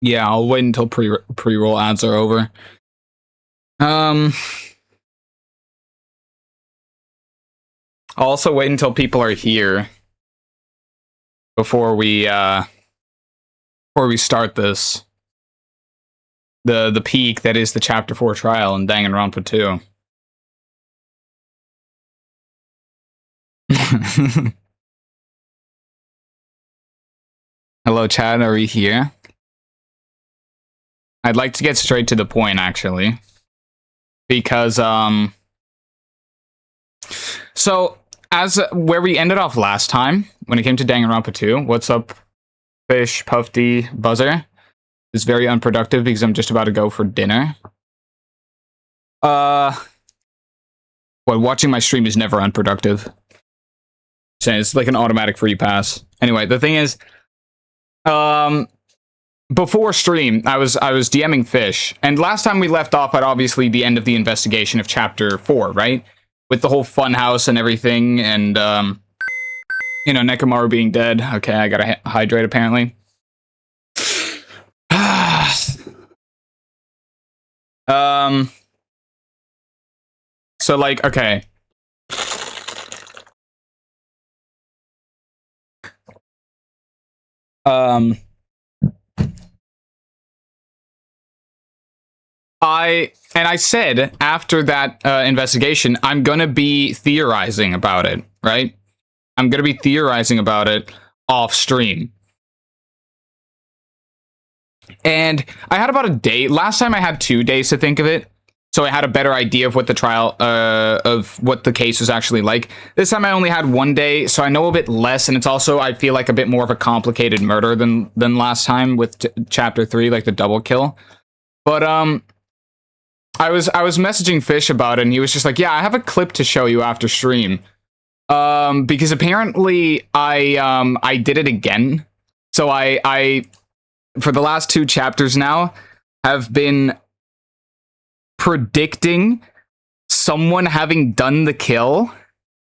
Yeah, I'll wait until pre-roll ads are over. I'll also wait until people are here before we start this. The peak that is the Chapter 4 trial in Danganronpa 2. Hello, chat. Are we here? I'd like to get straight to the point, actually, because so as where we ended off last time when it came to Danganronpa 2. What's up, Fish, Puffy, Buzzer? It's very unproductive because I'm just about to go for dinner. Watching my stream is never unproductive. So it's like an automatic free pass. Anyway, the thing is, before stream, I was DMing Fish, and last time we left off at obviously the end of the investigation of Chapter 4, right? With the whole funhouse and everything, and you know, Nekomaru being dead. Okay, I gotta hydrate apparently. So like, okay. I said after that investigation, I'm gonna be theorizing about it, right? I'm gonna be theorizing about it off stream. And I had about a day. Last time I had 2 days to think of it, so I had a better idea of what the trial, of what the case was actually like. This time I only had 1 day, so I know a bit less, and it's also, I feel like, a bit more of a complicated murder than last time with Chapter 3, like the double kill. But I was messaging Fish about it, and he was just like, yeah, I have a clip to show you after stream. Because apparently I did it again. So I for the last 2 chapters now have been predicting someone having done the kill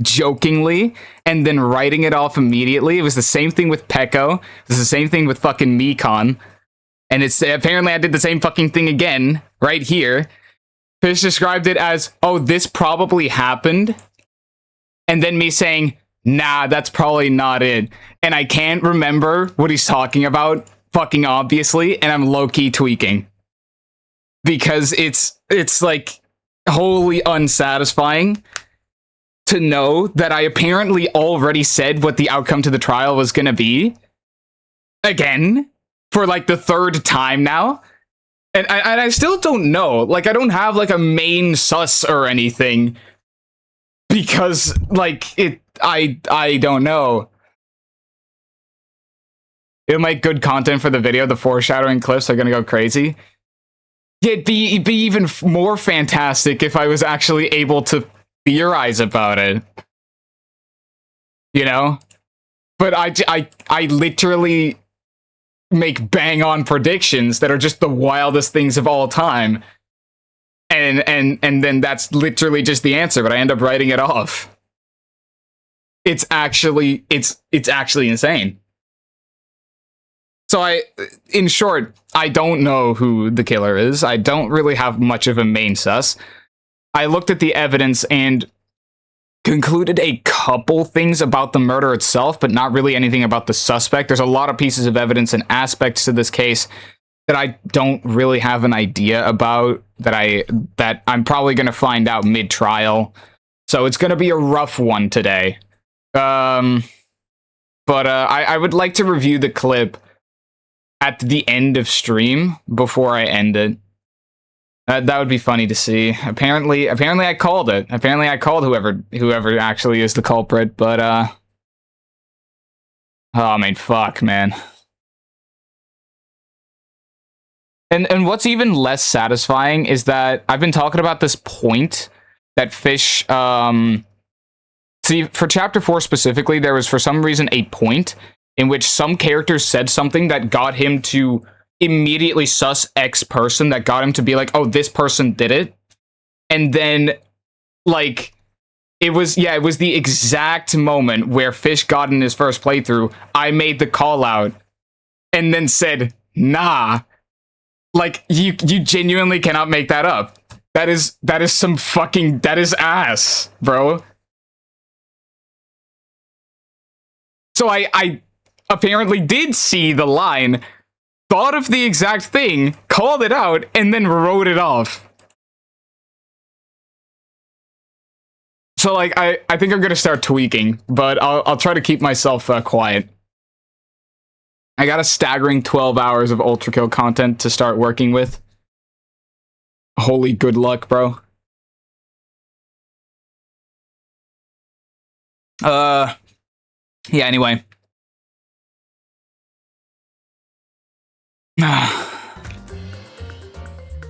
jokingly and then writing it off immediately. It was the same thing with Peko. It was the same thing with fucking Mikon. And it's apparently I did the same fucking thing again right here. Fish described it as, oh, this probably happened. And then me saying, nah, that's probably not it. And I can't remember what he's talking about, fucking obviously, and I'm low-key tweaking. Because it's like wholly unsatisfying to know that I apparently already said what the outcome to the trial was gonna be. Again. For like the 3rd time now. And I still don't know. Like, I don't have like a main sus or anything. Because, like, I don't know. It'll make good content for the video. The foreshadowing clips are gonna go crazy. It'd be even more fantastic if I was actually able to theorize about it. You know? But I literally make bang-on predictions that are just the wildest things of all time. And then that's literally just the answer, but I end up writing it off. It's actually insane. So in short, I don't know who the killer is. I don't really have much of a main sus. I looked at the evidence and concluded a couple things about the murder itself, but not really anything about the suspect. There's a lot of pieces of evidence and aspects to this case that I don't really have an idea about, that I'm probably going to find out mid-trial. So it's going to be a rough one today. But I would like to review the clip at the end of stream before I end it. That would be funny to see. Apparently I called it. Apparently I called whoever actually is the culprit, but oh, I mean, fuck, man. And what's even less satisfying is that I've been talking about this point that Fish, see, for Chapter 4 specifically, there was for some reason a point in which some character said something that got him to immediately sus X person, that got him to be like, oh, this person did it. And then, like, it was the exact moment where Fish got in his first playthrough. I made the call out and then said, nah, Like, you genuinely cannot make that up. That is some fucking, that is ass, bro. So I apparently did see the line, thought of the exact thing, called it out, and then wrote it off. So, like, I think I'm gonna start tweaking, but I'll try to keep myself quiet. I got a staggering 12 hours of Ultra Kill content to start working with. Holy good luck, bro. Yeah, anyway. How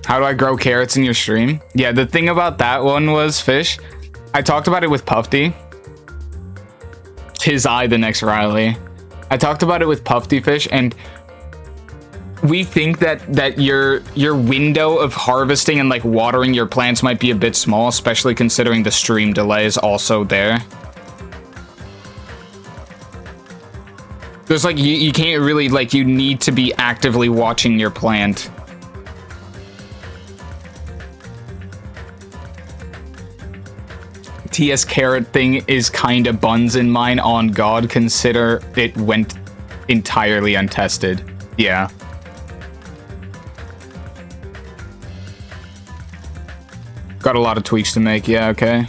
do I grow carrots in your stream? Yeah, the thing about that one was, Fish, I talked about it with Puffy. Tis I, the next Riley. I talked about it with Puffy, Fish, and we think that your window of harvesting and like watering your plants might be a bit small, especially considering the stream delay is also there. There's like, you can't really, like, you need to be actively watching your plant. TS carrot thing is kinda buns in mine, on God, consider it went entirely untested. Yeah. Got a lot of tweaks to make, yeah, okay.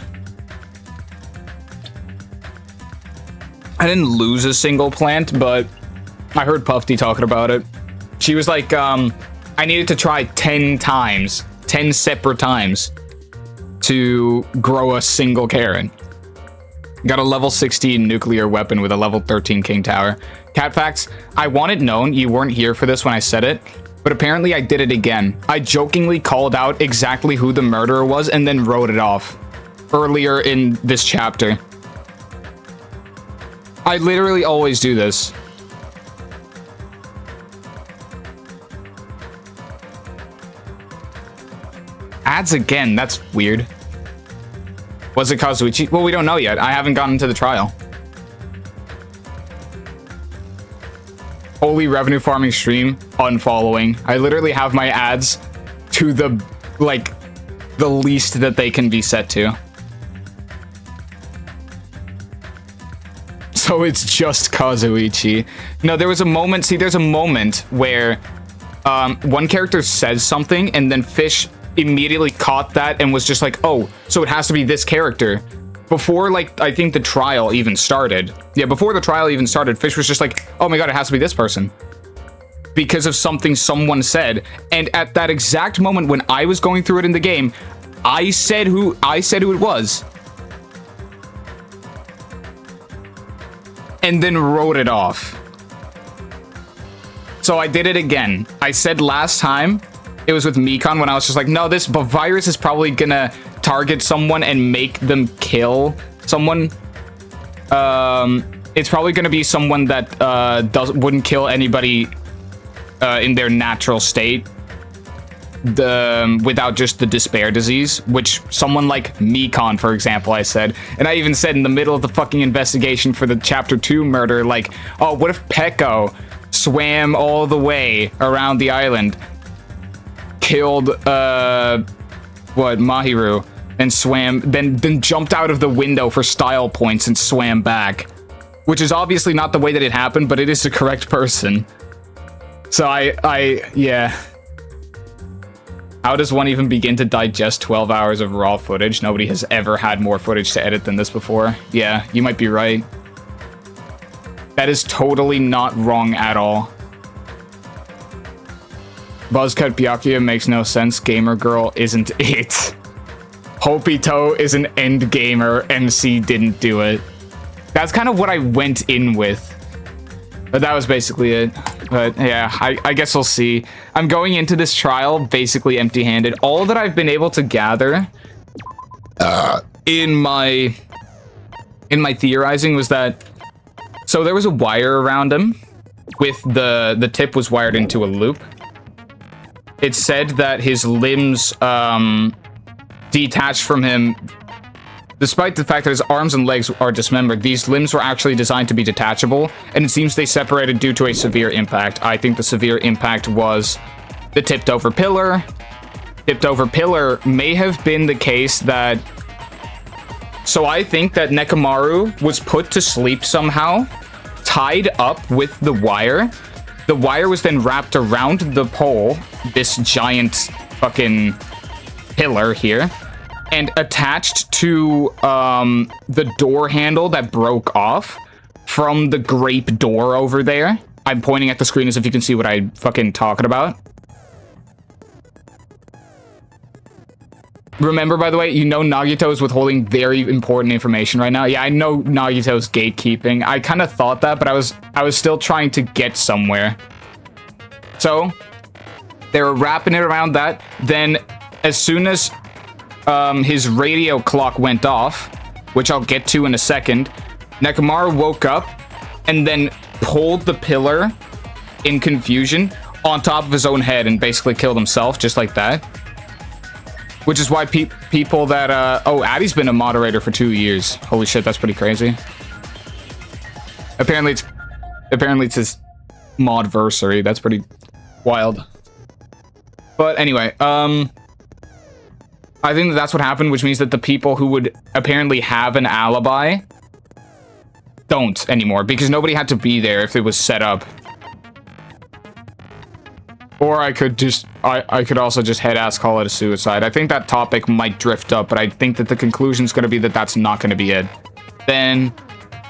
I didn't lose a single plant, but I heard Puffy talking about it. She was like, I needed to try 10 times, 10 separate times to grow a single carrot. Got a level 16 nuclear weapon with a level 13 king tower. Cat facts, I want it known you weren't here for this when I said it, but apparently I did it again. I jokingly called out exactly who the murderer was and then wrote it off earlier in this chapter. I literally always do this. Ads again, that's weird. Was it Kazuichi? Well, we don't know yet. I haven't gotten to the trial. Holy revenue farming stream, unfollowing. I literally have my ads to the, like, the least that they can be set to. So it's just Kazuichi. No, there was a moment, see, there's a moment where one character says something and then Fish immediately caught that and was just like, oh, so it has to be this character. Before, like, I think the trial even started. Yeah, before the trial even started, Fish was just like, oh my god, it has to be this person. Because of something someone said. And at that exact moment when I was going through it in the game, I said who it was. And then wrote it off. So I did it again. I said last time, it was with Mikon, when I was just like, no, this virus is probably gonna target someone and make them kill someone. It's probably gonna be someone that wouldn't kill anybody in their natural state. Without just the despair disease, which someone like Mikon, for example, I said. And I even said in the middle of the fucking investigation for the chapter 2 murder, like, oh, what if Peko swam all the way around the island, killed Mahiru, and swam, then jumped out of the window for style points and swam back, which is obviously not the way that it happened, but it is the correct person. So yeah. How does one even begin to digest 12 hours of raw footage? Nobody has ever had more footage to edit than this before. Yeah, you might be right. That is totally not wrong at all. Buzzcut Byakuya makes no sense. Gamer girl isn't it. Hopito is an end gamer. MC didn't do it. That's kind of what I went in with. But that was basically it. But yeah, I guess we'll see. I'm going into this trial basically empty-handed. All that I've been able to gather in my theorizing was that, so there was a wire around him with the tip was wired into a loop. It said that his limbs detached from him. Despite the fact that his arms and legs are dismembered, these limbs were actually designed to be detachable, and it seems they separated due to a severe impact. I think the severe impact was the tipped over pillar. Tipped over pillar may have been the case that... So I think that Nekomaru was put to sleep somehow, tied up with the wire. The wire was then wrapped around the pole, this giant fucking pillar here, and attached to the door handle that broke off from the grape door over there. I'm pointing at the screen as if you can see what I'm fucking talking about. Remember, by the way, you know Nagito is withholding very important information right now. Yeah, I know Nagito's gatekeeping. I kind of thought that, but I was still trying to get somewhere. So, they were wrapping it around that. Then, as soon as his radio clock went off, which I'll get to in a second, Nekomaru woke up and then pulled the pillar in confusion on top of his own head and basically killed himself just like that. Which is why people that, oh, Addy's been a moderator for 2 years. Holy shit, that's pretty crazy. Apparently it's his modversary. That's pretty wild. But anyway, I think that's what happened, which means that the people who would apparently have an alibi don't anymore, because nobody had to be there if it was set up. Or I could just, I could also just head-ass call it a suicide. I think that topic might drift up, but I think that the conclusion is going to be that that's not going to be it. Then,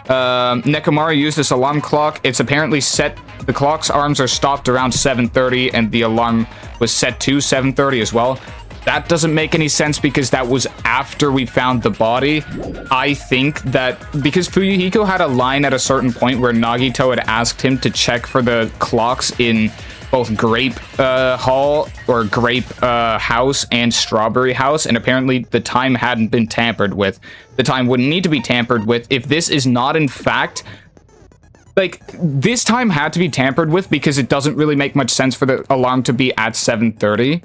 Nekomaru used this alarm clock. It's apparently set, the clock's arms are stopped around 7:30, and the alarm was set to 7:30 as well. That doesn't make any sense because that was after we found the body. I think that because Fuyuhiko had a line at a certain point where Nagito had asked him to check for the clocks in both Grape Hall or Grape House and Strawberry House, and apparently the time hadn't been tampered with. The time wouldn't need to be tampered with if this is not in fact, like, this time had to be tampered with because it doesn't really make much sense for the alarm to be at 7:30.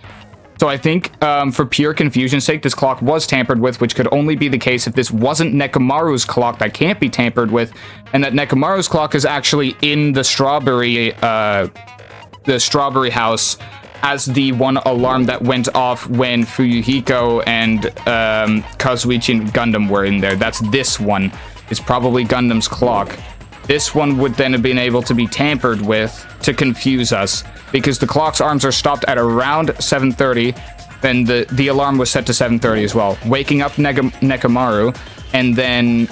So I think for pure confusion's sake, this clock was tampered with, which could only be the case if this wasn't Nekomaru's clock that can't be tampered with, and that Nekomaru's clock is actually in the Strawberry House as the one alarm that went off when Fuyuhiko and Kazuichi and Gundam were in there. That's this one. It's probably Gundam's clock. This one would then have been able to be tampered with to confuse us, because the clock's arms are stopped at around 7:30, and the alarm was set to 7:30 as well, waking up Nekomaru and then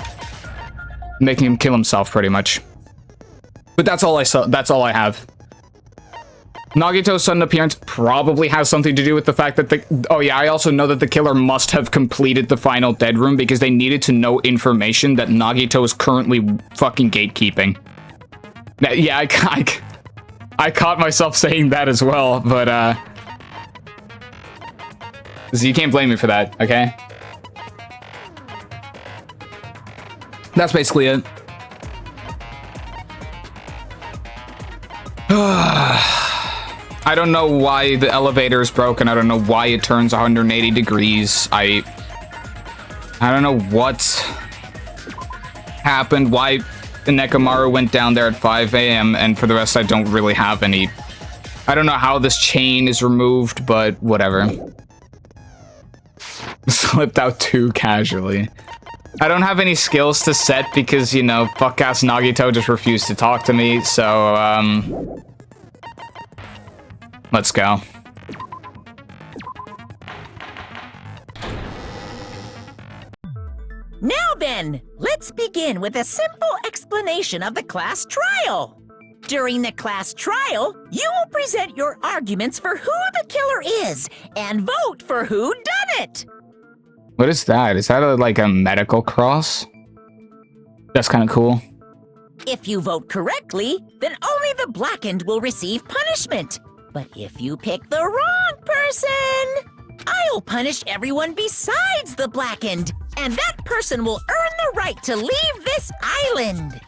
making him kill himself pretty much. But that's all I saw. That's all I have. Nagito's sudden appearance probably has something to do with the fact that oh yeah, I also know that the killer must have completed the final dead room because they needed to know information that Nagito is currently fucking gatekeeping. Now, yeah, I caught myself saying that as well, but so you can't blame me for that, okay? That's basically it. I don't know why the elevator is broken. I don't know why it turns 180 degrees. I don't know what happened, why Nekomaru went down there at 5 a.m. and for the rest I don't really have any. I don't know how this chain is removed, but whatever. Slipped out too casually. I don't have any skills to set because, you know, fuck-ass Nagito just refused to talk to me, so, let's go. Now then, let's begin with a simple explanation of the class trial. During the class trial, you will present your arguments for who the killer is and vote for who done it. What is that? Is that like a medical cross? That's kind of cool. If you vote correctly, then only the blackened will receive punishment. But if you pick the wrong person, I'll punish everyone besides the blackened, and that person will earn the right to leave this island.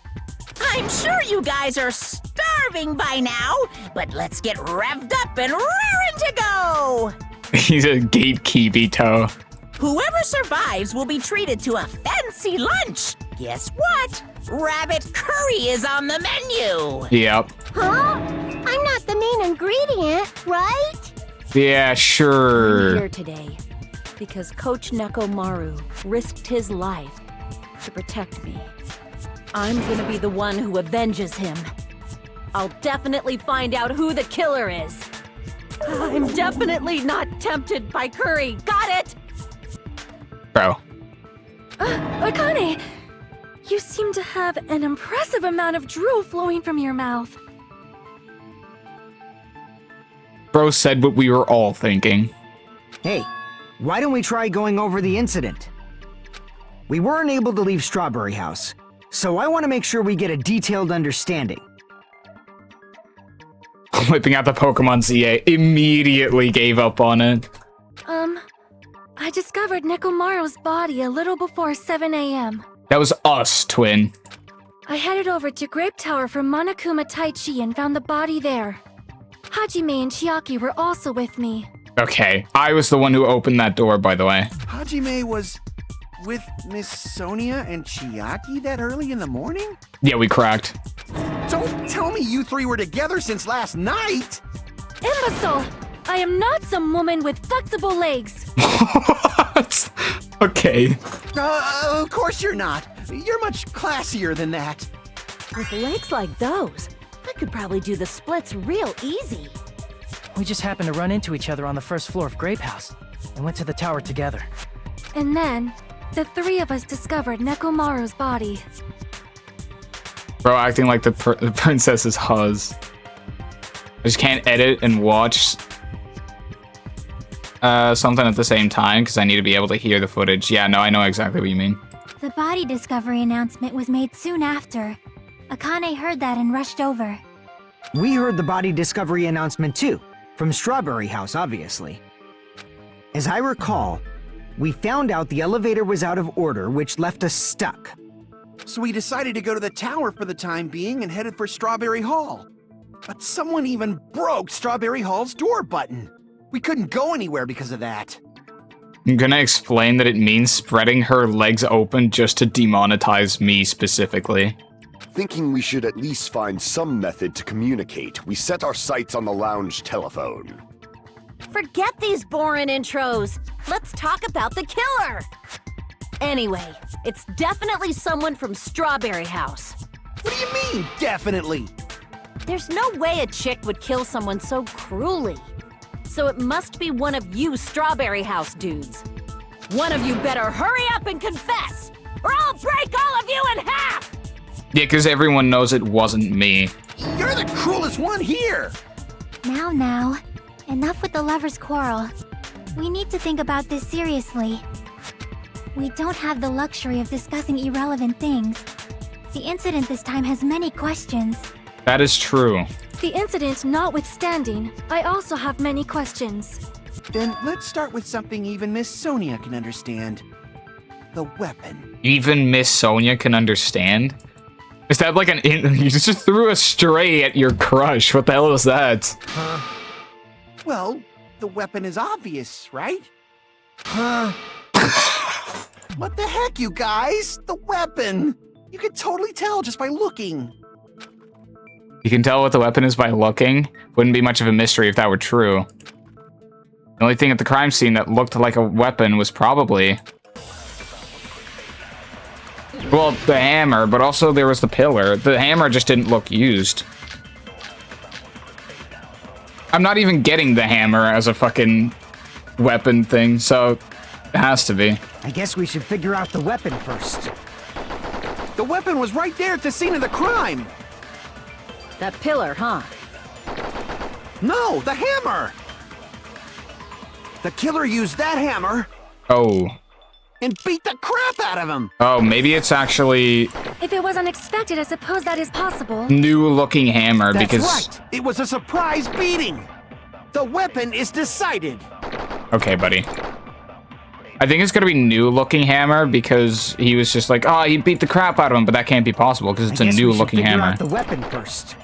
I'm sure you guys are starving by now, but let's get revved up and raring to go! He's a gatekeepito. Whoever survives will be treated to a fancy lunch. Guess what? Rabbit curry is on the menu. Yep. Huh? I'm not the main ingredient, right? Yeah, I'm sure. here today because Coach Nekomaru risked his life to protect me. I'm gonna be the one who avenges him. I'll definitely find out who the killer is. I'm definitely not tempted by curry. Got it? Bro. Akane, you seem to have an impressive amount of drool flowing from your mouth. Bro said what we were all thinking. Hey, why don't we try going over the incident? We weren't able to leave Strawberry House, so I want to make sure we get a detailed understanding. Whipping out the Pokemon ZA, immediately gave up on it. I discovered Nekomaru's body a little before 7 a.m. That was us, twin. I headed over to Grape Tower from Monokuma Taichi and found the body there. Hajime and Chiaki were also with me. Okay, I was the one who opened that door, by the way. Hajime was with Miss Sonia and Chiaki that early in the morning? Yeah, we cracked. Don't tell me you three were together since last night! Imbecile! I am not some woman with flexible legs. What? Okay. Of course you're not. You're much classier than that. With legs like those, I could probably do the splits real easy. We just happened to run into each other on the first floor of Grape House and went to the tower together. And then, the three of us discovered Nekomaru's body. Bro acting like the princess's huzz. I just can't edit and watch something at the same time because I need to be able to hear the footage. Yeah, no, I know exactly what you mean. The body discovery announcement was made soon after. Akane heard that and rushed over. We heard the body discovery announcement too, from Strawberry House, obviously. As I recall, we found out the elevator was out of order, which left us stuck. So we decided to go to the tower for the time being and headed for Strawberry Hall. But someone even broke Strawberry Hall's door button. We couldn't go anywhere because of that. I'm gonna explain that it means spreading her legs open just to demonetize me specifically. Thinking we should at least find some method to communicate, we set our sights on the lounge telephone. Forget these boring intros. Let's talk about the killer. Anyway, it's definitely someone from Strawberry House. What do you mean, definitely? There's no way a chick would kill someone so cruelly. So it must be one of you Strawberry House dudes. One of you better hurry up and confess, or I'll break all of you in half! Yeah, because everyone knows it wasn't me. You're the cruelest one here! Now, enough with the lovers' quarrel. We need to think about this seriously. We don't have the luxury of discussing irrelevant things. The incident this time has many questions. That is true. The incident notwithstanding, I also have many questions. Then let's start with something even Miss Sonia can understand. The weapon. Even Miss Sonia can understand? Is that like you just threw a stray at your crush? What the hell is that? Well, the weapon is obvious, right? What the heck, you guys? The weapon! You can totally tell just by looking. You can tell what the weapon is by looking? Wouldn't be much of a mystery if that were true. The only thing at the crime scene that looked like a weapon was probably... well, the hammer, but also there was the pillar. The hammer just didn't look used. I'm not even getting the hammer as a fucking weapon thing, so it has to be. I guess we should figure out the weapon first. The weapon was right there at the scene of the crime! That pillar, huh? No, the hammer! The killer used that hammer Oh. and beat the crap out of him! Oh, maybe it's actually If it was unexpected, I suppose that is possible. new looking hammer That's because... right! It was a surprise beating! The weapon is decided! Okay, buddy. I think it's gonna be new looking hammer because he was just like, oh, he beat the crap out of him, but that can't be possible because it's a I guess new we should looking figure hammer. out the weapon first.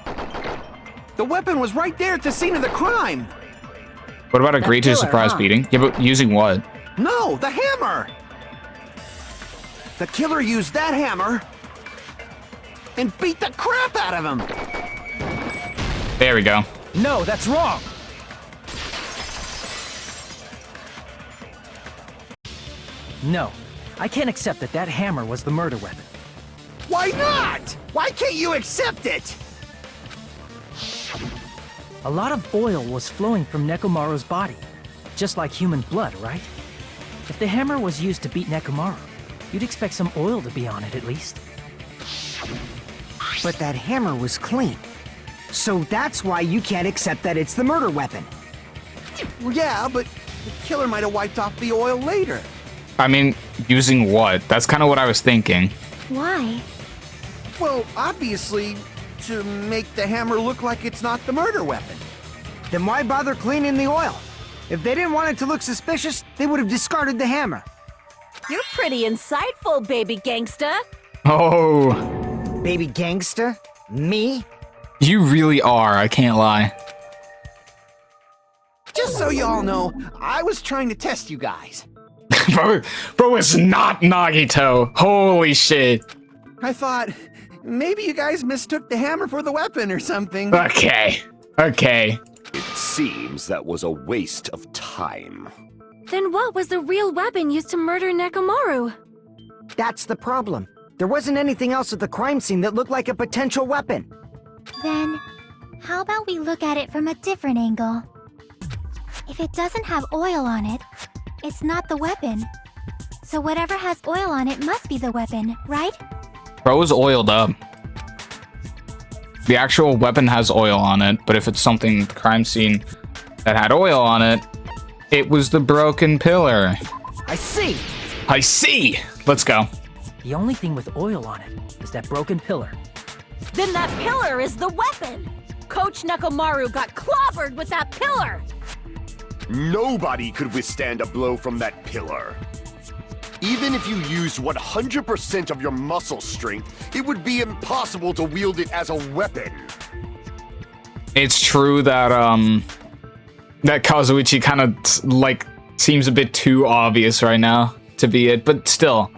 The weapon was right there at the scene of the crime! What about agree to a pillar, surprise huh? beating? Yeah, but using what? No, the hammer! The killer used that hammer and beat the crap out of him! There we go. No, that's wrong! No, I can't accept that hammer was the murder weapon. Why not? Why can't you accept it? A lot of oil was flowing from Nekomaru's body, just like human blood, right? If the hammer was used to beat Nekomaru, you'd expect some oil to be on it at least. But that hammer was clean. So that's why you can't accept that it's the murder weapon. Well, yeah, but the killer might have wiped off the oil later. I mean, using what? That's kind of what I was thinking. Why? Well, obviously, to make the hammer look like it's not the murder weapon. Then why bother cleaning the oil? If they didn't want it to look suspicious, they would have discarded the hammer. You're pretty insightful, baby gangsta. Oh, Baby gangsta? Me? you really are. I can't lie. Just so you all know, I was trying to test you guys. Bro, it's not Nagito. Holy shit. I thought, maybe you guys mistook the hammer for the weapon or something. Okay. It seems that was a waste of time. Then what was the real weapon used to murder Nekomaru? That's the problem. There wasn't anything else at the crime scene that looked like a potential weapon. Then, how about we look at it from a different angle? If it doesn't have oil on it, it's not the weapon. So whatever has oil on it must be the weapon, right? Bro is oiled up. The actual weapon has oil on it, but if it's something, the crime scene that had oil on it, it was the broken pillar. I see! I see! Let's go. The only thing with oil on it is that broken pillar. Then that pillar is the weapon. Coach Nekomaru got clobbered with that pillar. Nobody could withstand a blow from that pillar. Even if you used 100% of your muscle strength, it would be impossible to wield it as a weapon. It's true that that Kazuichi kind of like seems a bit too obvious right now to be it, but still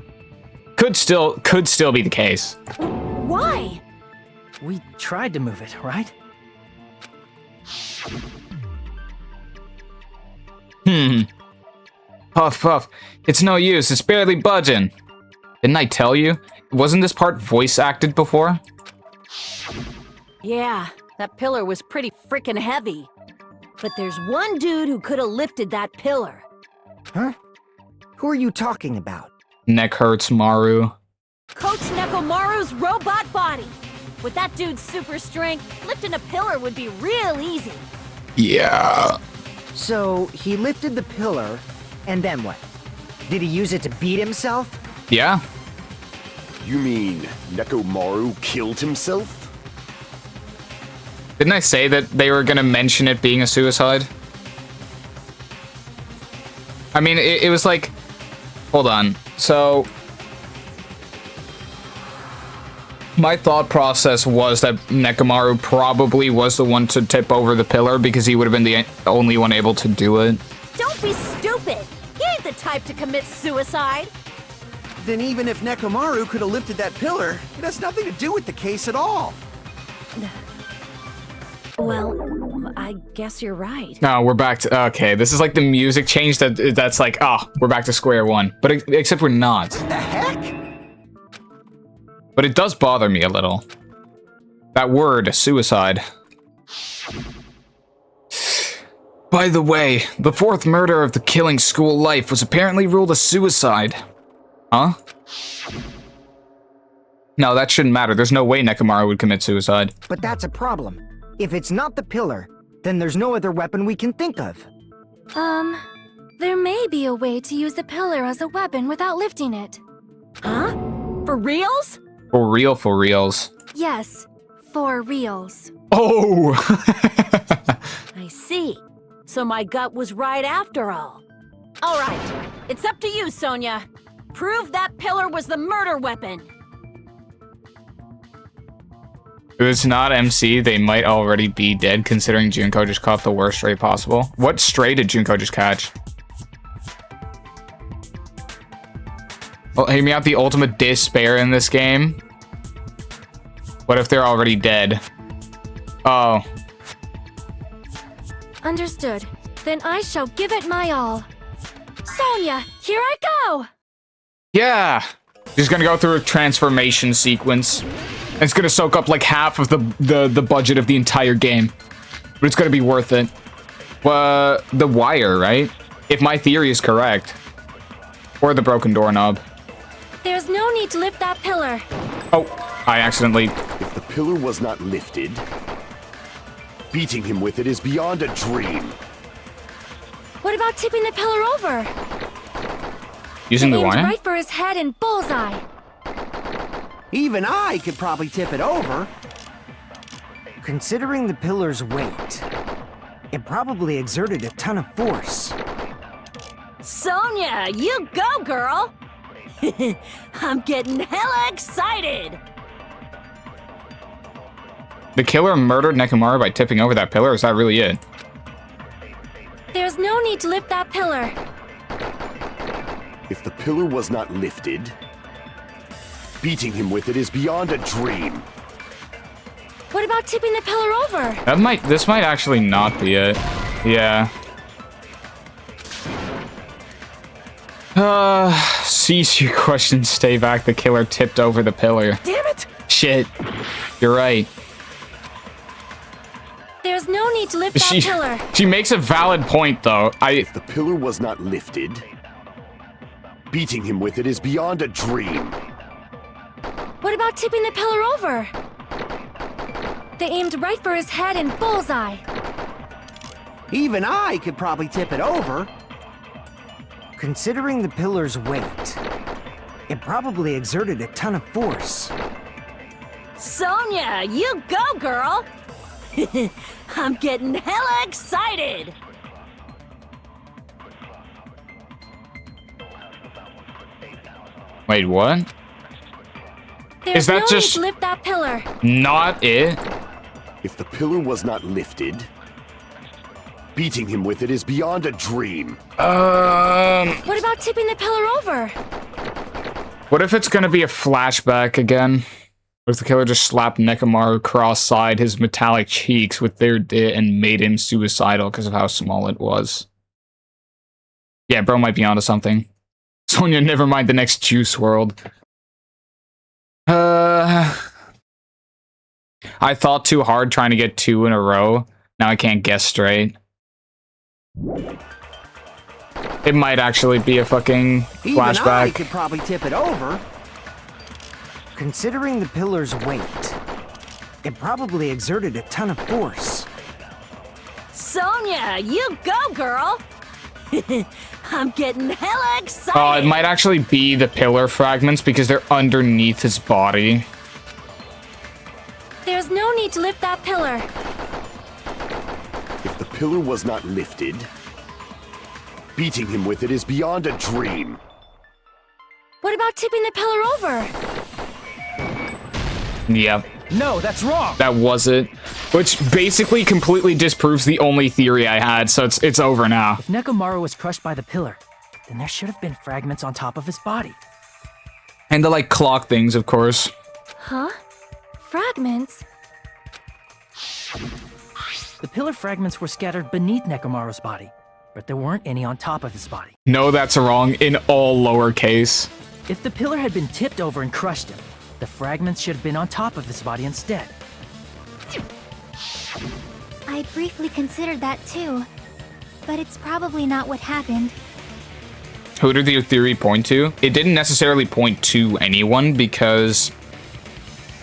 could still be the case. Why? We tried to move it, right? Puff. It's no use. It's barely budging. Didn't I tell you? Wasn't this part voice acted before? Yeah, that pillar was pretty frickin' heavy. But there's one dude who could have lifted that pillar. Huh? Who are you talking about? Neck hurts, Maru. Coach Nekomaru's robot body. With that dude's super strength, lifting a pillar would be real easy. Yeah. So, he lifted the pillar, and then what? Did he use it to beat himself? Yeah. You mean Nekomaru killed himself? Didn't I say that they were gonna mention it being a suicide? I mean, it was like... Hold on. So... My thought process was that Nekomaru probably was the one to tip over the pillar because he would have been the only one able to do it. Don't be stupid. He ain't the type to commit suicide. Then even if Nekomaru could have lifted that pillar, it has nothing to do with the case at all. Well, I guess you're right. No, we're back to... Okay, this is like the music change that's like, we're back to square one. But except we're not. The heck? But it does bother me a little. That word, suicide. By the way, the fourth murder of the killing school life was apparently ruled a suicide. Huh? No, that shouldn't matter. There's no way Nekomaru would commit suicide. But that's a problem. If it's not the pillar, then there's no other weapon we can think of. There may be a way to use the pillar as a weapon without lifting it. Huh? For reals? For real, for reals. Yes, for reals. Oh! I see. So my gut was right after all. All right, it's up to you, Sonia. Prove that pillar was the murder weapon. If it's not MC, they might already be dead, considering Junko just caught the worst stray possible. What stray did Junko just catch? Well, hear me out, the ultimate despair in this game. What if they're already dead? Oh. Understood. Then I shall give it my all. Sonia, here I go! Yeah. He's gonna go through a transformation sequence. It's gonna soak up like half of the budget of the entire game. But it's gonna be worth it. The wire, right? If my theory is correct. Or the broken doorknob. There's no need to lift that pillar. Oh, I accidentally... If the pillar was not lifted, beating him with it is beyond a dream. What about tipping the pillar over? Using the Aimed wire? right for his head and bullseye. Even I could probably tip it over. Considering the pillar's weight, it probably exerted a ton of force. Sonia, you go, girl! I'm getting hella excited! The killer murdered Nekomaru by tipping over that pillar? Is that really it? There's no need to lift that pillar. If the pillar was not lifted, beating him with it is beyond a dream. What about tipping the pillar over? This might actually not be it. Yeah. Cease your questions, stay back. The killer tipped over the pillar. Damn it! Shit. You're right. There's no need to lift that pillar. She makes a valid point, though. If the pillar was not lifted, beating him with it is beyond a dream. What about tipping the pillar over? They aimed right for his head and bullseye. Even I could probably tip it over. Considering the pillar's weight, it probably exerted a ton of force. Sonia, you go, girl! I'm getting hella excited! Wait, what? There's Is that no just need to lift that pillar. not it? If the pillar was not lifted, beating him with it is beyond a dream. What about tipping the pillar over? What if it's gonna be a flashback again? What if the killer just slapped Nekomaru cross-side his metallic cheeks with their dit and made him suicidal because of how small it was? Yeah, bro might be onto something. Sonya, never mind the next Juice World. I thought too hard trying to get 2 in a row. Now I can't guess straight. It might actually be a fucking Even I flashback. could probably tip it over. Considering the pillar's weight, it probably exerted a ton of force. Sonia, you go, girl! I'm getting hella excited! Oh, it might actually be the pillar fragments because they're underneath his body. There's no need to lift that pillar. If the pillar was not lifted, beating him with it is beyond a dream. What about tipping the pillar over? Yep. No, that's wrong. That was it. Which basically completely disproves the only theory I had, so it's over now. If Nekomaru was crushed by the pillar, then there should have been fragments on top of his body. And the, like, clock things, of course. Huh? Fragments? The pillar fragments were scattered beneath Nekomaru's body, but there weren't any on top of his body. No, that's wrong in all lowercase. If the pillar had been tipped over and crushed him, the fragments should have been on top of his body instead. I briefly considered that too, but it's probably not what happened. Who did your theory point to? It didn't necessarily point to anyone because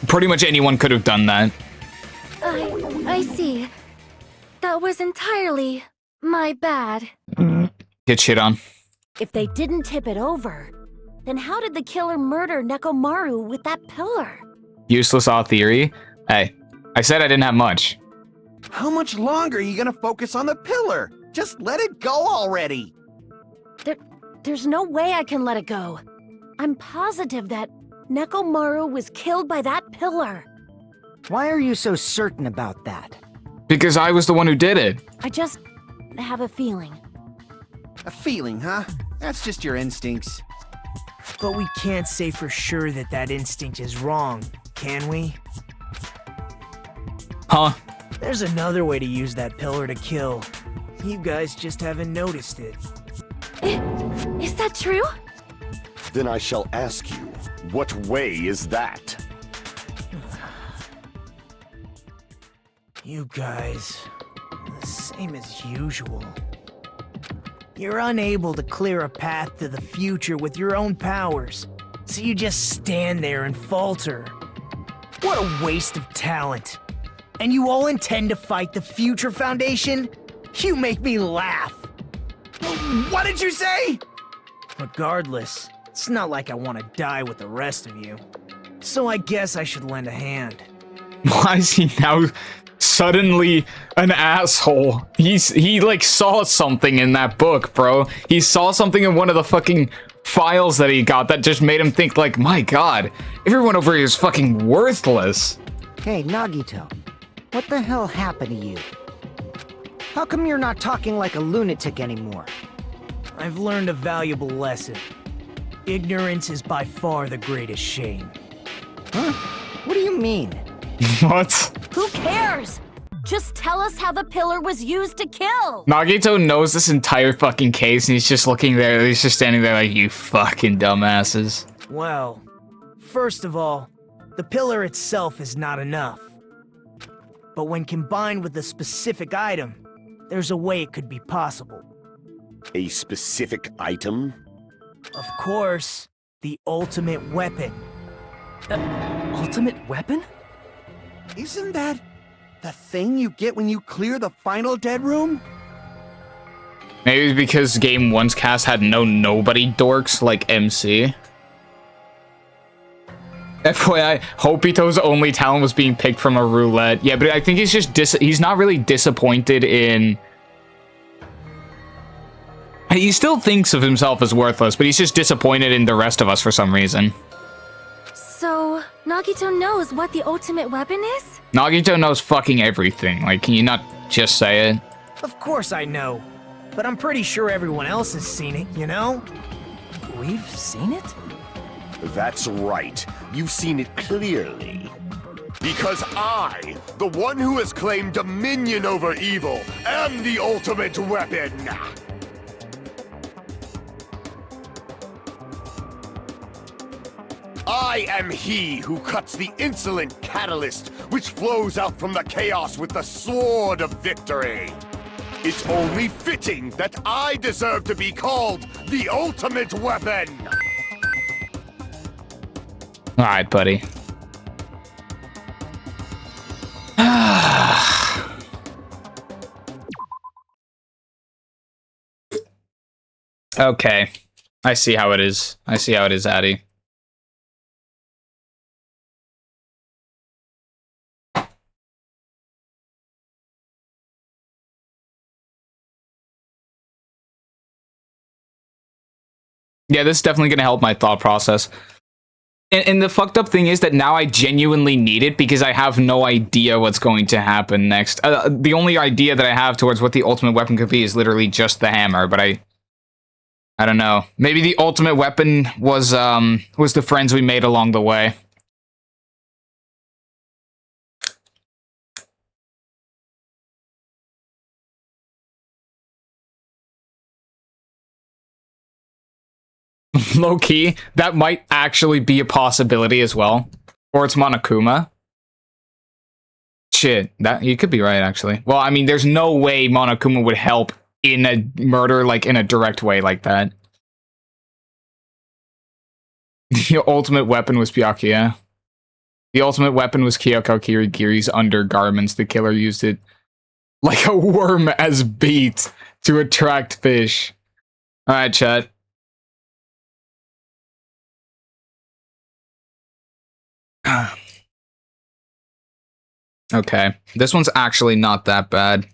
pretty much anyone could have done that. I see. That was entirely my bad. Get shit on. If they didn't tip it over, then how did the killer murder Nekomaru with that pillar? Useless all theory. Hey, I said I didn't have much. How much longer are you gonna focus on the pillar? Just let it go already. There's no way I can let it go. I'm positive that Nekomaru was killed by that pillar. Why are you so certain about that? Because I was the one who did it. I just have a feeling. A feeling, huh? That's just your instincts. But we can't say for sure that that instinct is wrong, can we? Huh? There's another way to use that pillar to kill. You guys just haven't noticed it. Is that true? Then I shall ask you, what way is that? You guys, the same as usual. You're unable to clear a path to the future with your own powers, so you just stand there and falter. What a waste of talent. And you all intend to fight the Future Foundation? You make me laugh. What did you say? Regardless, it's not like I want to die with the rest of you. So I guess I should lend a hand. Why is he now suddenly an asshole? He like saw something in that book, bro. He saw something in one of the fucking files that he got that just made him think like, my god, everyone over here is fucking worthless. Hey, Nagito. What the hell happened to you? How come you're not talking like a lunatic anymore? I've learned a valuable lesson. Ignorance is by far the greatest shame. Huh? What do you mean? What? Who cares? Just tell us how the pillar was used to kill! Nagito knows this entire fucking case and he's just looking there, he's just standing there like, you fucking dumbasses. Well, first of all, the pillar itself is not enough. But when combined with a specific item, there's a way it could be possible. A specific item? Of course, the ultimate weapon. Ultimate weapon? Isn't that the thing you get when you clear the final dead room? Maybe because Game 1's cast had no nobody dorks like MC. FYI, Hopito's only talent was being picked from a roulette. Yeah, but I think he's just he's not really disappointed in... He still thinks of himself as worthless, but he's just disappointed in the rest of us for some reason. So, Nagito knows what the ultimate weapon is? Nagito knows fucking everything. Like, can you not just say it? Of course I know, but I'm pretty sure everyone else has seen it, you know? We've seen it? That's right. You've seen it clearly. Because I, the one who has claimed dominion over evil, am the ultimate weapon! I am he who cuts the insolent catalyst which flows out from the chaos with the sword of victory. It's only fitting that I deserve to be called the ultimate weapon! Alright, buddy. Okay. I see how it is. I see how it is, Addy. Yeah, this is definitely going to help my thought process. And the fucked up thing is that now I genuinely need it because I have no idea what's going to happen next. The only idea that I have towards what the ultimate weapon could be is literally just the hammer, but I don't know. Maybe the ultimate weapon was the friends we made along the way. Low-key, that might actually be a possibility as well. Or it's Monokuma. Shit, that you could be right, actually. Well, I mean, there's no way Monokuma would help in a murder, like, in a direct way like that. The ultimate weapon was Byakuya. The ultimate weapon was Kyoko Kirigiri's undergarments. The killer used it like a worm as bait to attract fish. Alright, chat. Okay, this one's actually not that bad.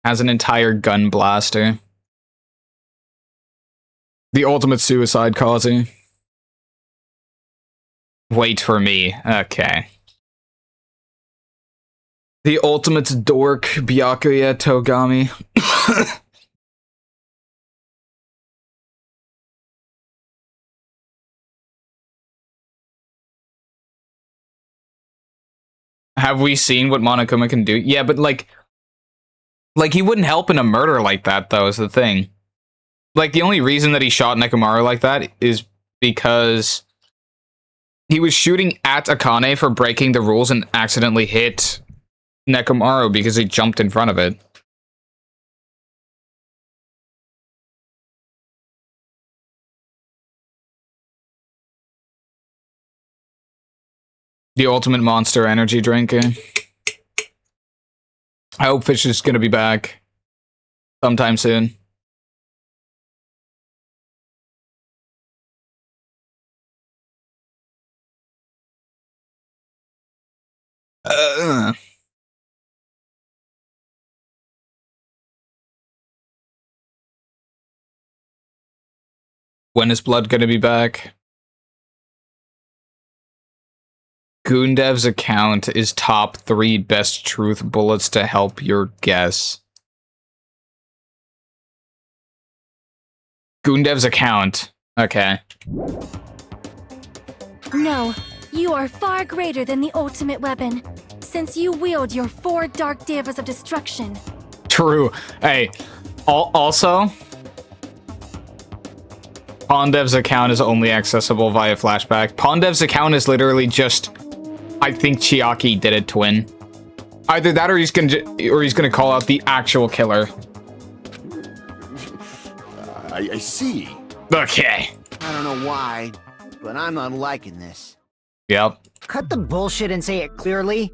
Has an entire gun blaster. The ultimate suicide causing. Wait for me. Okay. The ultimate dork, Byakuya Togami. have we seen what Monokuma can do? Yeah, but like he wouldn't help in a murder like that, though, is the thing. Like, the only reason that he shot Nekomaru like that is because he was shooting at Akane for breaking the rules and accidentally hit Nekomaru because he jumped in front of it. The ultimate monster energy drink. I hope Fish is gonna be back sometime soon. When is Blood gonna be back? Goondev's account is top 3 best truth bullets to help your guess. Goondev's account. Okay. No, you are far greater than the ultimate weapon, since you wield your 4 dark devas of destruction. True. Hey, also, Pondev's account is only accessible via flashback. Pondev's account is literally just, I think Chiaki did it, twin. Either that or he's gonna call out the actual killer. I see. Okay. I don't know why, but I'm not liking this. Yep. Cut the bullshit and say it clearly.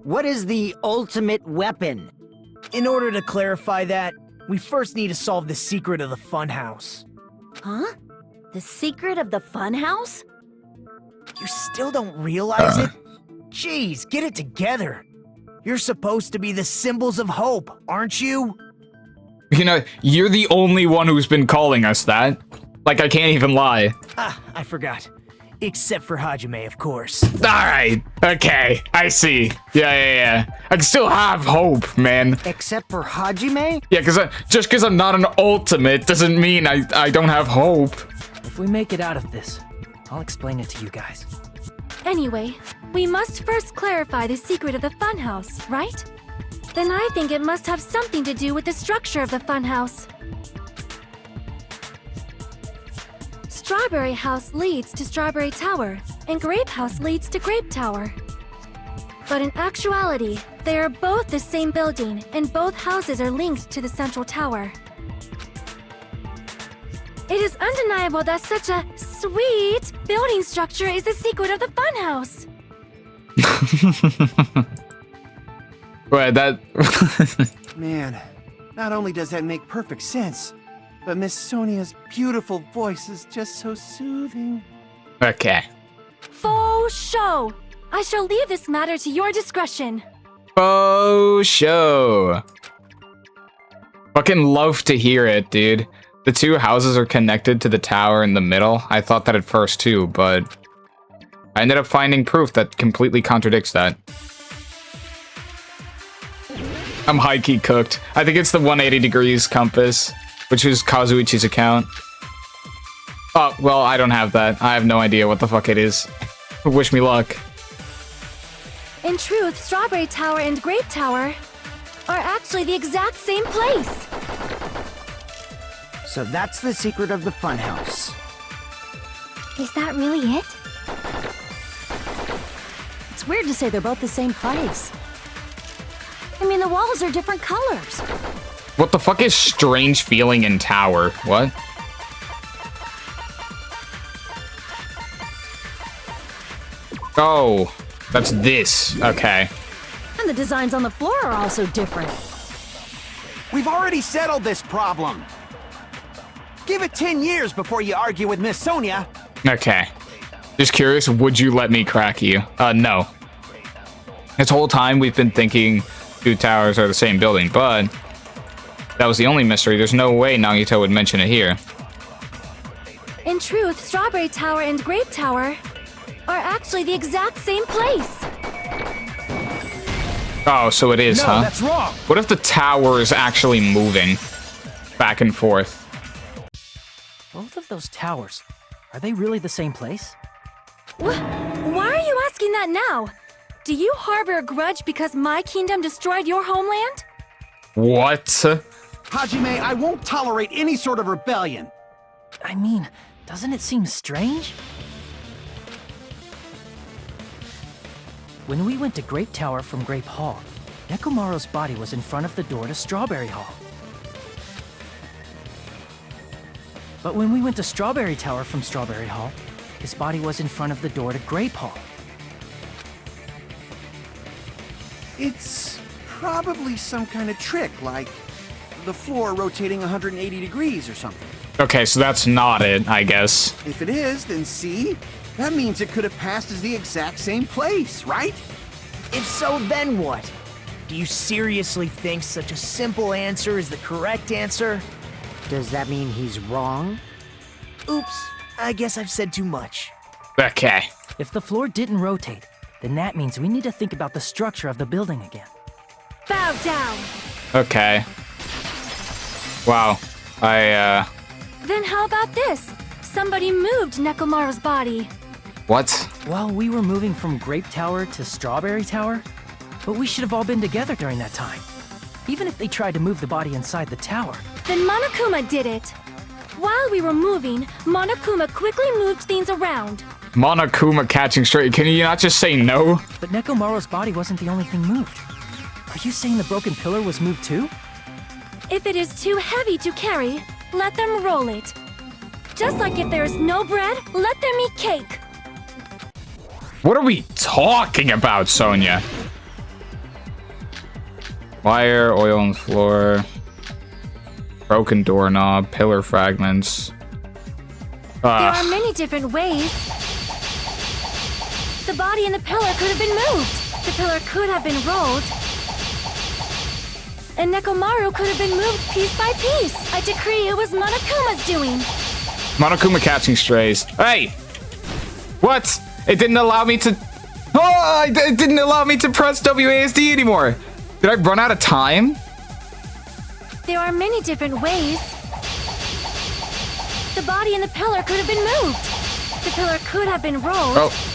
What is the ultimate weapon? In order to clarify that, we first need to solve the secret of the funhouse. Huh? The secret of the funhouse? You still don't realize it? Jeez, get it together. You're supposed to be the symbols of hope, aren't you? You know, you're the only one who's been calling us that. Like, I can't even lie. Ah, I forgot. Except for Hajime, of course. Alright, okay, I see. Yeah. I can still have hope, man. Except for Hajime? Yeah, just because I'm not an ultimate doesn't mean I don't have hope. If we make it out of this, I'll explain it to you guys. Anyway, we must first clarify the secret of the funhouse, right? Then I think it must have something to do with the structure of the funhouse. Strawberry House leads to Strawberry Tower, and Grape House leads to Grape Tower. But in actuality, they are both the same building, and both houses are linked to the central tower. It is undeniable that such a sweet building structure is the secret of the funhouse. Right, that... Man, not only does that make perfect sense, but Miss Sonia's beautiful voice is just so soothing. Okay. Faux show! I shall leave this matter to your discretion. Oh, show. Fucking love to hear it, dude. The 2 houses are connected to the tower in the middle. I thought that at first too, but I ended up finding proof that completely contradicts that. I'm high-key cooked. I think it's the 180 degrees compass, which is Kazuichi's account. Oh, well, I don't have that. I have no idea what the fuck it is. Wish me luck. In truth, Strawberry Tower and Grape Tower are actually the exact same place. So that's the secret of the funhouse. Is that really it? It's weird to say they're both the same place. I mean, the walls are different colors. What the fuck is strange feeling in tower? What? Oh, that's this. Okay. And the designs on the floor are also different. We've already settled this problem. Give it 10 years before you argue with Miss Sonia. Okay. Just curious, would you let me crack you? No. This whole time we've been thinking 2 towers are the same building, but that was the only mystery. There's no way Nagito would mention it here. In truth, Strawberry Tower and Grape Tower are actually the exact same place. Oh, so it is, huh? No, that's wrong. What if the tower is actually moving back and forth? Both of those towers, are they really the same place? Why are you asking that now? Do you harbor a grudge because my kingdom destroyed your homeland? What? Hajime, I won't tolerate any sort of rebellion. I mean, doesn't it seem strange? When we went to Grape Tower from Grape Hall, Nekomaru's body was in front of the door to Strawberry Hall. But when we went to Strawberry Tower from Strawberry Hall, his body was in front of the door to Grape Hall. It's probably some kind of trick, like the floor rotating 180 degrees or something. Okay, so that's not it, I guess. If it is, then see? That means it could have passed as the exact same place, right? If so, then what? Do you seriously think such a simple answer is the correct answer? Does that mean he's wrong? Oops, I guess I've said too much. Okay. If the floor didn't rotate, then that means we need to think about the structure of the building again. Bow down! Okay. Wow. Then how about this? Somebody moved Nekomaru's body. What? Well, we were moving from Grape Tower to Strawberry Tower, but we should have all been together during that time. Even if they tried to move the body inside the tower. Then Monokuma did it. While we were moving, Monokuma quickly moved things around. Monokuma catching straight. Can you not just say no? But Nekomaru's body wasn't the only thing moved. Are you saying the broken pillar was moved too? If it is too heavy to carry, let them roll it. Just like if there is no bread, let them eat cake. What are we talking about, Sonia? Wire, oil on the floor, broken doorknob, pillar fragments. There are many different ways. The body and the pillar could have been moved. The pillar could have been rolled. And Nekomaru could have been moved piece by piece. I decree it was Monokuma's doing. Monokuma catching strays. Hey! What? It didn't allow me to... Oh! It didn't allow me to press WASD anymore! Did I run out of time? There are many different ways. The body and the pillar could have been moved. The pillar could have been rolled. Oh.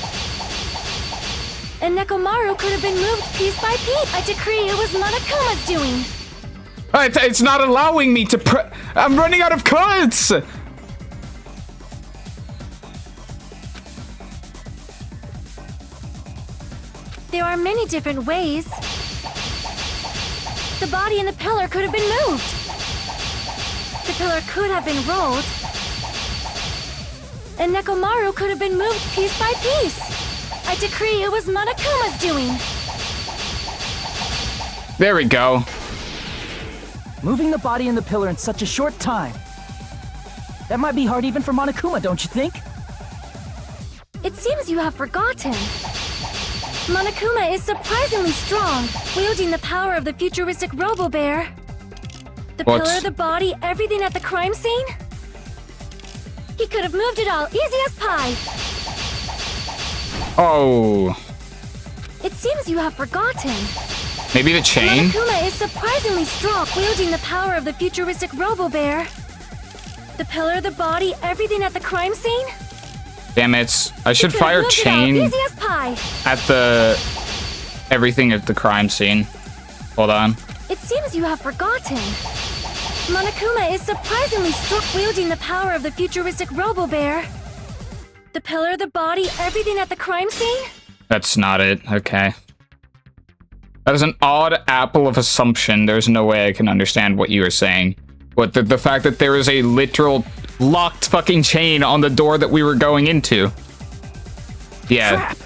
And Nekomaru could have been moved piece by piece. I decree it was Monokuma's doing. It's not allowing me to I'm running out of cards! There are many different ways. The body and the pillar could have been moved. The pillar could have been rolled. And Nekomaru could have been moved piece by piece. I decree it was Monokuma's doing. There we go. Moving the body and the pillar in such a short time. That might be hard even for Monokuma, don't you think? It seems you have forgotten. Monokuma is surprisingly strong, wielding the power of the futuristic Robo-Bear. The What? pillar, the body, everything at the crime scene? He could have moved it all, easy as pie. Oh. It seems you have forgotten. Maybe the chain? Monokuma is surprisingly strong, wielding the power of the futuristic Robo-Bear. The pillar, the body, everything at the crime scene? Damn it. I should He could have fire moved it all, chain easy as pie. at the... everything at the crime scene. Hold on. It seems you have forgotten. Monokuma is surprisingly strong, wielding the power of the futuristic Robo-Bear. The pillar, the body, everything at the crime scene? That's not it. Okay. That is an odd apple of assumption. There's no way I can understand what you are saying. But the fact that there is a literal locked fucking chain on the door that we were going into. Yeah. Crap!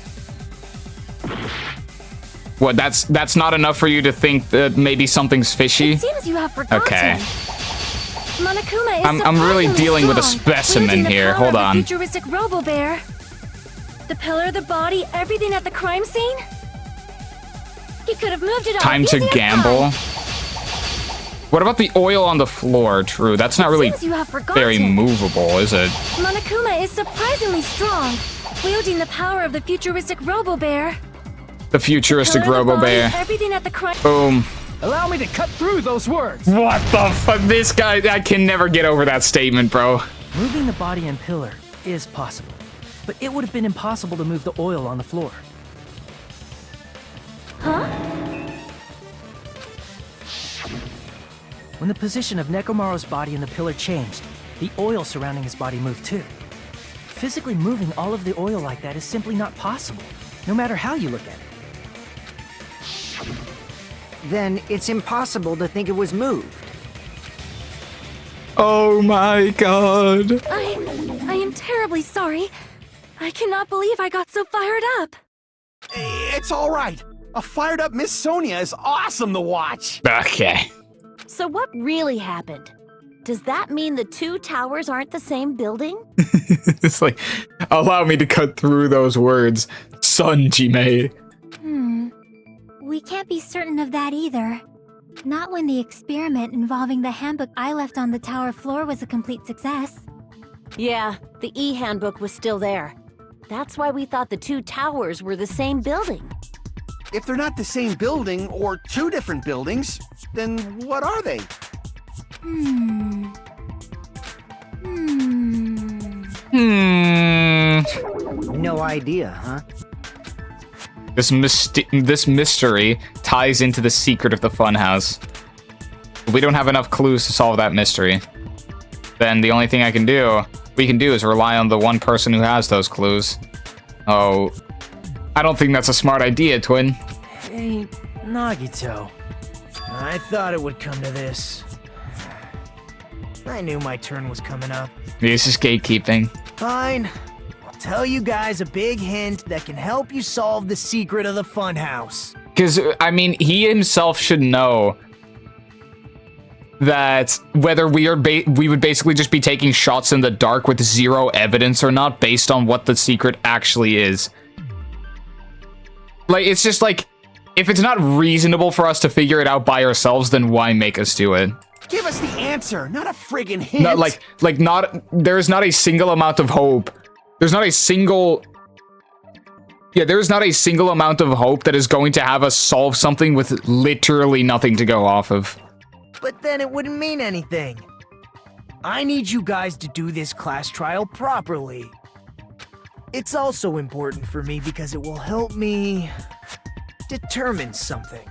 What, that's not enough for you to think that maybe something's fishy? It seems you have forgotten. Okay. Monokuma is I'm really surprisingly dealing with a strong, specimen wielding the here. power Hold of the on. futuristic Robo-Bear. The pillar, the body, everything at the crime scene? He could have moved it all, Time to easy as gamble. pie. What about the oil on the floor? True, that's not really Seems you have forgotten. very movable, is it? Monokuma is surprisingly strong, wielding the power of the futuristic Robo-Bear. The futuristic Pillar, the body, Robo-Bear. everything at the crime. Boom. Allow me to cut through those words! What the fuck? This guy, I can never get over that statement, bro. Moving the body and pillar is possible, but it would have been impossible to move the oil on the floor. When the position of Nekomaru's body in the pillar changed, the oil surrounding his body moved too. Physically moving all of the oil like that is simply not possible, no matter how you look at it. Then it's impossible to think it was moved. Oh my god. I am terribly sorry. I cannot believe I got so fired up. It's all right. A fired up Miss Sonia is awesome to watch. Okay. So what really happened? Does that mean the two towers aren't the same building? It's like, allow me to cut through those words. Sunjime. We can't be certain of that either. Not when the experiment involving the handbook I left on the tower floor was a complete success. Yeah, the e-handbook was still there. That's why we thought the two towers were the same building. If they're not the same building or two different buildings, then what are they? No idea, huh? This mystery ties into the secret of the funhouse. If we don't have enough clues to solve that mystery, then the only thing we can do is rely on the one person who has those clues. Oh, I don't think that's a smart idea, Twin. Hey, Nagito. I thought it would come to this. I knew my turn was coming up. This is gatekeeping. Fine. I'll tell you guys a big hint that can help you solve the secret of the funhouse. Because, I mean, he himself should know that whether we would basically just be taking shots in the dark with zero evidence or not based on what the secret actually is. Like, it's just like, if it's not reasonable for us to figure it out by ourselves, then why make us do it? Give us the answer, not a friggin' hint. No, there's not a single amount of hope. There's not a single amount of hope that is going to have us solve something with literally nothing to go off of. But then it wouldn't mean anything. I need you guys to do this class trial properly. It's also important for me because it will help me determine something.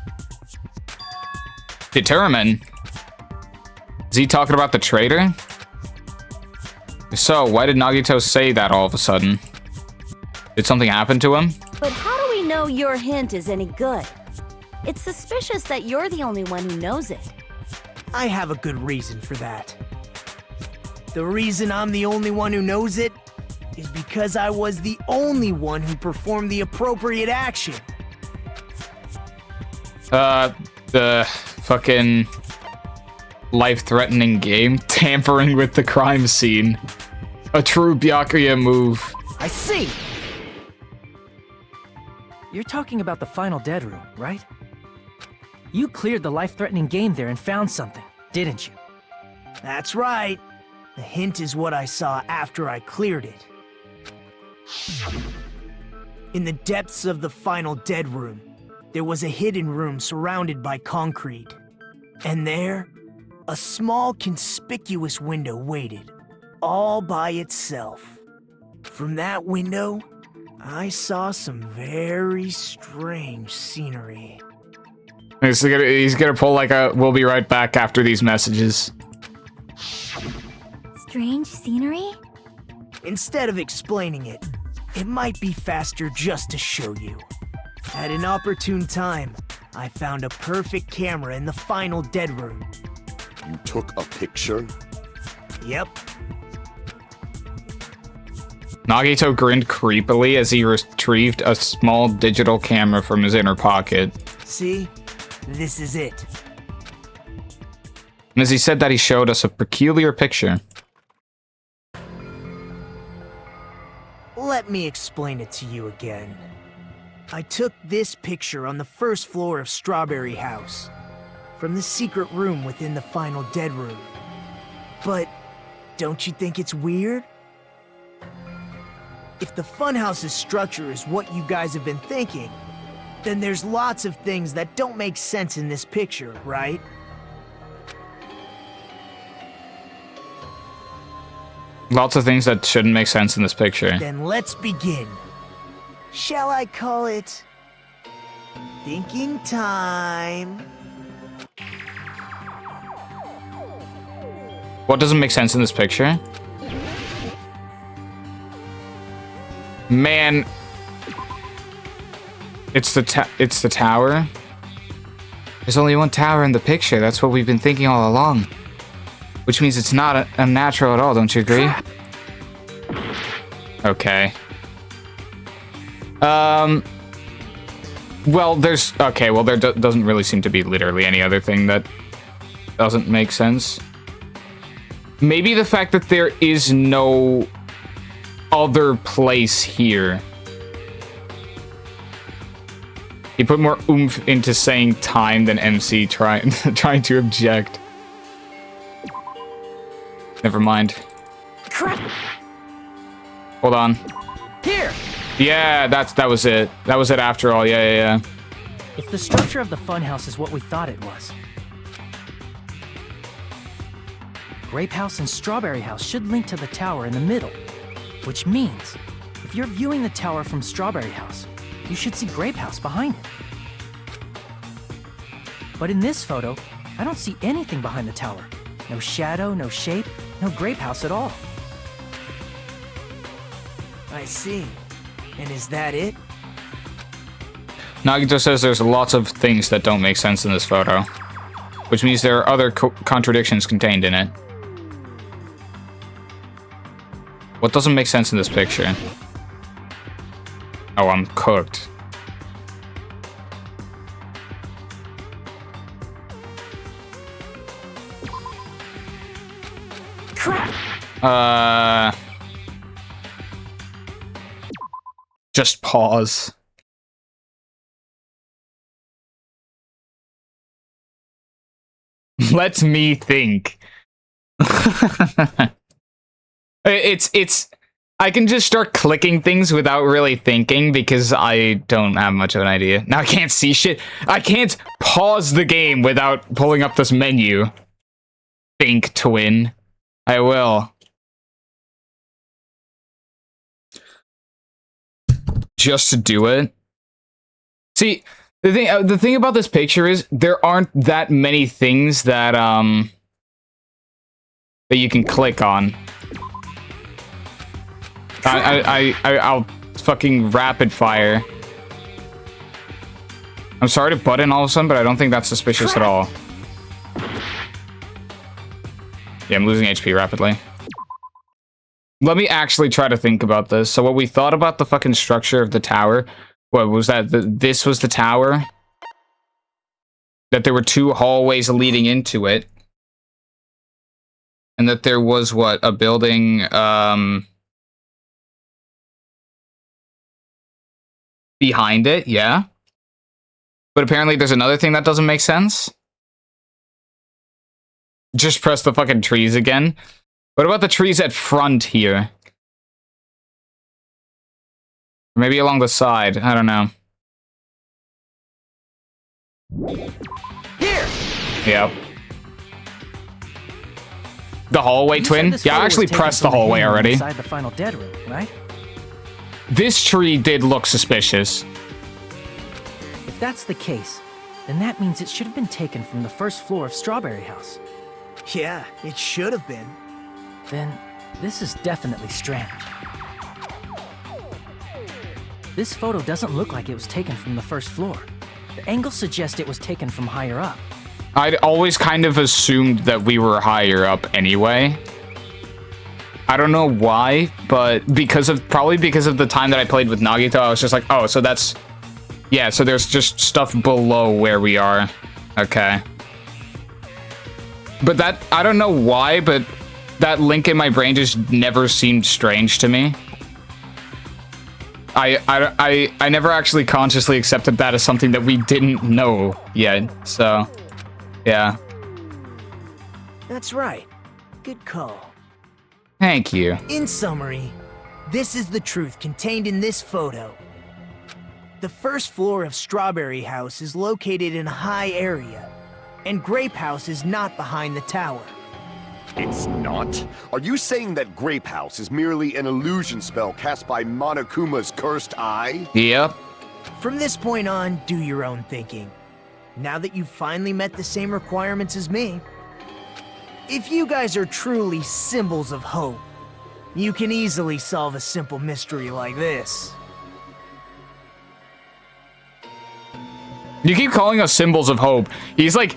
Determine? Is he talking about the traitor? If so, why did Nagito say that all of a sudden? Did something happen to him? But how do we know your hint is any good? It's suspicious that you're the only one who knows it. I have a good reason for that. The reason I'm the only one who knows it is because I was the only one who performed the appropriate action. The fucking life-threatening game, tampering with the crime scene. A true Byakuya move. I see! You're talking about the final dead room, right? You cleared the life-threatening game there and found something, didn't you? That's right. The hint is what I saw after I cleared it. In the depths of the final dead room, there was a hidden room surrounded by concrete. And there, a small conspicuous window waited, all by itself. From that window, I saw some very strange scenery. He's gonna pull like a "we'll be right back" after these messages. Strange scenery? Instead of explaining it, it might be faster just to show you. At an opportune time, I found a perfect camera in the final dead room. You took a picture? Yep. Nagito grinned creepily as he retrieved a small digital camera from his inner pocket. See? This is it. And as he said that, he showed us a peculiar picture. Let me explain it to you again. I took this picture on the first floor of Strawberry House, from the secret room within the final dead room. But don't you think it's weird? If the funhouse's structure is what you guys have been thinking, then there's lots of things that don't make sense in this picture, right? Lots of things that shouldn't make sense in this picture. Then let's begin. Shall I call it thinking time? What doesn't make sense in this picture? Man, it's the tower. There's only one tower in the picture. That's what we've been thinking all along. Which means it's not unnatural at all, don't you agree? Okay. Well, there's... Okay, well, there doesn't really seem to be literally any other thing that doesn't make sense. Maybe the fact that there is no other place here. He put more oomph into saying time than MC trying to object. Never mind. Crap! Hold on. Here! Yeah, that was it. That was it after all. Yeah. If the structure of the funhouse is what we thought it was, Grape House and Strawberry House should link to the tower in the middle. Which means, if you're viewing the tower from Strawberry House, you should see Grape House behind it. But in this photo, I don't see anything behind the tower. No shadow, no shape, no Grape House at all. I see. And is that it? Nagito says there's lots of things that don't make sense in this photo, which means there are other contradictions contained in it. What doesn't make sense in this picture? Oh, I'm cooked. Crap! Just pause. Let me think. It's I can just start clicking things without really thinking because I don't have much of an idea. Now I can't see shit. I can't pause the game without pulling up this menu. Think, twin. I will. Just to do it. See, the thing about this picture is there aren't that many things that that you can click on. I'll fucking rapid fire. I'm sorry to butt in all of a sudden, but I don't think that's suspicious at all. Yeah, I'm losing HP rapidly. Let me actually try to think about this. So what we thought about the fucking structure of the tower, what was that? This was the tower? That there were two hallways leading into it. And that there was, what, a building, behind it, yeah. But apparently there's another thing that doesn't make sense. Just press the fucking trees again. What about the trees at front here? Or maybe along the side, I don't know. Here! Yep. The hallway twin? Yeah, I actually pressed the hallway already. Inside the final dead room, right? This tree did look suspicious. If that's the case, then that means it should have been taken from the first floor of Strawberry House. Yeah, it should have been. Then, this is definitely strange. This photo doesn't look like it was taken from the first floor. The angles suggest it was taken from higher up. I'd always kind of assumed that we were higher up anyway. I don't know why, but probably because of the time that I played with Nagito, I was just like, oh, so that's... Yeah, so there's just stuff below where we are. Okay. But that, I don't know why, but that link in my brain just never seemed strange to me. I never actually consciously accepted that as something that we didn't know yet, so... Yeah. That's right. Good call. Thank you. In summary, this is the truth contained in this photo. The first floor of Strawberry House is located in a high area, and Grape House is not behind the tower. It's not? Are you saying that Grape House is merely an illusion spell cast by Monokuma's cursed eye? Yep. From this point on, do your own thinking. Now that you've finally met the same requirements as me. If you guys are truly symbols of hope, you can easily solve a simple mystery like this. You keep calling us symbols of hope. He's like,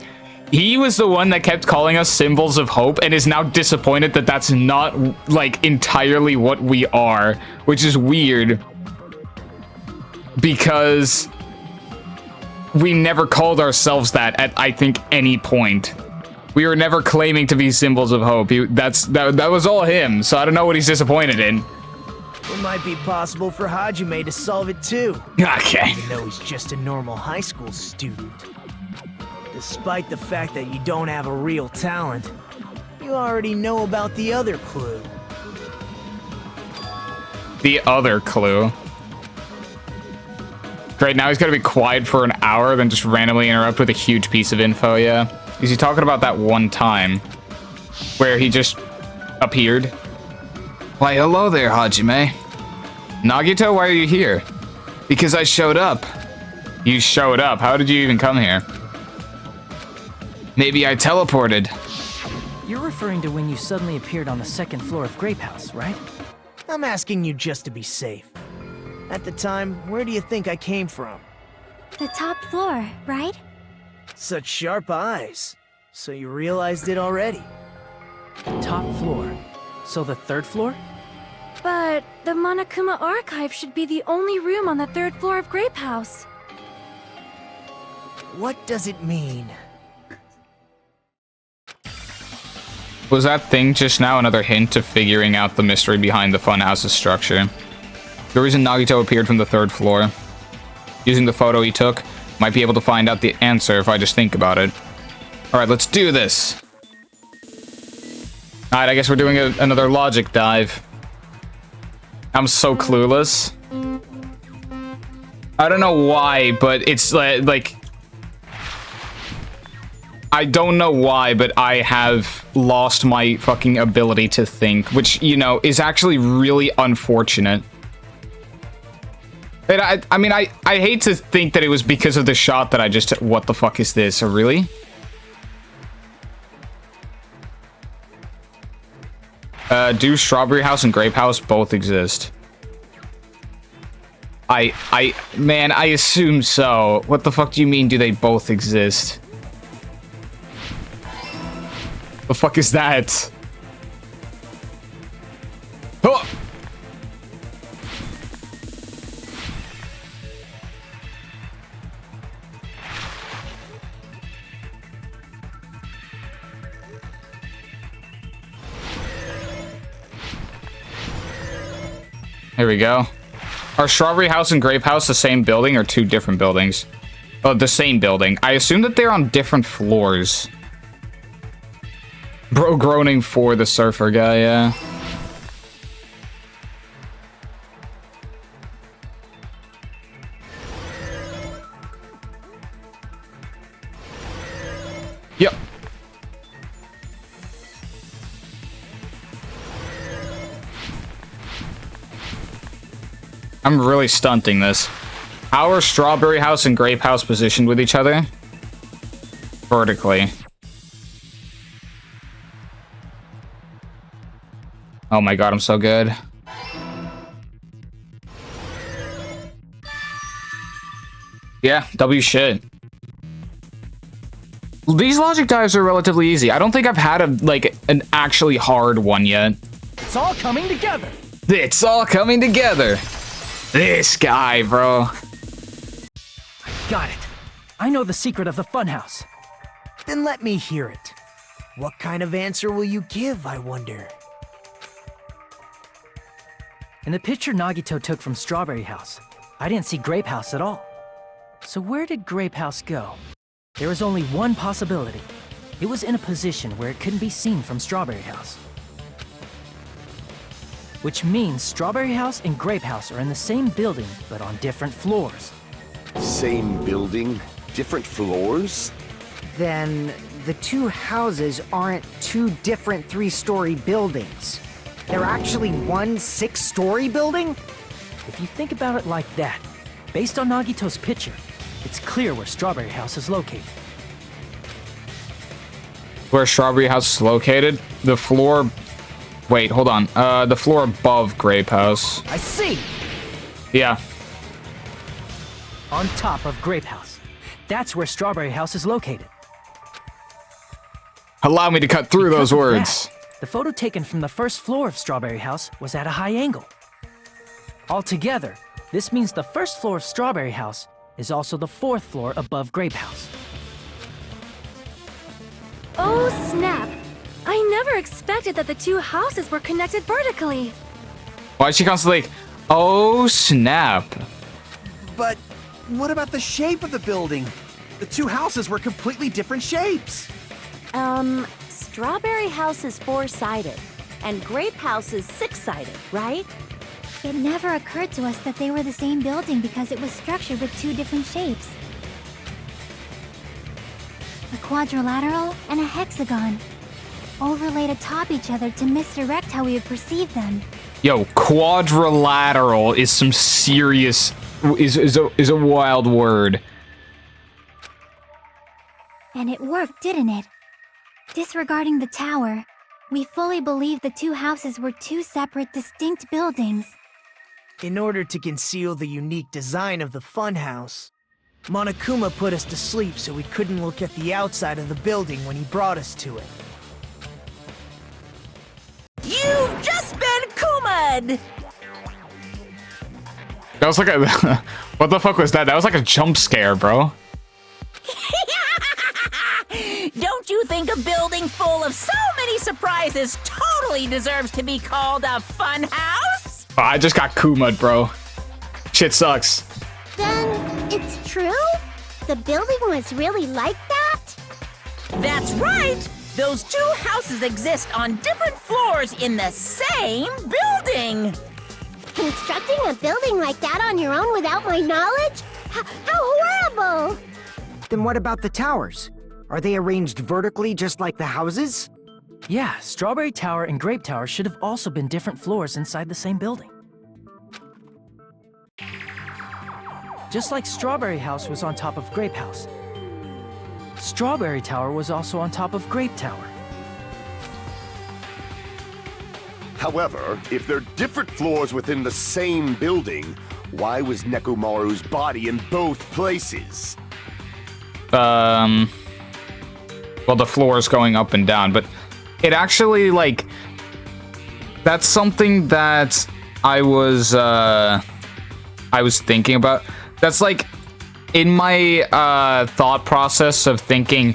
he was the one that kept calling us symbols of hope and is now disappointed that that's not, like, entirely what we are, which is weird. Because we never called ourselves that at, I think, any point. We were never claiming to be symbols of hope. That was all him, so I don't know what he's disappointed in. It might be possible for Hajime to solve it too. Okay. Even though he's just a normal high school student. Despite the fact that you don't have a real talent, you already know about the other clue. The other clue. Great, now he's gonna be quiet for an hour, then just randomly interrupt with a huge piece of info, yeah? Is he talking about that one time where he just appeared? Why, hello there, Hajime. Nagito, why are you here? Because I showed up. You showed up? How did you even come here? Maybe I teleported. You're referring to when you suddenly appeared on the second floor of Grape House, right? I'm asking you just to be safe. At the time, where do you think I came from? The top floor, right? Such sharp eyes. So you realized it already. Top floor. So the third floor? But the Monokuma Archive should be the only room on the third floor of Grape House. What does it mean? Was that thing just now another hint to figuring out the mystery behind the funhouse's structure? The reason Nagito appeared from the third floor. Using the photo he took, might be able to find out the answer if I just think about it. Alright, let's do this. Alright, I guess we're doing another logic dive. I'm so clueless. I don't know why, but it's like... I don't know why, but I have lost my fucking ability to think, which, you know, is actually really unfortunate. And I mean, I hate to think that it was because of the shot that I just... What the fuck is this? Really? Do Strawberry House and Grape House both exist? Man, I assume so. What the fuck do you mean, do they both exist? The fuck is that? Oh! Here we go. Are Strawberry House and Grape House the same building or two different buildings? Oh, the same building. I assume that they're on different floors. Bro groaning for the surfer guy, yeah. Yep. I'm really stunting this. How are Strawberry House and Grape House positioned with each other? Vertically. Oh my god, I'm so good. Yeah, W shit. These logic dives are relatively easy. I don't think I've had an actually hard one yet. It's all coming together. It's all coming together. This guy, bro. Got it. I know the secret of the funhouse. Then let me hear it. What kind of answer will you give, I wonder? In the picture Nagito took from Strawberry House, I didn't see Grape House at all. So where did Grape House go? There was only one possibility. It was in a position where it couldn't be seen from Strawberry House. Which means Strawberry House and Grape House are in the same building, but on different floors. Same building, different floors? Then the two houses aren't two different 3-story buildings. They're actually one 6-story building? If you think about it like that, based on Nagito's picture, it's clear where Strawberry House is located. Where Strawberry House is located? The floor... Wait, hold on. The floor above Grape House. I see! Yeah. On top of Grape House. That's where Strawberry House is located. Allow me to cut through those Because of words. that, the photo taken from the first floor of Strawberry House was at a high angle. Altogether, this means the first floor of Strawberry House is also the 4th floor above Grape House. Oh, snap! I never expected that the two houses were connected vertically. Why is she constantly like, oh snap? But what about the shape of the building? The two houses were completely different shapes. Strawberry House is 4-sided, and Grape House is 6-sided, right? It never occurred to us that they were the same building because it was structured with two different shapes. A quadrilateral and a hexagon, overlaid atop each other to misdirect how we would perceive them. Yo, quadrilateral is some serious... is a wild word. And it worked, didn't it? Disregarding the tower, we fully believed the two houses were two separate, distinct buildings. In order to conceal the unique design of the funhouse, Monokuma put us to sleep so we couldn't look at the outside of the building when he brought us to it. You've just been Kuma'd! That was like a... what the fuck was that? That was like a jump scare, bro. Don't you think a building full of so many surprises totally deserves to be called a fun house? Oh, I just got Kuma'd, bro. Shit sucks. Then it's true? The building was really like that? That's right! Those two houses exist on different floors in the same building! Constructing a building like that on your own without my knowledge? How horrible! Then what about the towers? Are they arranged vertically just like the houses? Yeah, Strawberry Tower and Grape Tower should have also been different floors inside the same building. Just like Strawberry House was on top of Grape House, Strawberry Tower was also on top of Grape Tower. However, if they're different floors within the same building, why was Nekomaru's body in both places? Well, the floor is going up and down, but it actually, like, that's something that I was thinking about. That's like in my thought process of thinking,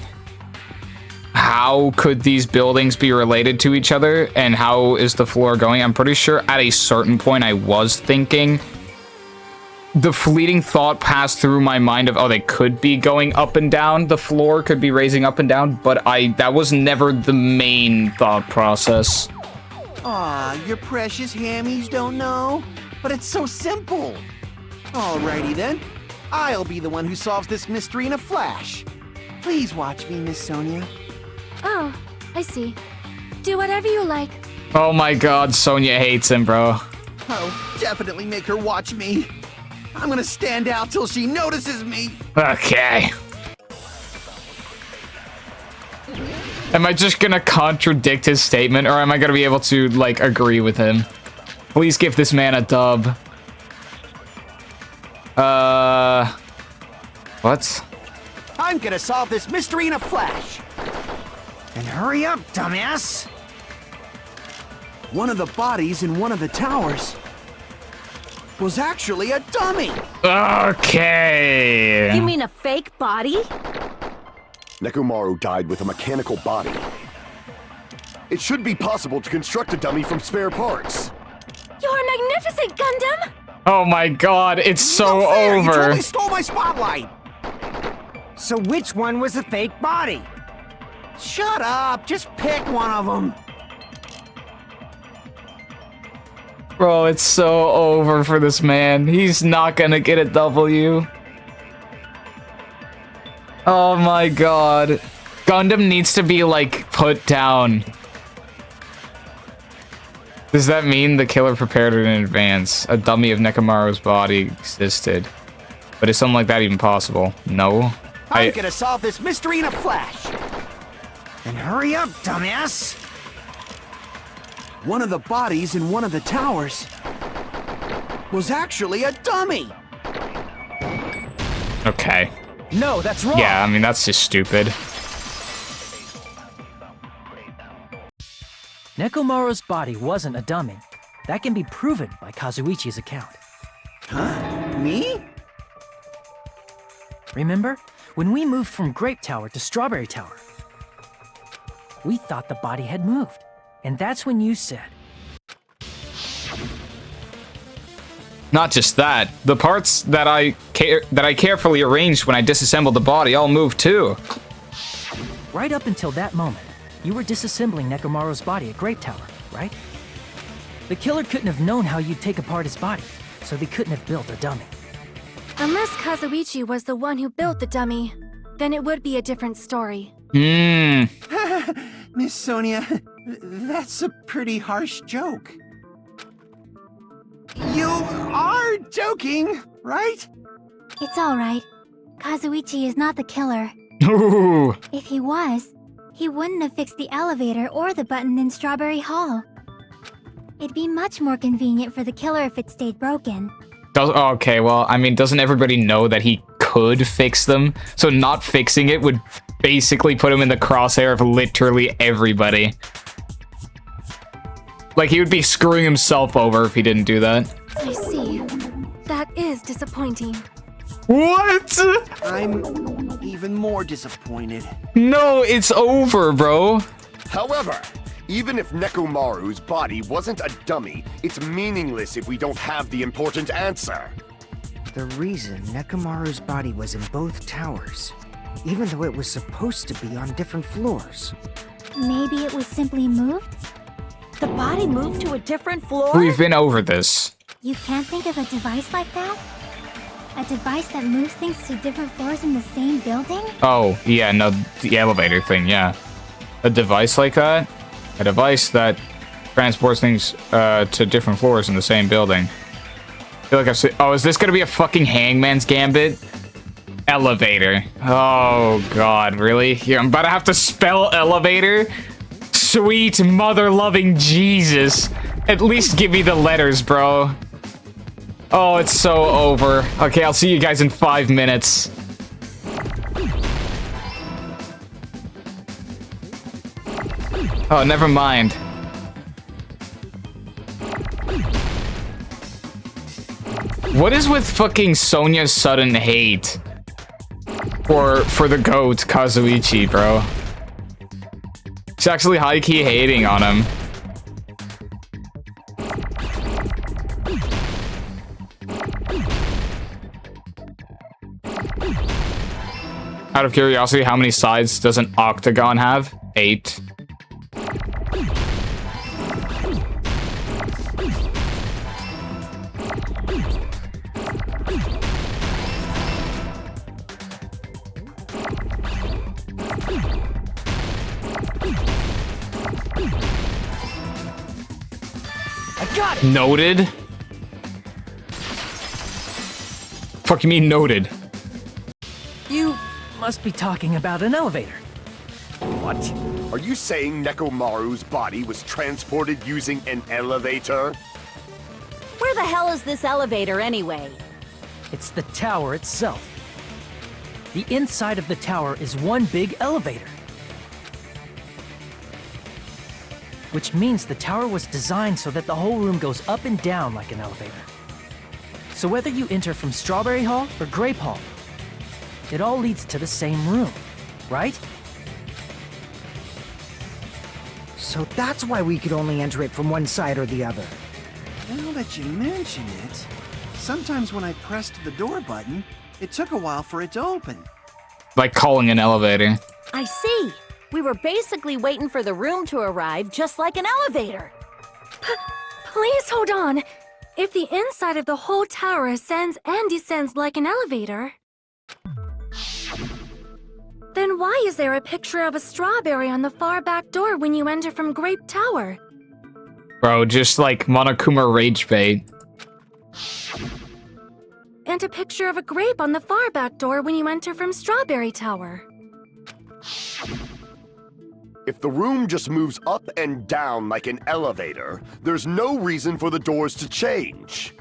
how could these buildings be related to each other and how is the floor going? I'm pretty sure at a certain point I was thinking, the fleeting thought passed through my mind of, oh, they could be going up and down. The floor could be raising up and down, but that was never the main thought process. Aw, your precious hammies don't know? But it's so simple. Alrighty then. I'll be the one who solves this mystery in a flash. Please watch me, Miss Sonia. Oh, I see. Do whatever you like. Oh my god, Sonia hates him, bro. Oh, definitely make her watch me. I'm gonna stand out till she notices me. Okay. Am I just gonna contradict his statement, or am I gonna be able to, like, agree with him? Please give this man a dub. What? I'm gonna solve this mystery in a flash. And hurry up, dumbass! One of the bodies in one of the towers was actually a dummy. Okay. You mean a fake body? Nekomaru died with a mechanical body. It should be possible to construct a dummy from spare parts. You're magnificent, Gundam! Oh my god, it's so No fair, over. You totally stole my spotlight. So which one was the fake body? Shut up. Just pick one of them. Bro, it's so over for this man. He's not gonna get a W. Oh my god. Gundam needs to be, like, put down. Does that mean the killer prepared it in advance? A dummy of Nekomaru's body existed. But is something like that even possible? No. I'm gonna solve this mystery in a flash. Then hurry up, dumbass! One of the bodies in one of the towers was actually a dummy! Okay. No, that's wrong! Yeah, I mean, that's just stupid. Nekomaru's body wasn't a dummy. That can be proven by Kazuichi's account. Huh? Me? Remember? When we moved from Grape Tower to Strawberry Tower, we thought the body had moved. And that's when you said, Not just that, the parts that I carefully arranged when I disassembled the body all moved too. right up until that moment, you were disassembling Nekomaru's body at Grape Tower, right? The killer couldn't have known how you'd take apart his body, so they couldn't have built a dummy. Unless Kazuichi was the one who built the dummy, then it would be a different story. Hmm. Miss Sonia, that's a pretty harsh joke. You are joking, right? It's alright. Kazuichi is not the killer. Ooh. If he was, he wouldn't have fixed the elevator or the button in Strawberry Hall. It'd be much more convenient for the killer if it stayed broken. Okay, well, I mean, doesn't everybody know that he could fix them? So not fixing it would basically put him in the crosshair of literally everybody. Like, he would be screwing himself over if he didn't do that. I see. That is disappointing. What? I'm even more disappointed. No, it's over, bro. However, even if Nekomaru's body wasn't a dummy, it's meaningless if we don't have the important answer. The reason Nekomaru's body was in both towers, even though it was supposed to be on different floors. Maybe it was simply moved? The body moved to a different floor? We've been over this. You can't think of a device like that? A device that moves things to different floors in the same building? Oh, yeah, no, the elevator thing, yeah. A device like that? A device that transports things to different floors in the same building. I feel like I've seen... Oh, is this gonna be a fucking Hangman's Gambit? Elevator. Oh, God, really? Here, I'm about to have to spell elevator? Sweet mother-loving Jesus. At least give me the letters, bro. Oh, it's so over. Okay, I'll see you guys in 5 minutes. Oh, never mind. What is with fucking Sonia's sudden hate for the goat Kazuichi, bro? She's actually high-key hating on him. Out of curiosity, how many sides does an octagon have? 8. I got it! Noted? Fuck you mean noted? You must be talking about an elevator. What? Are you saying Nekomaru's body was transported using an elevator? Where the hell is this elevator anyway? It's the tower itself. The inside of the tower is one big elevator. Which means the tower was designed so that the whole room goes up and down like an elevator. So whether you enter from Strawberry Hall or Grape Hall, it all leads to the same room, right? So that's why we could only enter it from one side or the other. Now that you mention it, sometimes when I pressed the door button, it took a while for it to open. Like calling an elevator. I see. We were basically waiting for the room to arrive, just like an elevator. Please hold on. If the inside of the whole tower ascends and descends like an elevator, then why is there a picture of a strawberry on the far back door when you enter from Grape Tower? Bro, just like Monokuma rage bait. And a picture of a grape on the far back door when you enter from Strawberry Tower. If the room just moves up and down like an elevator, there's no reason for the doors to change.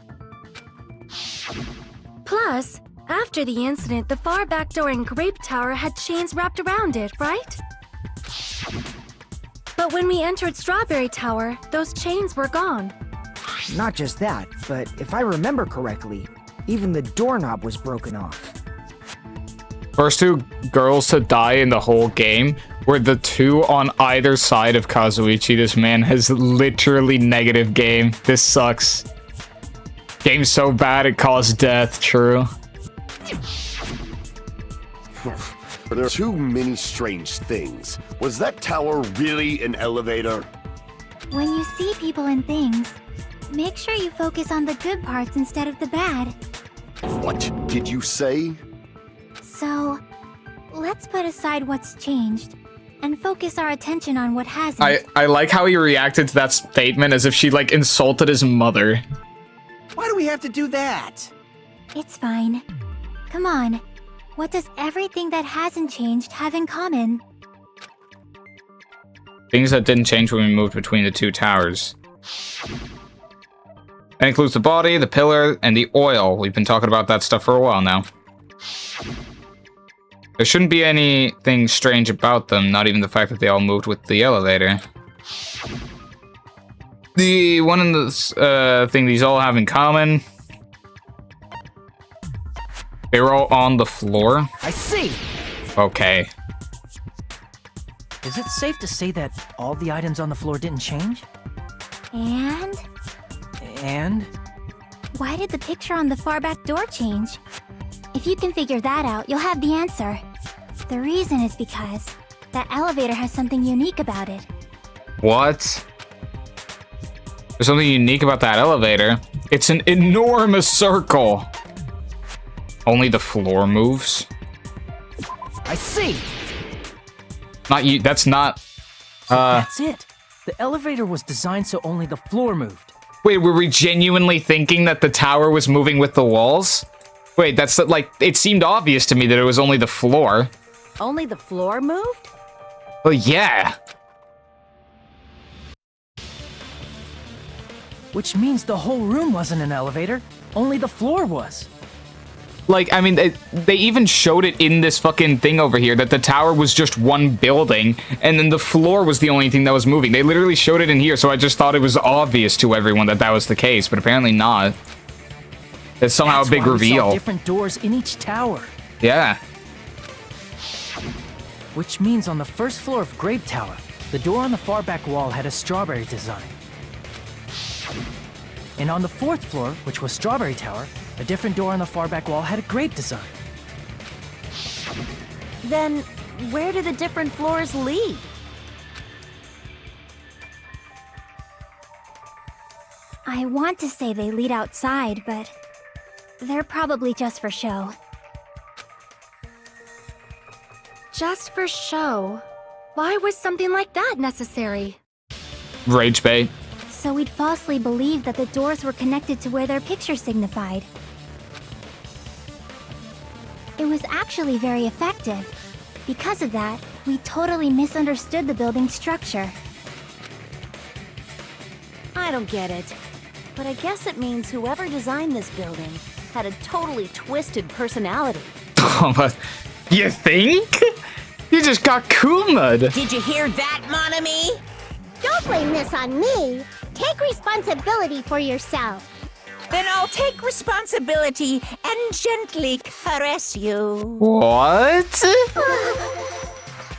Plus, after the incident, the far back door in Grape Tower had chains wrapped around it, right? But when we entered Strawberry Tower, those chains were gone. Not just that, but if I remember correctly, even the doorknob was broken off. First two girls to die in the whole game were the two on either side of Kazuichi. This man has literally negative game. This sucks. Game's so bad it caused death, true. There are too many strange things. Was that tower really an elevator? When you see people and things, make sure you focus on the good parts instead of the bad. What did you say? So, let's put aside what's changed and focus our attention on what hasn't. I like how he reacted to that statement as if she like insulted his mother. Why do we have to do that? It's fine. Come on. What does everything that hasn't changed have in common? Things that didn't change when we moved between the two towers. That includes the body, the pillar, and the oil. We've been talking about that stuff for a while now. There shouldn't be anything strange about them, not even the fact that they all moved with the elevator. The one in the thing these all have in common, they were all on the floor. I see! Okay. Is it safe to say that all the items on the floor didn't change? And? And? Why did the picture on the far back door change? If you can figure that out, you'll have the answer. The reason is because that elevator has something unique about it. What? There's something unique about that elevator. It's an enormous circle. Only the floor moves? I see! Not you, that's not... That's it! The elevator was designed so only the floor moved. Wait, were we genuinely thinking that the tower was moving with the walls? Wait, that's like, it seemed obvious to me that it was only the floor. Only the floor moved? Well, yeah. Which means the whole room wasn't an elevator, only the floor was. Like, I mean, they even showed it in this fucking thing over here, that the tower was just one building, and then the floor was the only thing that was moving. They literally showed it in here, so I just thought it was obvious to everyone that that was the case, but apparently not. It's somehow a big That's why we saw reveal. different doors in each tower. Yeah. Which means on the first floor of Grape Tower, the door on the far back wall had a strawberry design. And on the fourth floor, which was Strawberry Tower, a different door on the far back wall had a grape design. Then, where do the different floors lead? I want to say they lead outside, but they're probably just for show. Just for show. Why was something like that necessary? Rage bait. So we'd falsely believe that the doors were connected to where their picture signified. It was actually very effective. Because of that, we totally misunderstood the building's structure. I don't get it. But I guess it means whoever designed this building had a totally twisted personality. But you think? You just got Kuma'd. Did you hear that, Monami? Don't blame this on me. Take responsibility for yourself. Then I'll take responsibility and gently caress you. What?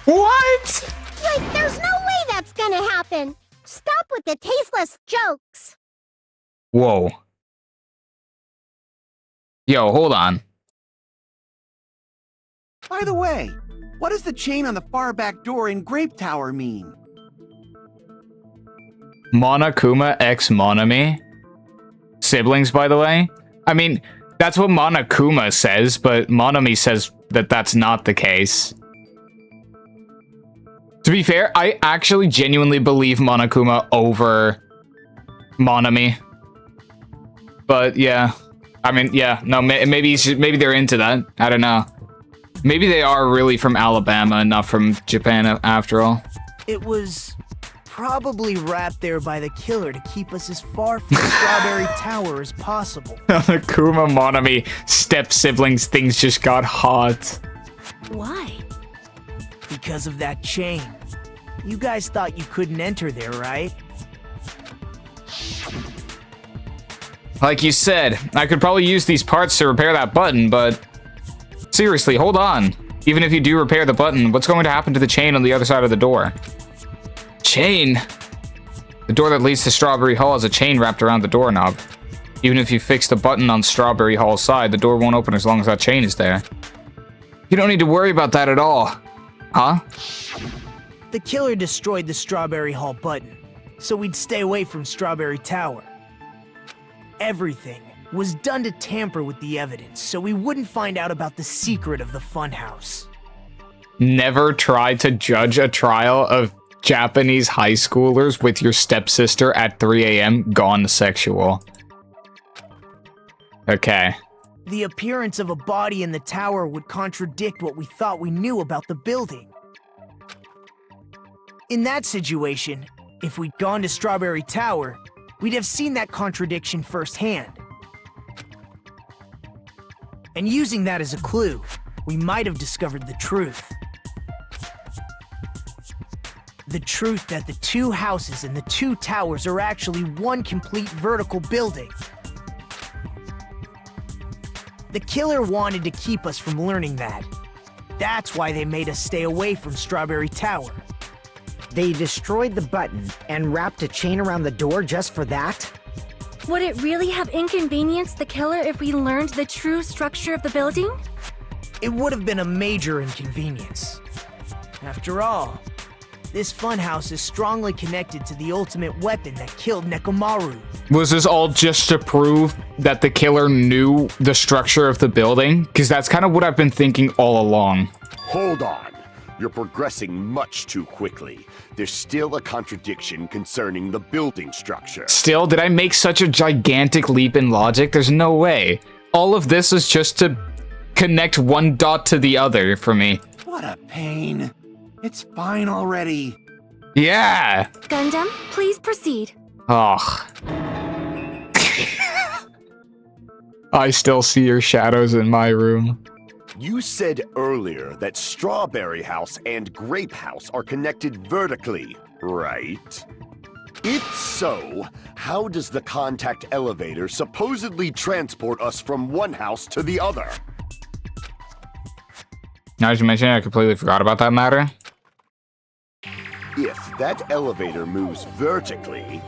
What? Like, there's no way that's gonna happen. Stop with the tasteless jokes. Whoa. Yo, hold on. By the way, what does the chain on the far back door in Grape Tower mean? Monokuma x Monami? Siblings, by the way? I mean, that's what Monokuma says, but Monami says that that's not the case. To be fair, I actually genuinely believe Monokuma over Monami. But yeah, I mean, yeah, no, maybe they're into that. I don't know. Maybe they are really from Alabama and not from Japan after all. It was probably wrapped there by the killer to keep us as far from Strawberry Tower as possible. Kuma Monami step-siblings things just got hot. Why? Because of that chain. You guys thought you couldn't enter there, right? Like you said, I could probably use these parts to repair that button, but... Seriously, hold on. Even if you do repair the button, what's going to happen to the chain on the other side of the door? Chain? The door that leads to Strawberry Hall has a chain wrapped around the doorknob. Even if you fix the button on Strawberry Hall's side, the door won't open as long as that chain is there. You don't need to worry about that at all. Huh? The killer destroyed the Strawberry Hall button, so we'd stay away from Strawberry Tower. Everything was done to tamper with the evidence, so we wouldn't find out about the secret of the funhouse. Never try to judge a trial of Japanese high schoolers with your stepsister at 3 a.m. gone sexual. Okay. The appearance of a body in the tower would contradict what we thought we knew about the building. In that situation, if we'd gone to Strawberry Tower, we'd have seen that contradiction firsthand. And using that as a clue, we might have discovered the truth. The truth that the two houses and the two towers are actually one complete vertical building. The killer wanted to keep us from learning that. That's why they made us stay away from Strawberry Tower. They destroyed the button and wrapped a chain around the door just for that? Would it really have inconvenienced the killer if we learned the true structure of the building? It would have been a major inconvenience. After all, this funhouse is strongly connected to the ultimate weapon that killed Nekomaru. Was this all just to prove that the killer knew the structure of the building? Because that's kind of what I've been thinking all along. Hold on. You're progressing much too quickly. There's still a contradiction concerning the building structure. Still, did I make such a gigantic leap in logic? There's no way. All of this is just to connect one dot to the other for me. What a pain. It's fine already. Yeah. Gundam, please proceed. Oh. I still see your shadows in my room. You said earlier that Strawberry House and Grape House are connected vertically, right? If so, how does the contact elevator supposedly transport us from one house to the other? Now that you mention it, I completely forgot about that matter. If that elevator moves vertically,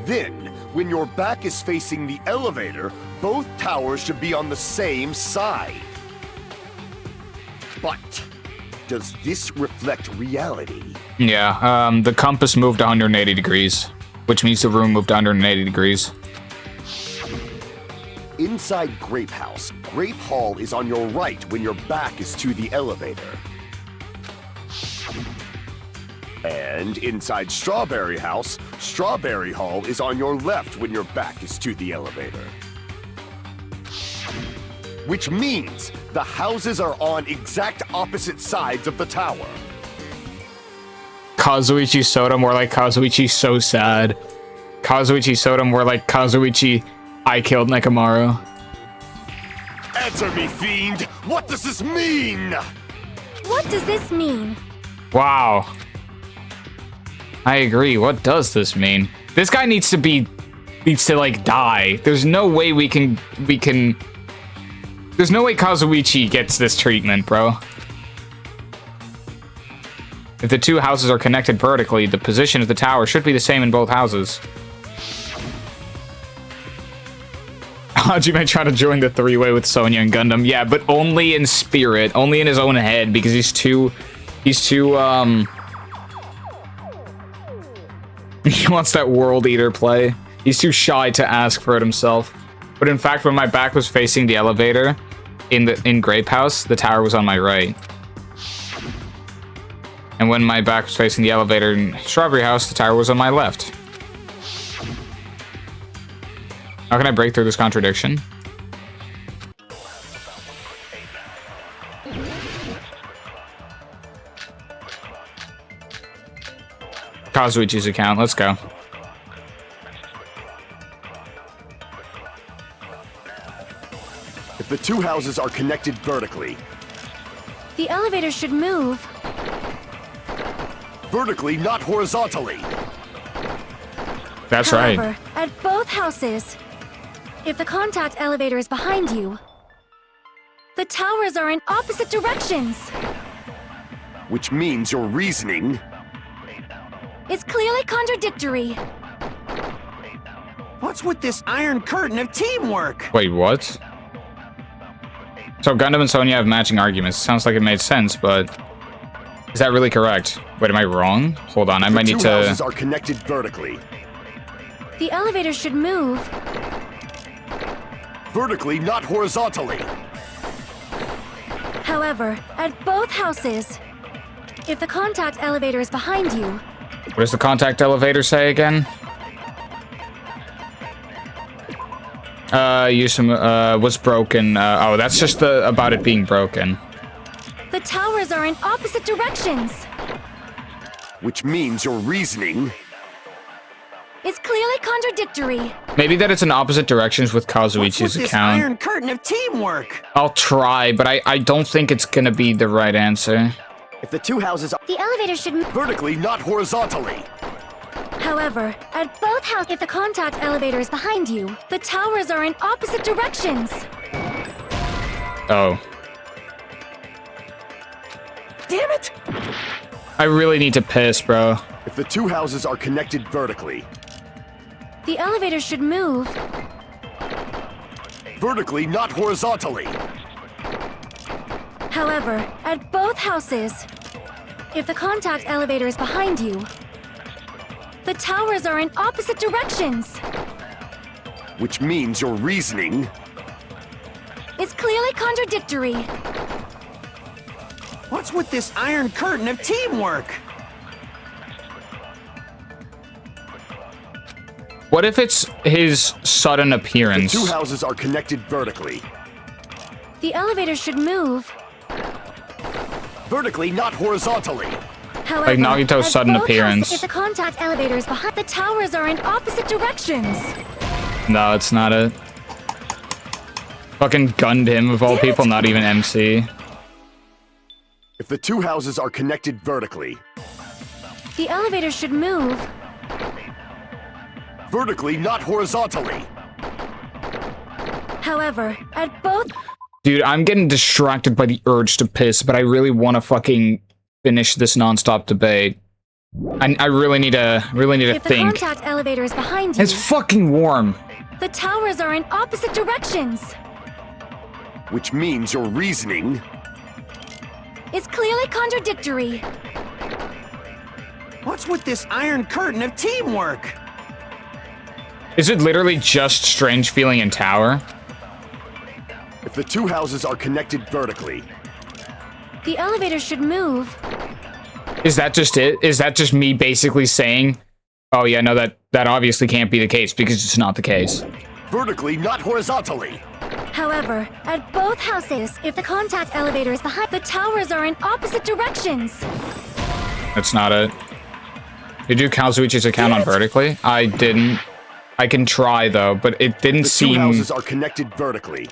then when your back is facing the elevator, both towers should be on the same side. But does this reflect reality? Yeah, the compass moved 180 degrees, which means the room moved 180 degrees. Inside Grape House, Grape Hall is on your right when your back is to the elevator. And inside Strawberry House, Strawberry Hall is on your left when your back is to the elevator. Which means the houses are on exact opposite sides of the tower. Kazuichi Soda more like Kazuichi so sad. Kazuichi Soda more like Kazuichi I killed Nekomaru. Answer me, fiend! What does this mean? What does this mean? Wow. I agree. What does this mean? This guy needs to like die. There's no way we can there's no way Kazuichi gets this treatment, bro. If the two houses are connected vertically, the position of the tower should be the same in both houses. Hajime trying to join the three-way with Sonya and Gundam. Yeah, but only in spirit, only in his own head, because he's too he wants that World Eater play. He's too shy to ask for it himself. But in fact, when my back was facing the elevator in Grape House, the tower was on my right. And when my back was facing the elevator in Strawberry House, the tower was on my left. How can I break through this contradiction? Kazuichi's account. Let's go. If the two houses are connected vertically, The elevator should move. vertically, not horizontally. That's However, right. at both houses, if the contact elevator is behind you, the towers are in opposite directions. Which means your reasoning. It's clearly contradictory. What's with this iron curtain of teamwork? Wait, what? So Gundam and Sonya have matching arguments. Sounds like it made sense, but is that really correct? Wait, am I wrong? Hold on, I might need The two houses to. are connected vertically. The elevator should move. Vertically, not horizontally. However, at both houses, if the contact elevator is behind you, What does the contact elevator say again? Use some, was broken. Oh, that's just about it being broken. the towers are in opposite directions. Which means your reasoning. It's clearly contradictory. Maybe that it's in opposite directions with What's with Kazuichi's this account. iron curtain of teamwork? I'll try, but I don't think it's gonna be the right answer. If the two houses are The elevator should move. vertically, not horizontally. However, at both houses, if the contact elevator is behind you, the towers are in opposite directions. Oh. Damn it! I really need to piss, bro. If the two houses are connected vertically, The elevator should move. vertically, not horizontally. However, at both houses, if the contact elevator is behind you, the towers are in opposite directions. Which means your reasoning. It's clearly contradictory. What's with this iron curtain of teamwork? What if it's his sudden The appearance? two houses are connected vertically. The elevator should move. Vertically, not horizontally. However, Like Nagito's at sudden both appearance. houses, if the contact elevator is behind, the towers are in opposite directions. No, it's not it. Fucking Gundam, of all people, not even MC. If the two houses are connected vertically, The elevator should move. vertically, not horizontally. However, at both Dude, I'm getting distracted by the urge to piss, but I really want to fucking finish this nonstop debate. I really need to if the think. contact elevator is behind you, It's fucking warm. the towers are in opposite directions. Which means your reasoning. It's clearly contradictory. What's with this iron curtain of teamwork? Is it literally just Strange Feeling and Tower? If the two houses are connected vertically, The elevator should move. Is that just it? Is that just me basically saying, oh yeah, no, that obviously can't be the case because it's not the case. vertically, not horizontally. However, at both houses, if the contact elevator is behind, the towers are in opposite directions. That's not it. Did you do Kazuichi's account on vertically? I didn't. I can try though, but it didn't The two seem. houses are connected vertically.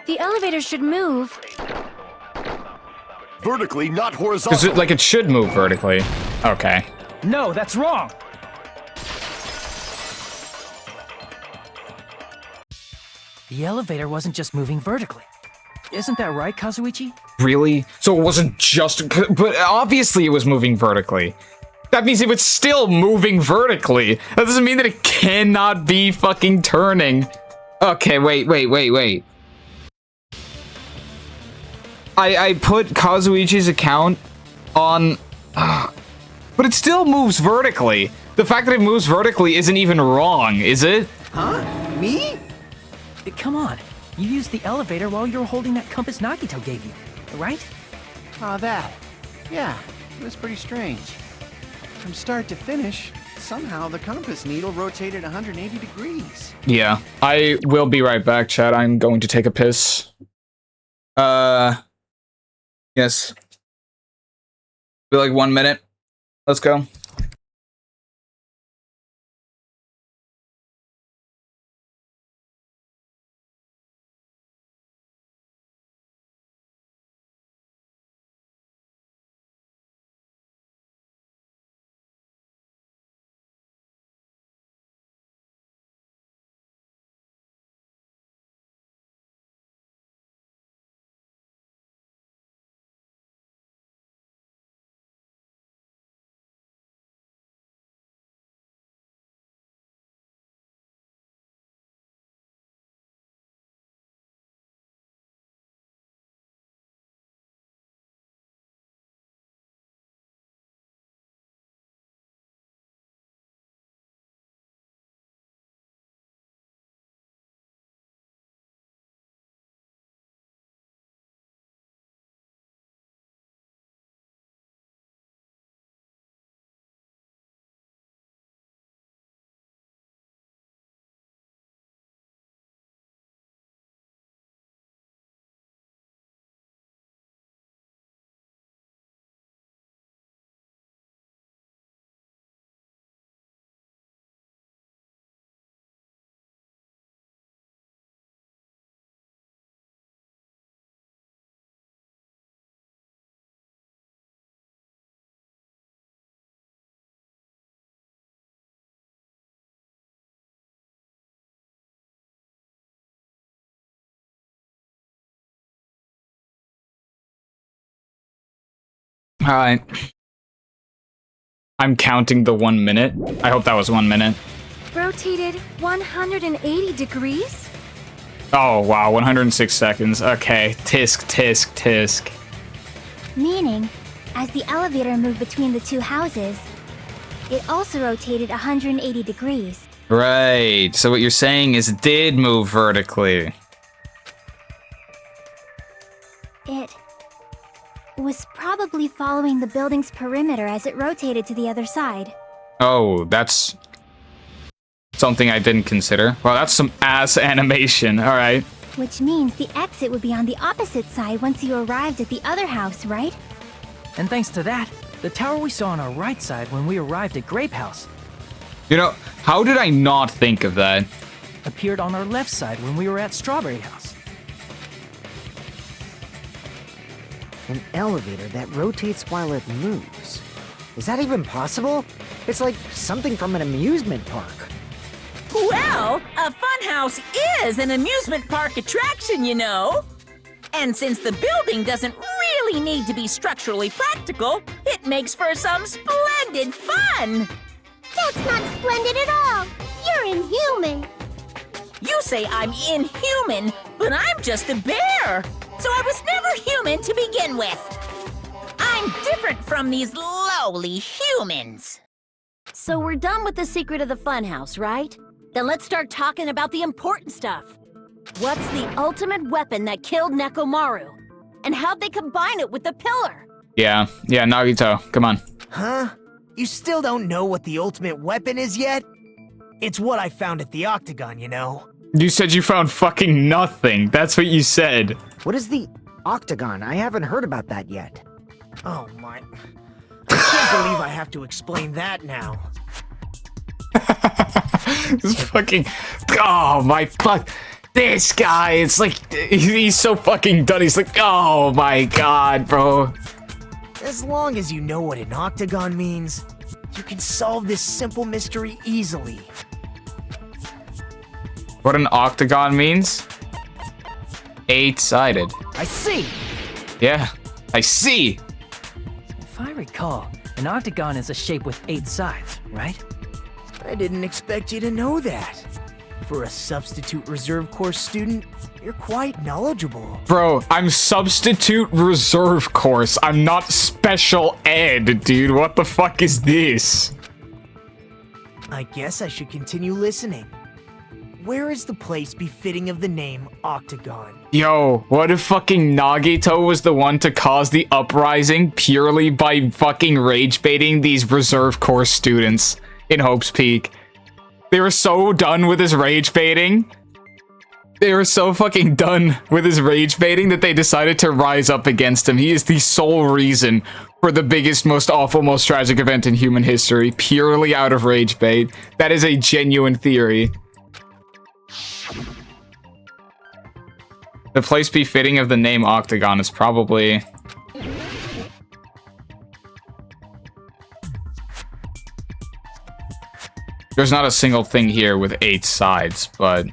The elevator should move. Vertically, not Because horizontally. like it should move vertically. Okay. No, that's wrong. The elevator wasn't just moving vertically. Isn't that right, Kazuichi? Really? So it wasn't just, but obviously it was moving vertically. That means it was still moving vertically. That doesn't mean that it cannot be fucking turning. Okay, wait. I put Kazuichi's account on, but it still moves vertically. The fact that it moves vertically isn't even wrong, is it? Huh? Me? Come on. You used the elevator while you were holding that compass Nagito gave you, right? Oh, that. Yeah, it was pretty strange. From start to finish, somehow the compass needle rotated 180 degrees. Yeah. I will be right back, chat. I'm going to take a piss. Yes. Be like 1 minute. Let's go. All right. I'm counting the 1 minute. I hope that was 1 minute. Rotated 180 degrees? Oh, wow. 106 seconds. Okay. Tisk, tisk, tisk. Meaning, as the elevator moved between the two houses, it also rotated 180 degrees. Right. So what you're saying is it did move vertically. It was probably following the building's perimeter as it rotated to the other side. Oh, that's something I didn't consider. Well, that's some ass animation. All right. Which means the exit would be on the opposite side once you arrived at the other house, right? And thanks to that, the tower we saw on our right side when we arrived at Grape House You know, how did I not think of that? appeared on our left side when we were at Strawberry House. An elevator that rotates while it moves. Is that even possible? It's like something from an amusement park. Well, a funhouse is an amusement park attraction, you know. And since the building doesn't really need to be structurally practical, it makes for some splendid fun. That's not splendid at all. You're inhuman. You say I'm inhuman, but I'm just a bear. So I was never human to begin with. I'm different from these lowly humans. So we're done with the secret of the funhouse, right? Then let's start talking about the important stuff. What's the ultimate weapon that killed Nekomaru? And how'd they combine it with the pillar? Yeah, Nagito, come on. Huh? You still don't know what the ultimate weapon is yet? It's what I found at the Octagon, you know. You said you found fucking nothing. That's what you said. What is the Octagon? I haven't heard about that yet. Oh my... I can't believe I have to explain that now. This fucking... Oh my fuck. This guy, it's like, he's so fucking done. He's like, oh my god, bro. As long as you know what an octagon means, you can solve this simple mystery easily. What an octagon means? 8-sided. I see! Yeah, I see. If I recall, an octagon is a shape with 8 sides, right? I didn't expect you to know that. For a substitute reserve course student, you're quite knowledgeable. Bro, I'm substitute reserve course. I'm not special ed, dude. What the fuck is this? I guess I should continue listening. Where is the place befitting of the name Octagon? Yo, what if fucking Nagito was the one to cause the uprising purely by fucking rage baiting these reserve course students in Hope's Peak? They were so done with his rage baiting. They were so fucking done with his rage baiting that they decided to rise up against him. He is the sole reason for the biggest, most awful, most tragic event in human history, purely out of rage bait. That is a genuine theory. The place befitting of the name Octagon is probably... There's not a single thing here with 8 sides, but...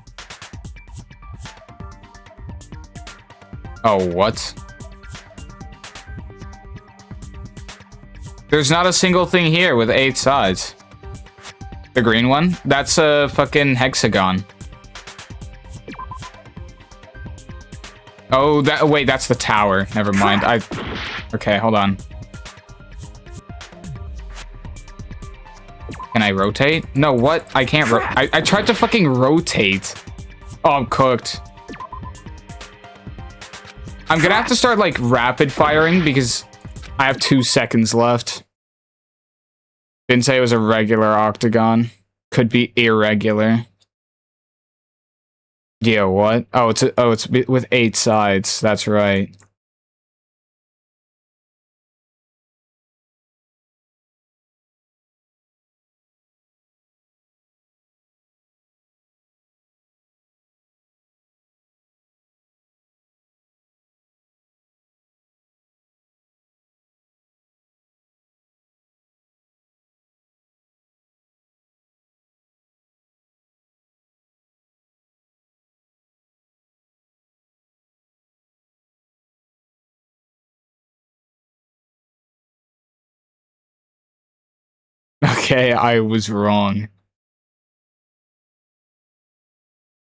Oh, what? There's not a single thing here with 8 sides. The green one? That's a fucking hexagon. Oh, wait, that's the tower. Never mind. Okay, hold on. Can I rotate? No, what? I can't I tried to fucking rotate. Oh, I'm cooked. I'm gonna have to start, like, rapid firing because I have 2 seconds left. Didn't say it was a regular octagon. Could be irregular. Yeah, what? Oh, it's with 8 sides. That's right. okay, I was wrong.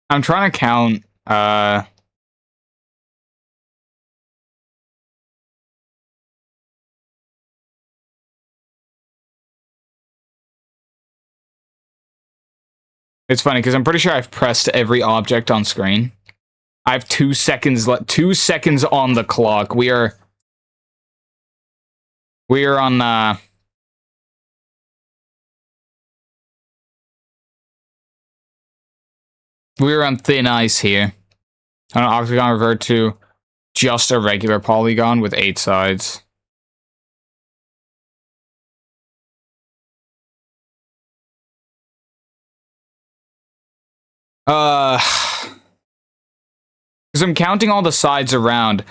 I'm trying to count, It's funny, because I'm pretty sure I've pressed every object on screen. I have 2 seconds 2 seconds on the clock. We are on, we're on thin ice here. An octagon revert to just a regular polygon with 8 sides. Because I'm counting all the sides around.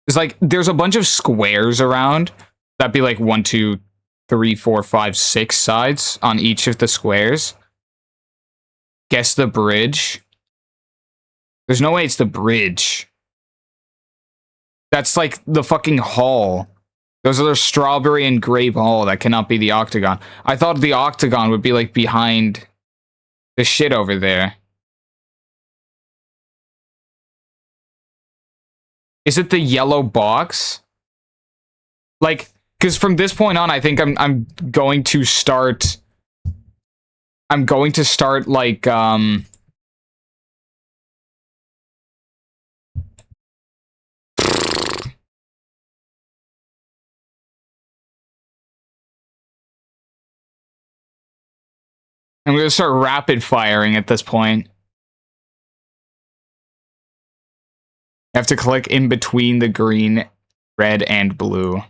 It's like, there's a bunch of squares around. That'd be like 1, 2, 3, 4, 5, 6 sides on each of the squares. Guess the bridge. There's no way it's the bridge. That's like the fucking hall. Those are the strawberry and grape hall. That cannot be the octagon. I thought the octagon would be like behind the shit over there. Is it the yellow box? Like, because from this point on, I think I'm going to start. I'm going to start like I'm going to start rapid firing at this point. You have to click in between the green, red, and blue.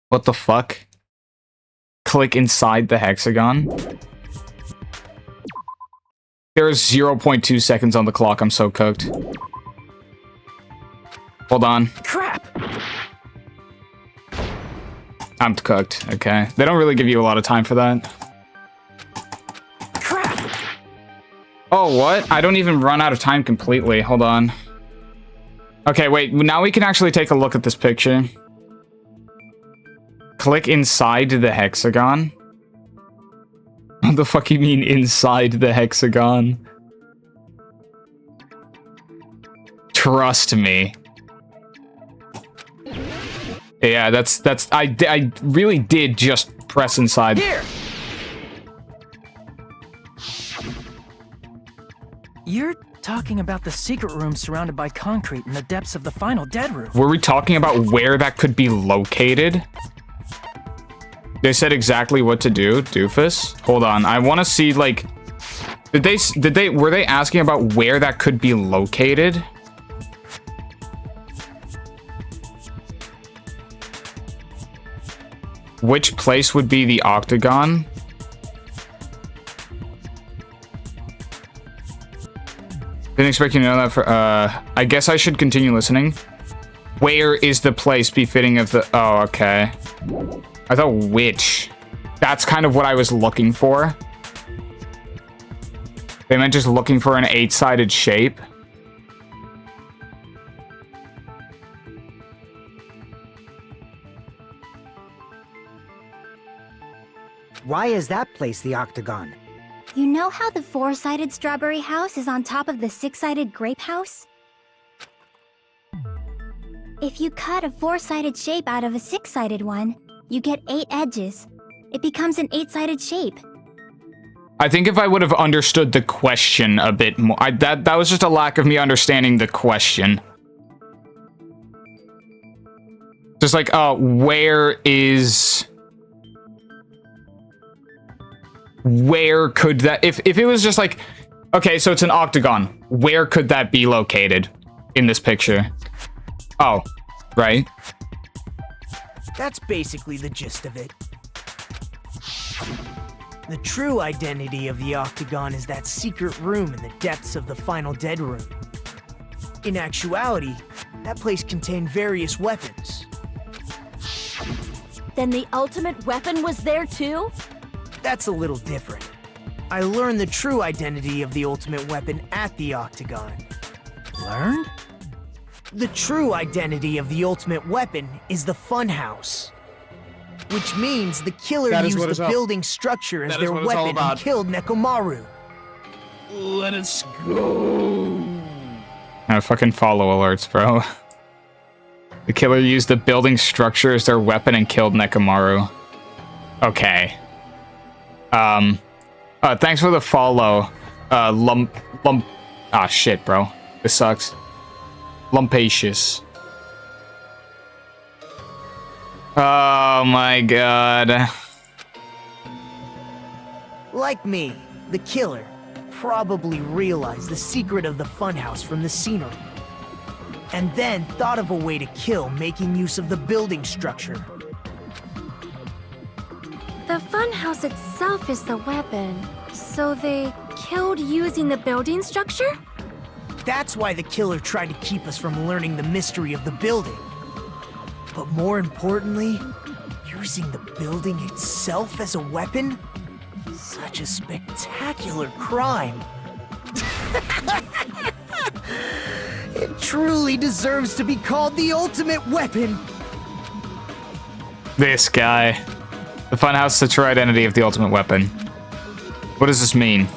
What the fuck? Click inside the hexagon. There is 0.2 seconds on the clock. I'm so cooked. Hold on. Crap! I'm cooked. Okay. They don't really give you a lot of time for that. Crap! Oh, what? I don't even run out of time completely. Hold on. Okay, wait. Now we can actually take a look at this picture. Click inside the hexagon. What the fuck you mean inside the hexagon? Trust me. Yeah, I really did just press inside. Here! You're talking about the secret room surrounded by concrete in the depths of the final dead room. Were we talking about where that could be located? They said exactly what to do, doofus. Hold on, I want to see, like, were they asking about where that could be located? Which place would be the octagon? Didn't expect you to know that for, I guess I should continue listening. Where is the place befitting of the, oh, okay. I thought which. That's kind of what I was looking for. They meant just looking for an 8-sided shape. Why is that place the octagon? You know how the 4-sided strawberry house is on top of the 6-sided grape house? If you cut a 4-sided shape out of a 6-sided one, you get 8 edges. It becomes an 8-sided shape. I think if I would have understood the question a bit more, that was just a lack of me understanding the question. Just like, where could that, if it was just like, okay, so it's an octagon, where could that be located in this picture? Oh, right. That's basically the gist of it. The true identity of the octagon is that secret room in the depths of the final dead room. In actuality, that place contained various weapons. Then the ultimate weapon was there too? That's a little different. I learned the true identity of the ultimate weapon at the octagon. Learned? The true identity of the ultimate weapon is the funhouse. Which means the killer That is what used it's the all- building structure as that is their what it's all weapon about. and killed Nekomaru. Let us go. Fucking follow alerts, bro. The killer used the building structure as their weapon and killed Nekomaru. Okay. Thanks for the follow. Ah, shit, bro. This sucks. Lumpacious. Oh my god. Like me, the killer probably realized the secret of the funhouse from the scenery. And then thought of a way to kill making use of the building structure. The funhouse itself is the weapon, so they killed using the building structure? That's why the killer tried to keep us from learning the mystery of the building. But more importantly, using the building itself as a weapon? Such a spectacular crime. It truly deserves to be called the ultimate weapon. This guy. The funhouse is the true identity of the ultimate weapon. What does this mean?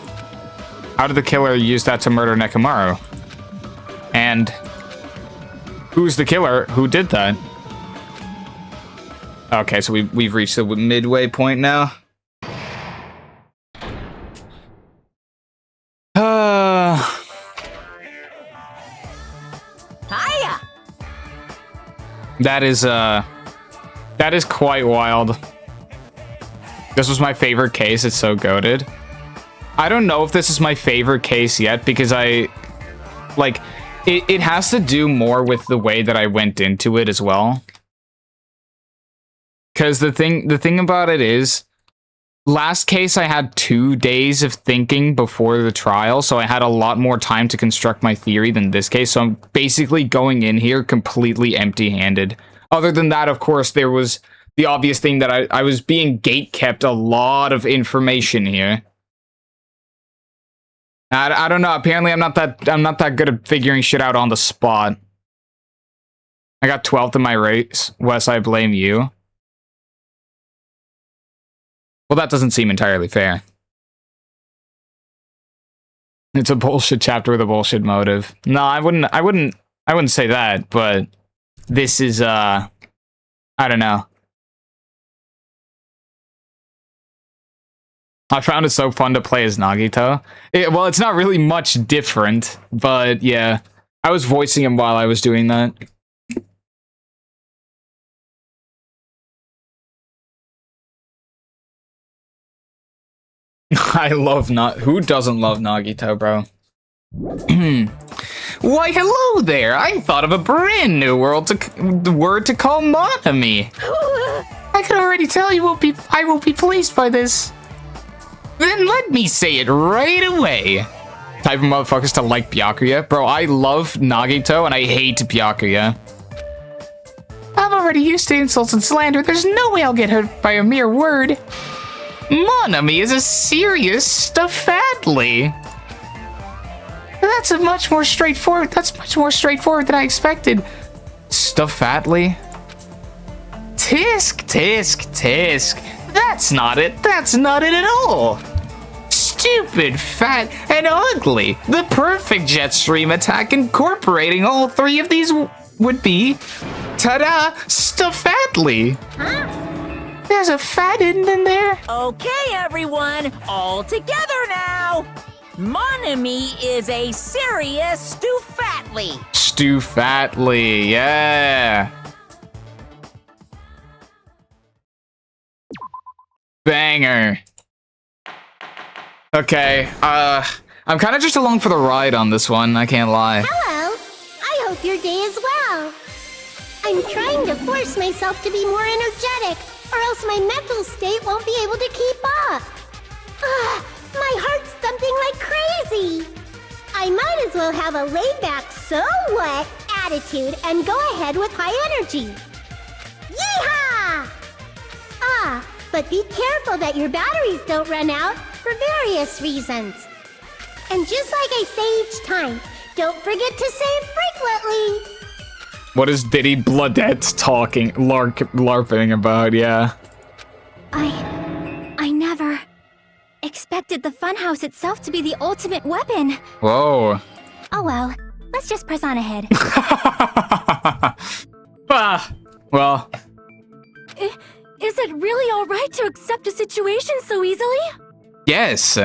How did the killer use that to murder Nekomaru? And who's the killer who did that? Okay, so we've reached the midway point now. Hiya! That is quite wild. This was my favorite case. It's so goated. I don't know if this is my favorite case yet because it has to do more with the way that I went into it as well. Because the thing about it is, last case I had 2 days of thinking before the trial, so I had a lot more time to construct my theory than this case. So I'm basically going in here completely empty-handed. Other than that, of course, there was the obvious thing that I was being gate-kept a lot of information here. I don't know. Apparently, I'm not that good at figuring shit out on the spot. I got 12th in my race. Wes, I blame you. Well, that doesn't seem entirely fair. It's a bullshit chapter with a bullshit motive. No, I wouldn't say that, but this is I don't know. I found it so fun to play as Nagito. Well, it's not really much different, but yeah. I was voicing him while I was doing that. I love who doesn't love Nagito, bro? Why, hello there! I thought of a brand new word to call Monami. I can already tell I will be pleased by this. Then let me say it right away. Type of motherfuckers to like Byakuya. Bro, I love Nagito and I hate Byakuya. I'm already used to insults and slander. There's no way I'll get hurt by a mere word. Monami is a serious stuffadly. That's much more straightforward than I expected. Stuffadly? Tisk, tisk, tisk. That's not it. That's not it at all. Stupid, fat, and ugly. The perfect jet stream attack incorporating all three of these would be, ta-da, stuffadly. Huh? There's a fat in there. Okay, everyone, all together now. Monami is a serious stufatly. Stufatly, yeah. Banger. Okay, I'm kind of just along for the ride on this one, I can't lie. Hello. I hope your day is well. I'm trying to force myself to be more energetic, or else my mental state won't be able to keep up. My heart's thumping like crazy. I might as well have a laid-back, so what attitude and go ahead with high energy. Yeehaw! But be careful that your batteries don't run out for various reasons. And just like I say each time, don't forget to save frequently. What is Diddy Bloodette talking, larping about, yeah. I never expected the funhouse itself to be the ultimate weapon. Whoa. Oh well, let's just press on ahead. Well. Is it really alright to accept a situation so easily? Yes.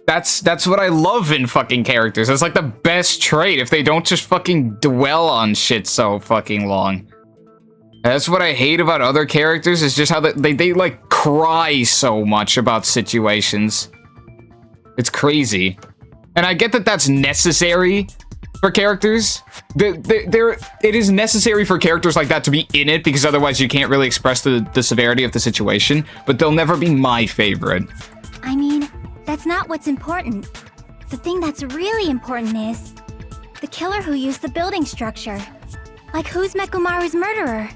That's what I love in fucking characters. It's like the best trait if they don't just fucking dwell on shit so fucking long. That's what I hate about other characters, is just how they like cry so much about situations. It's crazy. And I get that that's necessary for characters. It is necessary for characters like that to be in it, because otherwise you can't really express the severity of the situation, but they'll never be my favorite. I mean, that's not what's important. The thing that's really important is the killer who used the building structure. Like, who's Nekomaru's murderer?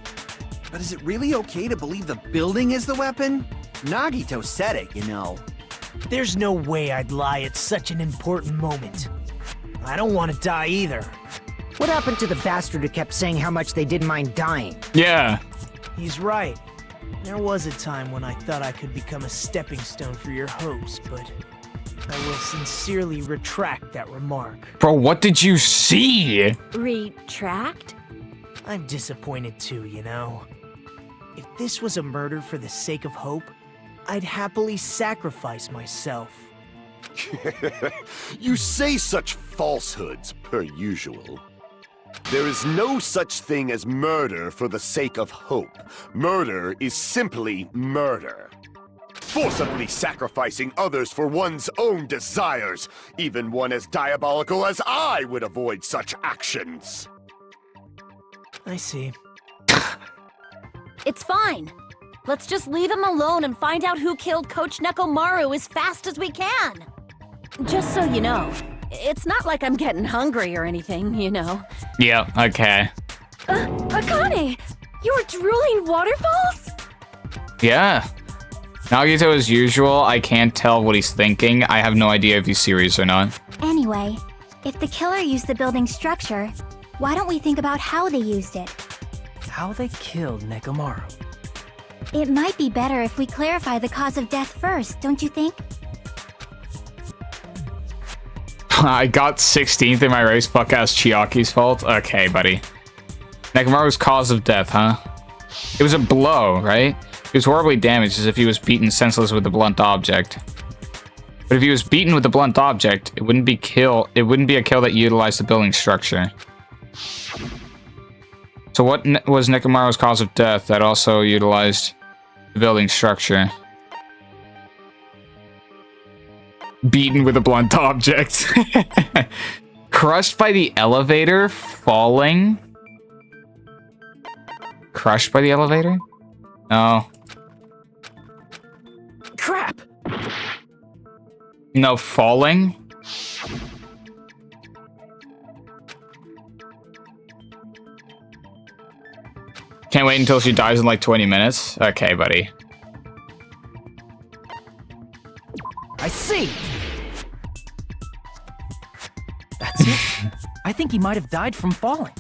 But is it really okay to believe the building is the weapon? Nagito said it, you know. There's no way I'd lie at such an important moment. I don't want to die either. What happened to the bastard who kept saying how much they didn't mind dying? Yeah. He's right. There was a time when I thought I could become a stepping stone for your hopes, but I will sincerely retract that remark. Bro, what did you see? Retract? I'm disappointed too, you know. If this was a murder for the sake of hope, I'd happily sacrifice myself. You say such falsehoods, per usual. There is no such thing as murder for the sake of hope. Murder is simply murder. Forcibly sacrificing others for one's own desires. Even one as diabolical as I would avoid such actions. I see. It's fine. Let's just leave him alone and find out who killed Coach Nekomaru as fast as we can. Just so you know, it's not like I'm getting hungry or anything, you know. Yeah, okay. Akane! You were drooling waterfalls? Yeah. Nagito, as usual, I can't tell what he's thinking. I have no idea if he's serious or not. Anyway, if the killer used the building structure, why don't we think about how they used it? How they killed Nekomaru. It might be better if we clarify the cause of death first, don't you think? I got 16th in my race. Fuck ass Chiaki's fault. Okay, buddy. Nekomaru's cause of death, huh? It was a blow, right? He was horribly damaged, as if he was beaten senseless with a blunt object. But if he was beaten with a blunt object, it wouldn't be a kill that utilized the building structure. So what was Nekomaru's cause of death that also utilized the building structure? Beaten with a blunt object. Crushed by the elevator, falling. Crushed by the elevator? No. Crap! No, falling? Can't wait until she dies in like 20 minutes? Okay, buddy. I see! That's it. I think he might have died from falling.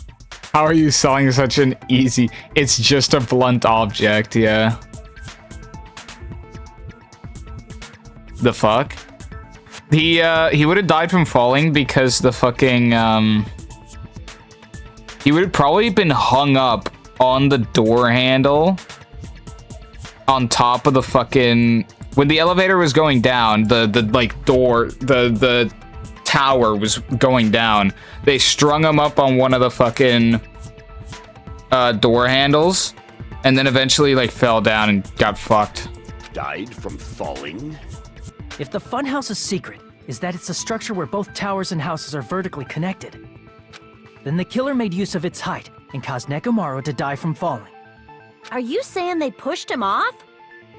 How are you selling such an easy... It's just a blunt object, yeah. The fuck? He would have died from falling because the fucking, he would have probably been hung up on the door handle on top of the fucking... When the elevator was going down, the tower was going down. They strung him up on one of the fucking door handles, and then eventually like fell down and got fucked. Died from falling? If the funhouse's secret is that it's a structure where both towers and houses are vertically connected, then the killer made use of its height and caused Nekomaru to die from falling. Are you saying they pushed him off?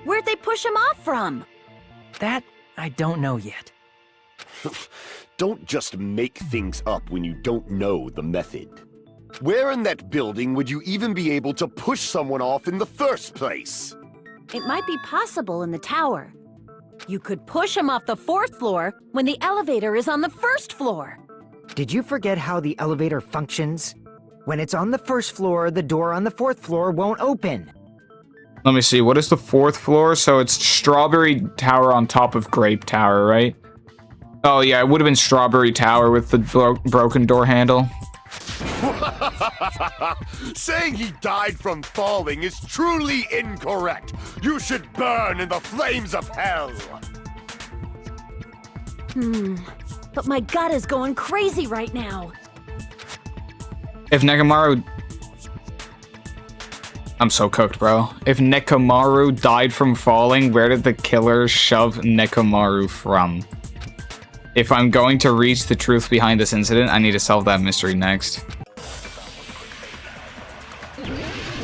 Where'd they push him off from? That I don't know yet. Don't just make things up when you don't know the method. Where in that building would you even be able to push someone off in the first place? It might be possible in the tower. You could push him off the 4th floor when the elevator is on the 1st floor. Did you forget how the elevator functions? When it's on the 1st floor, the door on the 4th floor won't open. Let me see. What is the 4th floor? So it's Strawberry Tower on top of Grape Tower, right? Oh, yeah. It would have been Strawberry Tower with the broken door handle. Saying he died from falling is truly incorrect. You should burn in the flames of hell. But my gut is going crazy right now. If Nekomaru... I'm so cooked, bro. If Nekomaru died from falling, where did the killer shove Nekomaru from? If I'm going to reach the truth behind this incident, I need to solve that mystery next.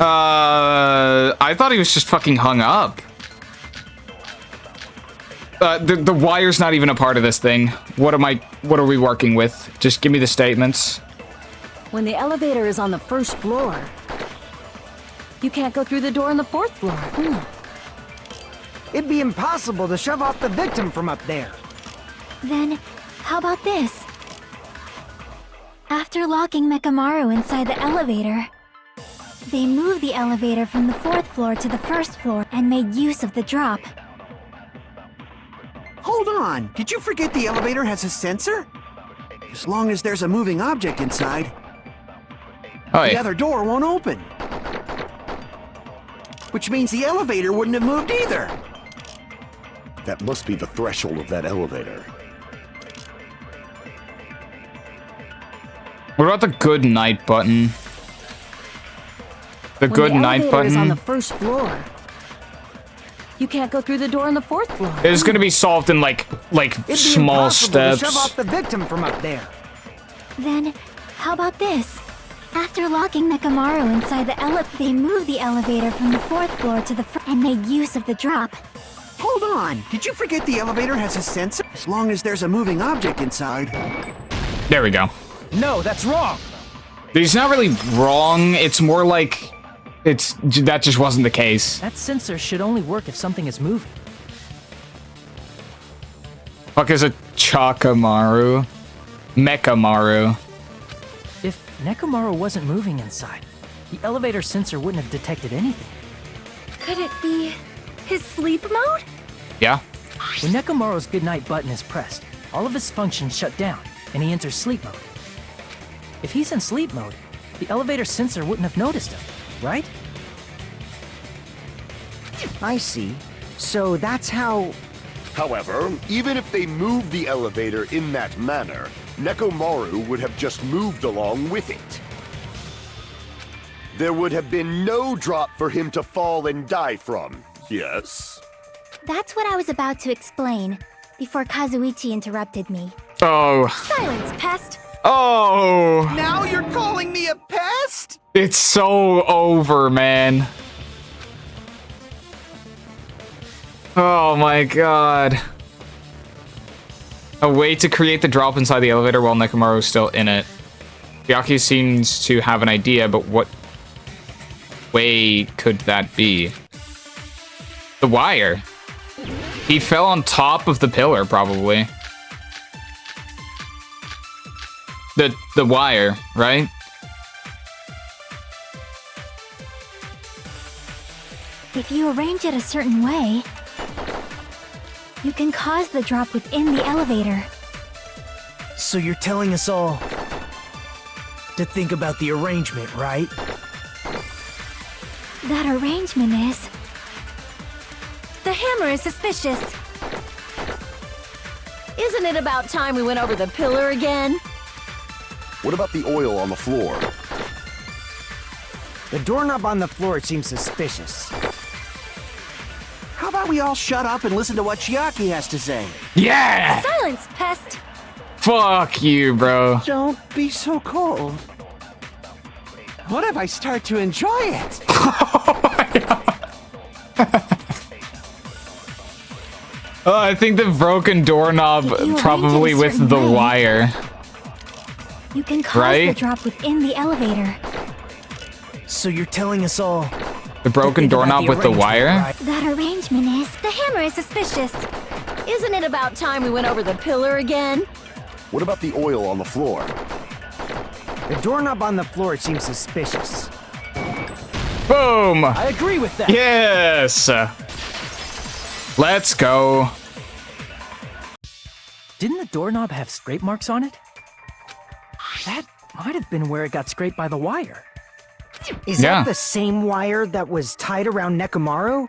I thought he was just fucking hung up. The wire's not even a part of this thing. What are we working with? Just give me the statements. When the elevator is on the 1st floor, you can't go through the door on the 4th floor. It'd be impossible to shove off the victim from up there. Then, how about this? After locking Mekamaru inside the elevator, they moved the elevator from the 4th floor to the 1st floor and made use of the drop. Hold on, did you forget the elevator has a sensor? As long as there's a moving object inside, the other door won't open. Which means the elevator wouldn't have moved either. That must be the threshold of that elevator. What about the good night button? The good night button is on the 1st floor. You can't go through the door on the 4th floor. It's gonna be solved in like small steps. To shove off the victim from up there. Then, how about this? After locking Mekamaru inside the elevator, they moved the elevator from the 4th floor to the front and made use of the drop. Hold on, did you forget the elevator has a sensor? As long as there's a moving object inside. There we go. No, that's wrong. It's not really wrong. It's more like that just wasn't the case. That sensor should only work if something is moving. Fuck is a Chakamaru? Mekamaru. If Nekomaru wasn't moving inside, the elevator sensor wouldn't have detected anything. Could it be his sleep mode? Yeah. When Nekomaru's goodnight button is pressed, all of his functions shut down, and he enters sleep mode. If he's in sleep mode, the elevator sensor wouldn't have noticed him, right? I see. So that's how... However, even if they moved the elevator in that manner, Nekomaru would have just moved along with it. There would have been no drop for him to fall and die from, yes? That's what I was about to explain, before Kazuichi interrupted me. Oh. Silence, pest! Oh. Now you're calling me a pest? It's so over, man. Oh my god. A way to create the drop inside the elevator while Nekomaru is still in it. Hyaki seems to have an idea, but what way could that be? The wire. He fell on top of the pillar, probably. The wire, right? If you arrange it a certain way, you can cause the drop within the elevator. So you're telling us all to think about the arrangement, right? That arrangement is... The hammer is suspicious. Isn't it about time we went over the pillar again? What about the oil on the floor? The doorknob on the floor seems suspicious. How about we all shut up and listen to what Chiaki has to say? Yeah! Silence, pest! Fuck you, bro. Don't be so cold. What if I start to enjoy it? Oh, I think the broken doorknob probably with the wire. You can cause the drop within the elevator. So you're telling us all... The broken doorknob with the wire? Right? That arrangement is... The hammer is suspicious. Isn't it about time we went over the pillar again? What about the oil on the floor? The doorknob on the floor seems suspicious. Boom! I agree with that. Yes! Let's go. Didn't the doorknob have scrape marks on it? That might have been where it got scraped by the wire. Is that the same wire that was tied around Nekomaru?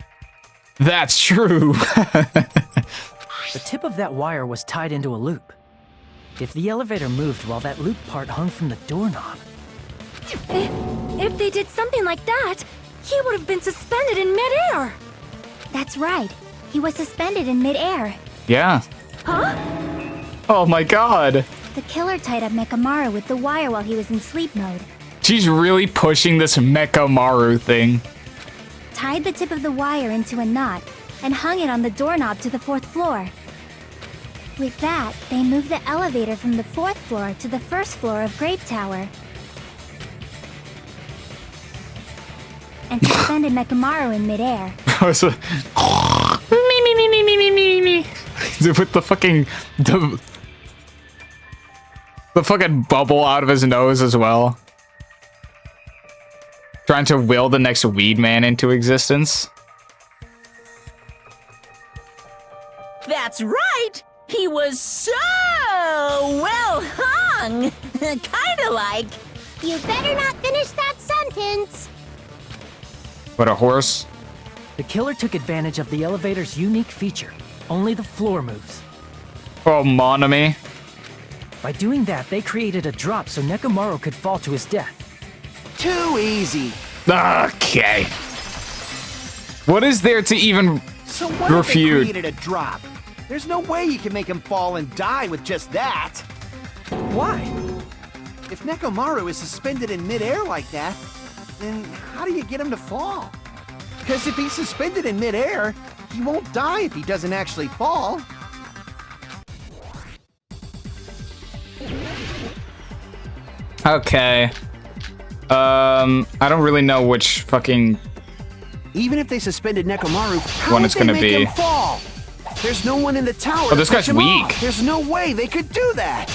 That's true. The tip of that wire was tied into a loop. If the elevator moved while that loop part hung from the doorknob... If they did something like that, he would have been suspended in midair. That's right. He was suspended in midair. Yeah. Huh? Oh my god. The killer tied up Nekomaru with the wire while he was in sleep mode. She's really pushing this Mecha-Maru thing. Tied the tip of the wire into a knot and hung it on the doorknob to the 4th floor. With that, they moved the elevator from the 4th floor to the 1st floor of Grape Tower. And suspended Nekomaru in midair. With the fucking... The fucking bubble out of his nose as well. Trying to will the next weed man into existence. That's right! He was so well hung! Kinda like... You better not finish that sentence! What, a horse? The killer took advantage of the elevator's unique feature. Only the floor moves. Oh, Monami. By doing that, they created a drop so Nekomaru could fall to his death. Too easy. Okay. What is there to even So what refute? if they created a drop? There's no way you can make him fall and die with just that. Why? If Nekomaru is suspended in midair like that, then how do you get him to fall? Because if he's suspended in midair, he won't die if he doesn't actually fall. Okay. I don't really know which fucking... Even if they suspended Nekomaru, how One would it's they gonna make be. him fall? There's no one in the tower. Oh, this to push guy's him weak. off. There's no way they could do that.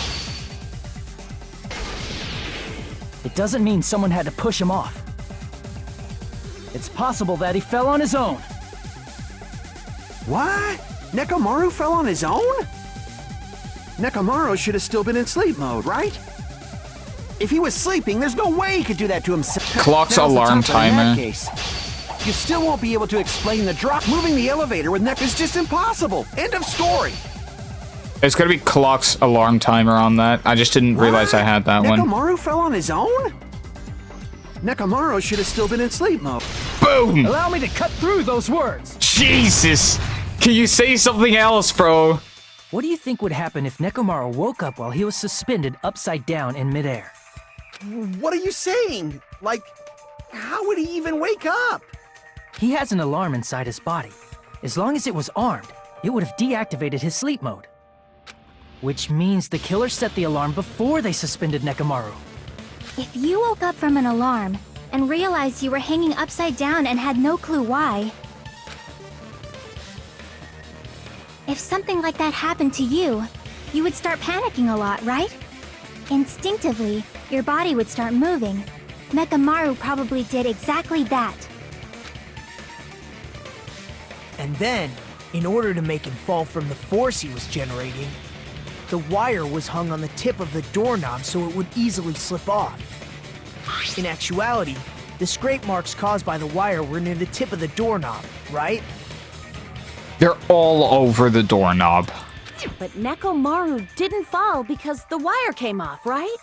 It doesn't mean someone had to push him off. It's possible that he fell on his own. What? Nekomaru fell on his own? Nekomaru should have still been in sleep mode, right? If he was sleeping, there's no way he could do that to himself. Clock's Now's the alarm tough part in timer. that case. You still won't be able to explain the drop. Moving the elevator with Nek is just impossible. End of story. There's gotta be Clock's alarm timer on that. I just didn't realize I had that one. Nekomaru fell on his own? Nekomaru should have still been in sleep mode. Boom! Allow me to cut through those words. Jesus! Can you say something else, bro? What do you think would happen if Nekomaru woke up while he was suspended upside down in midair? What are you saying? Like, how would he even wake up? He has an alarm inside his body. As long as it was armed, it would have deactivated his sleep mode. Which means the killer set the alarm before they suspended Nekomaru. If you woke up from an alarm and realized you were hanging upside down and had no clue why... If something like that happened to you, you would start panicking a lot, right? Instinctively, your body would start moving. Nekomaru probably did exactly that. And then, in order to make him fall from the force he was generating, the wire was hung on the tip of the doorknob so it would easily slip off. In actuality, the scrape marks caused by the wire were near the tip of the doorknob, right? They're all over the doorknob. But Nekomaru didn't fall because the wire came off, right?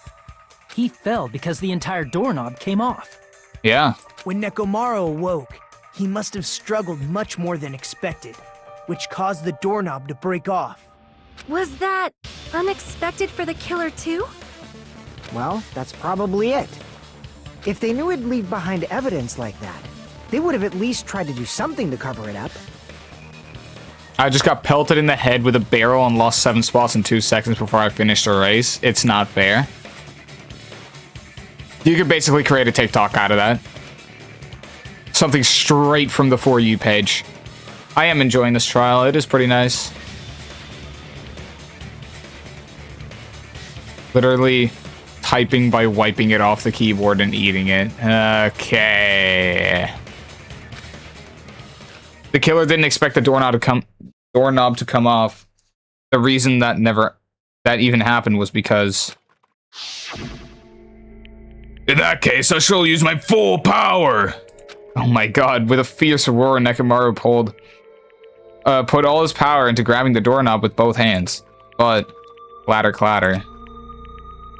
He fell because the entire doorknob came off. Yeah. When Nekomaru awoke, he must have struggled much more than expected, which caused the doorknob to break off. Was that unexpected for the killer too? Well, that's probably it. If they knew it'd leave behind evidence like that, they would have at least tried to do something to cover it up. I just got pelted in the head with a barrel and lost 7 spots in 2 seconds before I finished the race. It's not fair. You could basically create a TikTok out of that. Something straight from the For You page. I am enjoying this trial. It is pretty nice. Literally typing by wiping it off the keyboard and eating it. Okay. The killer didn't expect the doorknob to come off. The reason that even happened was because... In that case, I shall use my full power! Oh my god, with a fierce roar, Nekomaru put all his power into grabbing the doorknob with both hands. But, clatter clatter.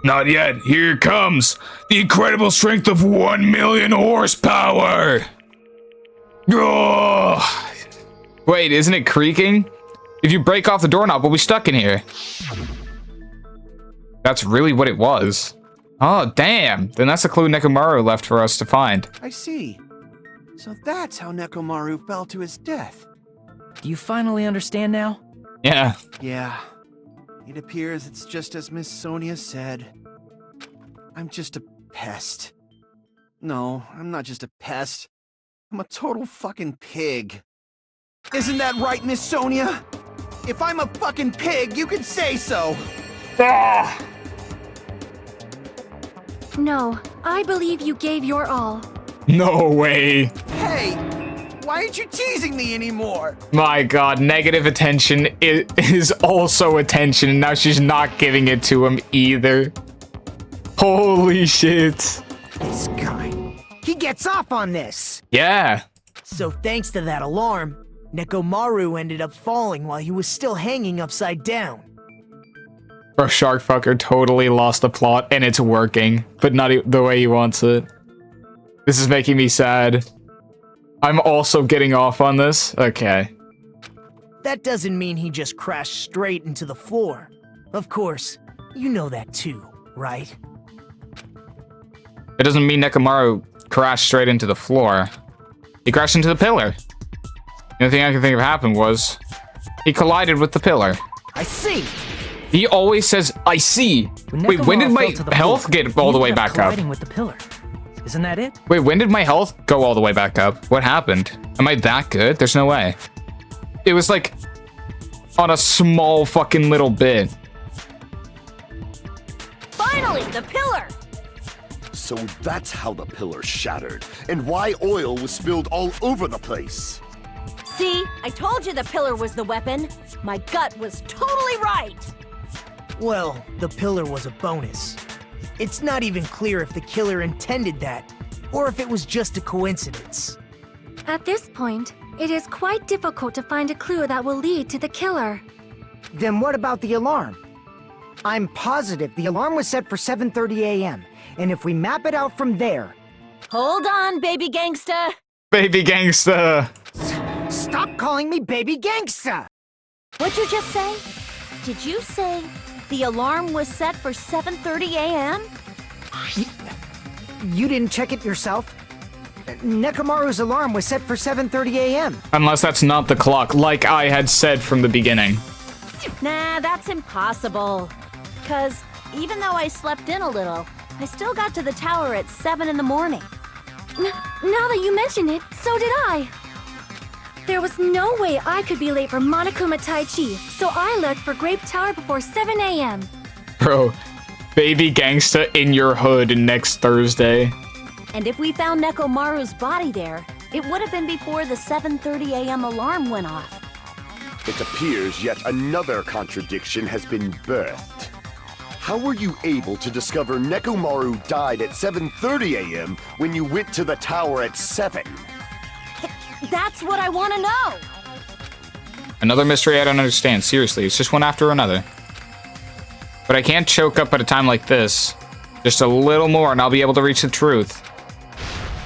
Not yet, here it comes! The incredible strength of 1 million horsepower! Oh. Wait, isn't it creaking? If you break off the doorknob, we'll be stuck in here. That's really what it was. Oh, damn. Then that's a clue Nekomaru left for us to find. I see. So that's how Nekomaru fell to his death. Do you finally understand now? Yeah. Yeah. It appears it's just as Miss Sonia said. I'm just a pest. No, I'm not just a pest. I'm a total fucking pig. Isn't that right, Miss Sonia? If I'm a fucking pig, you can say so. Ah! No, I believe you gave your all. No way. Hey, why aren't you teasing me anymore? My god, negative attention is also attention, and now she's not giving it to him either. Holy shit. This guy. He gets off on this. Yeah. So thanks to that alarm, Nekomaru ended up falling while he was still hanging upside down. Bro, Sharkfucker totally lost the plot, and it's working, but not the way he wants it. This is making me sad. I'm also getting off on this? Okay. That doesn't mean he just crashed straight into the floor. Of course, you know that too, right? It doesn't mean Nekomaru crashed straight into the floor. He crashed into the pillar. The only thing I can think of happened was he collided with the pillar. I see. He always says, I see. Wait, when did my health get all the way back up? With the pillar. Isn't that it? Wait, when did my health go all the way back up? What happened? Am I that good? There's no way. It was like on a small fucking little bit. Finally, the pillar! So that's how the pillar shattered, and why oil was spilled all over the place. See, I told you the pillar was the weapon. My gut was totally right. Well, the pillar was a bonus. It's not even clear if the killer intended that, or if it was just a coincidence. At this point, it is quite difficult to find a clue that will lead to the killer. Then what about the alarm? I'm positive the alarm was set for 7:30 a.m., and if we map it out from there... Hold on, baby gangsta. Baby gangsta. Stop calling me baby gangsta! What'd you just say? Did you say the alarm was set for 7:30 a.m.? You didn't check it yourself? Nekomaru's alarm was set for 7:30 a.m. Unless that's not the clock, like I had said from the beginning. Nah, that's impossible. 'Cause even though I slept in a little, I still got to the tower at 7 in the morning. Now that you mention it, so did I. There was no way I could be late for Monokuma Tai Chi, so I left for Grape Tower before 7 a.m. Bro, baby gangsta in your hood next Thursday. And if we found Nekomaru's body there, it would have been before the 7:30 a.m. alarm went off. It appears yet another contradiction has been birthed. How were you able to discover Nekomaru died at 7:30 a.m. when you went to the tower at 7? That's what I want to know! Another mystery I don't understand. Seriously, it's just one after another. But I can't choke up at a time like this. Just a little more and I'll be able to reach the truth.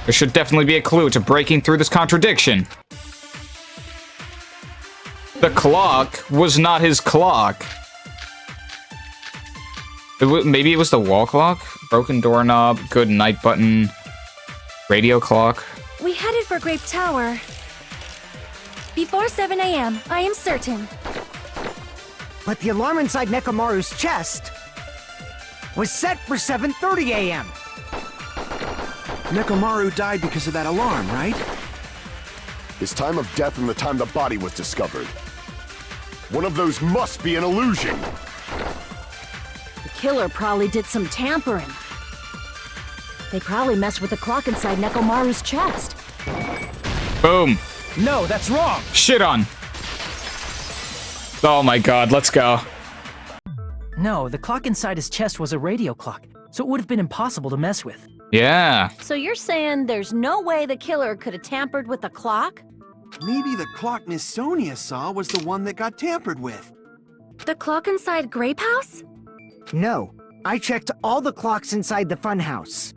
There should definitely be a clue to breaking through this contradiction. The clock was not his clock. Maybe it was the wall clock? Broken doorknob, good night button, radio clock. We headed for Grape Tower before 7 a.m., I am certain. But the alarm inside Nekomaru's chest was set for 7:30 a.m. Nekomaru died because of that alarm, right? His time of death and the time the body was discovered. One of those must be an illusion. The killer probably did some tampering. They probably messed with the clock inside Nekomaru's chest. Boom. No, that's wrong! Shit on. Oh my god, let's go. No, the clock inside his chest was a radio clock, so it would have been impossible to mess with. Yeah. So you're saying there's no way the killer could have tampered with the clock? Maybe the clock Miss Sonia saw was the one that got tampered with. The clock inside Grape House? No, I checked all the clocks inside the funhouse.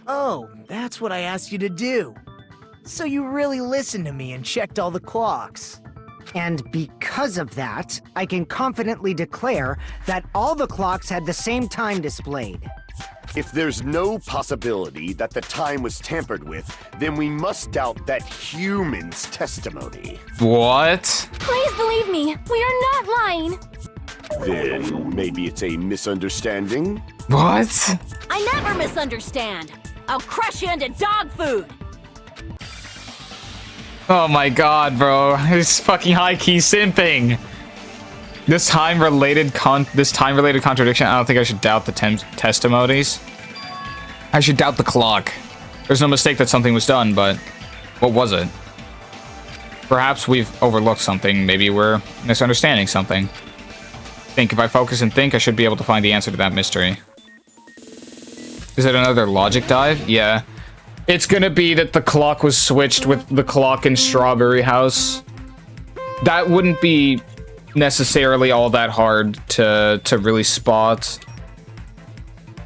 Oh, that's what I asked you to do. So you really listened to me and checked all the clocks. And because of that, I can confidently declare that all the clocks had the same time displayed. If there's no possibility that the time was tampered with, then we must doubt that human's testimony. What? Please believe me, we are not lying. Then maybe it's a misunderstanding? What? I never misunderstand. I'll crush you into dog food. Oh my god, bro. He's fucking high-key simping. This time-related contradiction, I don't think I should doubt the testimonies. I should doubt the clock. There's no mistake that something was done, but what was it? Perhaps we've overlooked something. Maybe we're misunderstanding something. I think if I focus and think, I should be able to find the answer to that mystery. Is it another logic dive? Yeah. It's gonna be that the clock was switched with the clock in Strawberry House. That wouldn't be necessarily all that hard to really spot.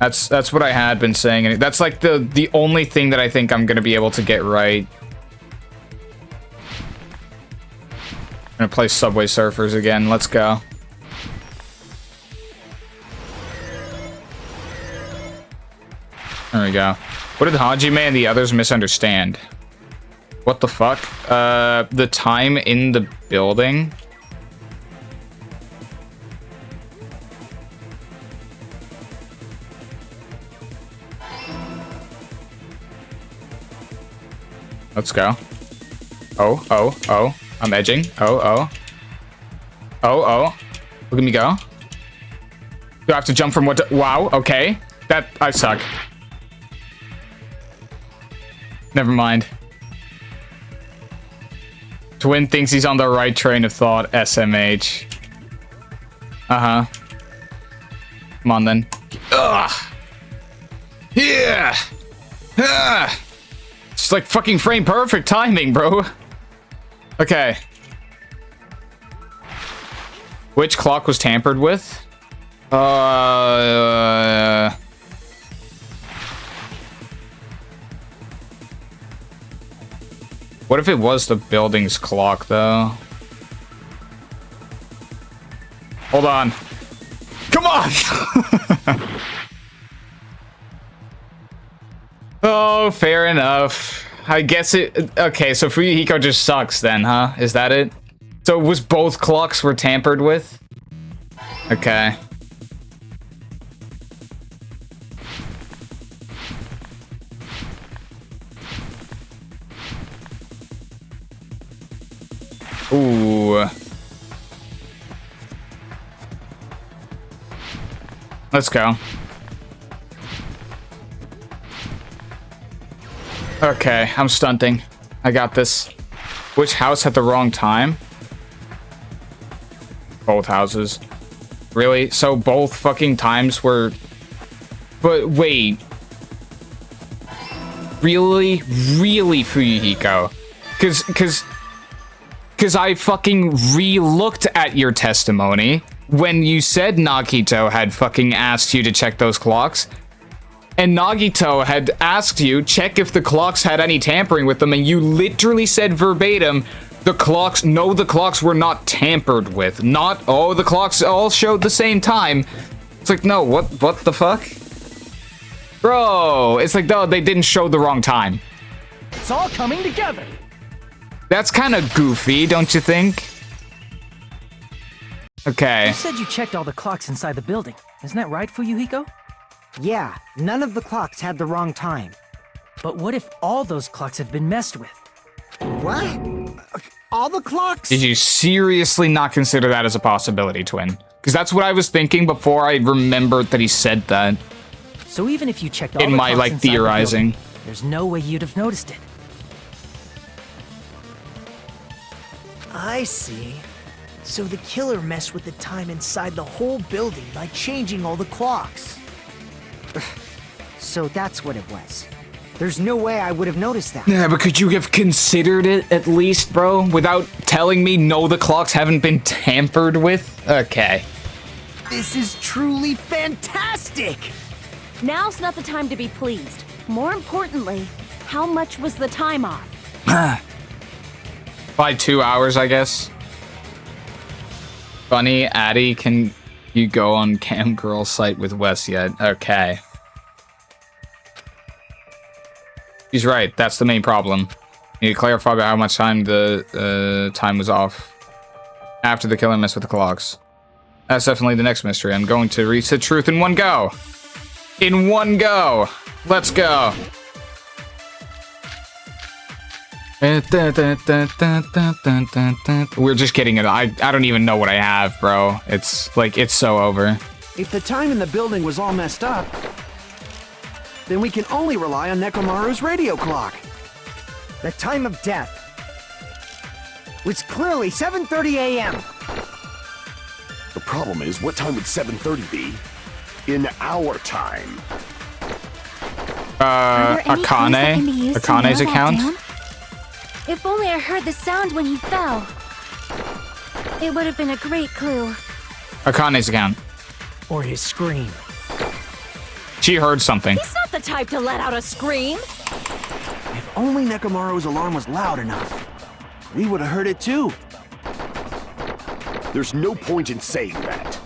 That's what I had been saying, and that's like the only thing that I think I'm gonna be able to get right. I'm gonna play Subway Surfers again. Let's go. There we go. What did Hajime and the others misunderstand? What the fuck? The time in the building? Let's go. Oh. I'm edging. Oh. Look at me go. Do I have to jump from what to... Wow, okay. I suck. Never mind. Twin thinks he's on the right train of thought, SMH. Uh-huh. Come on, then. Ugh! Yeah! Ah! It's like fucking frame perfect timing, bro. Okay. Which clock was tampered with? What if it was the building's clock, though? Hold on. Come on! Oh, fair enough. I guess it... Okay, so Fuyuhiko just sucks then, huh? Is that it? So it was both clocks were tampered with? Okay. Ooh. Let's go. Okay, I'm stunting. I got this. Which house had the wrong time? Both houses. Really? So both fucking times were... But wait. Really? Really, Fuyuhiko? Because I fucking re-looked at your testimony when you said Nagito had fucking asked you to check those clocks. And Nagito had asked you, check if the clocks had any tampering with them, and you literally said verbatim, the clocks were not tampered with. Not, oh, the clocks all showed the same time. It's like, no, what the fuck? Bro, it's like, no, they didn't show the wrong time. It's all coming together. That's kind of goofy, don't you think? Okay. You said you checked all the clocks inside the building. Isn't that right, Fuyuhiko? Yeah, none of the clocks had the wrong time. But what if all those clocks have been messed with? What? All the clocks? Did you seriously not consider that as a possibility, Twin? Because that's what I was thinking before I remembered that he said that. So even if you checked all In the my, clocks like, inside the theorizing. building, there's no way you'd have noticed it. I see. So the killer messed with the time inside the whole building by changing all the clocks. So that's what it was. There's no way I would have noticed that. Yeah, but could you have considered it at least, bro? Without telling me, no, the clocks haven't been tampered with? Okay. This is truly fantastic! Now's not the time to be pleased. More importantly, how much was the time off? By 2 hours, I guess. Bunny, Addie, can you go on Cam Girl site with Wes yet? Okay. He's right, that's the main problem. You need to clarify about how much time the time was off after the killer messed with the clocks. That's definitely the next mystery. I'm going to reach the truth in one go. In one go. Let's go. We're just getting it. I don't even know what I have, bro. It's like, it's so over. If the time in the building was all messed up, then we can only rely on Nekomaru's radio clock. The time of death was clearly 7:30 a.m. The problem is, what time would 7:30 be in our time? Akane's account? If only I heard the sound when he fell. It would have been a great clue. Akane's account. Or his scream. She heard something. He's not the type to let out a scream. If only Nekomaru's alarm was loud enough, we would have heard it too. There's no point in saying that.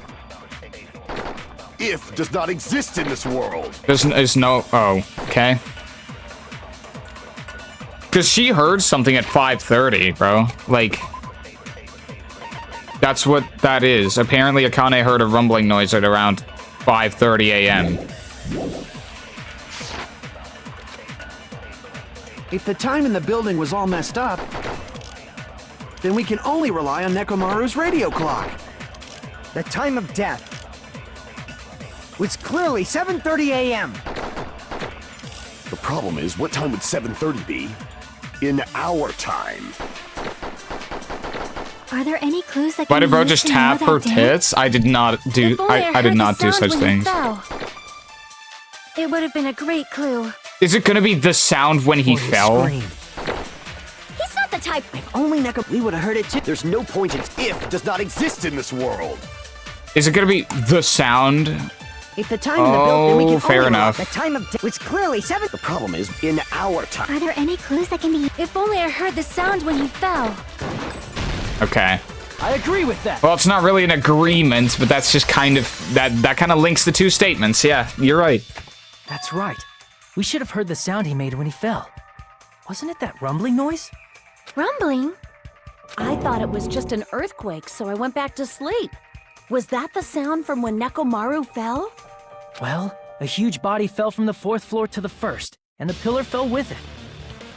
If does not exist in this world. There's no... Oh, okay. Because she heard something at 5:30, bro. Like... That's what that is. Apparently, Akane heard a rumbling noise at around 5:30 a.m. If the time in the building was all messed up, then we can only rely on Nekomaru's radio clock. The time of death was clearly 7:30 a.m. The problem is, what time would 7:30 be in our time? Are there any clues that Why can did be bro used just to know tap that her day? tits? I did not do... If only I did heard not the do sound such when he things. fell. It would have been a great clue. Is it gonna be the sound when he Or his fell? scream. He's not the type. If only we would have heard it too. There's no point in if does not exist in this world. Is it gonna be the sound? If the time in the building, we Oh, can fair only enough. The time of death was clearly 7. The problem is, in our time. Are there any clues that can be... If only I heard the sound when he fell. Okay. I agree with that. Well, it's not really an agreement, but that's just kind of... That kind of links the two statements. Yeah, you're right. That's right. We should have heard the sound he made when he fell. Wasn't it that rumbling noise? Rumbling? I thought it was just an earthquake, so I went back to sleep. Was that the sound from when Nekomaru fell? Well, a huge body fell from the 4th floor to the 1st, and the pillar fell with it.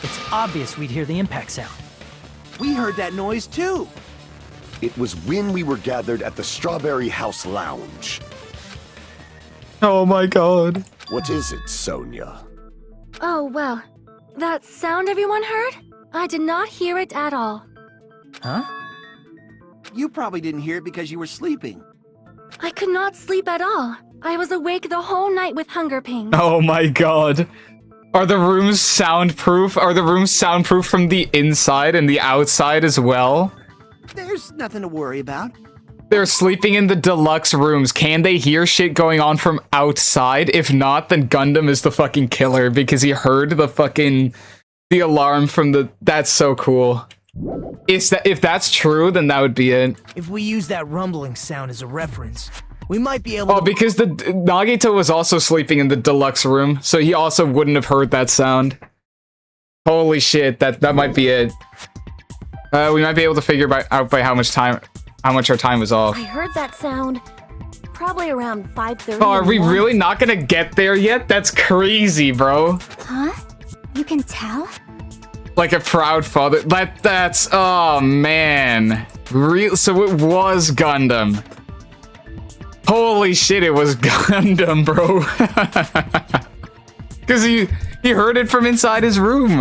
It's obvious we'd hear the impact sound. We heard that noise too. It was when we were gathered at the Strawberry House Lounge. Oh my god. What is it, Sonia? Oh, well. That sound everyone heard? I did not hear it at all. Huh? You probably didn't hear it because you were sleeping. I could not sleep at all. I was awake the whole night with hunger pains. Oh my god. Are the rooms soundproof? Are the rooms soundproof from the inside and the outside as well? There's nothing to worry about. They're sleeping in the deluxe rooms. Can they hear shit going on from outside? If not, then Gundam is the fucking killer because he heard the alarm from the... That's so cool. If that's true, then that would be it. If we use that rumbling sound as a reference, we might be able Oh, to... because the Nagito was also sleeping in the deluxe room, so he also wouldn't have heard that sound. Holy shit, that might be it. We might be able to figure out by how much our time was off. I heard that sound probably around 5:30. Oh, are we in the morning. really not gonna get there yet? That's crazy, bro. Huh? You can tell? Like a proud father. That's oh man. So it was Gundam. Holy shit, it was Gundam, bro. Because he heard it from inside his room.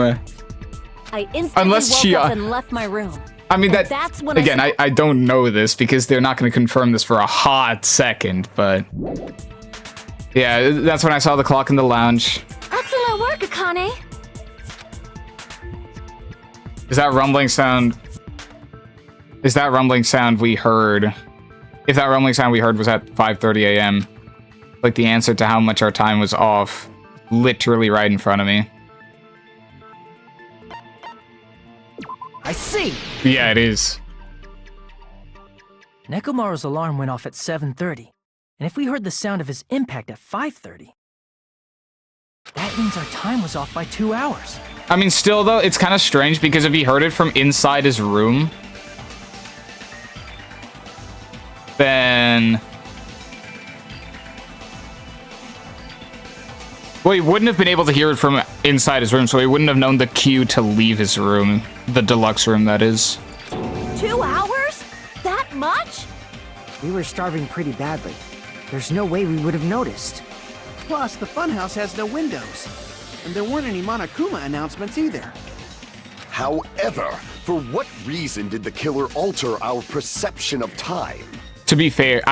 I instantly woke up and left my room. I mean, that's when again, I don't know this because they're not going to confirm this for a hot second, but yeah, that's when I saw the clock in the lounge. Excellent work, Akane. Is that rumbling sound? Is that rumbling sound we heard? If that rumbling sound we heard was at 5:30 a.m., like the answer to how much our time was off, literally right in front of me. I see! Yeah, it is. Nekomaru's alarm went off at 7:30, and if we heard the sound of his impact at 5:30, that means our time was off by 2 hours. I mean, still though, it's kind of strange because if he heard it from inside his room, then... Well, he wouldn't have been able to hear it from inside his room, so he wouldn't have known the cue to leave his room. The deluxe room, that is. 2 hours? That much? We were starving pretty badly. There's no way we would have noticed. Plus, the funhouse has no windows. And there weren't any Monokuma announcements either. However, for what reason did the killer alter our perception of time? To be fair,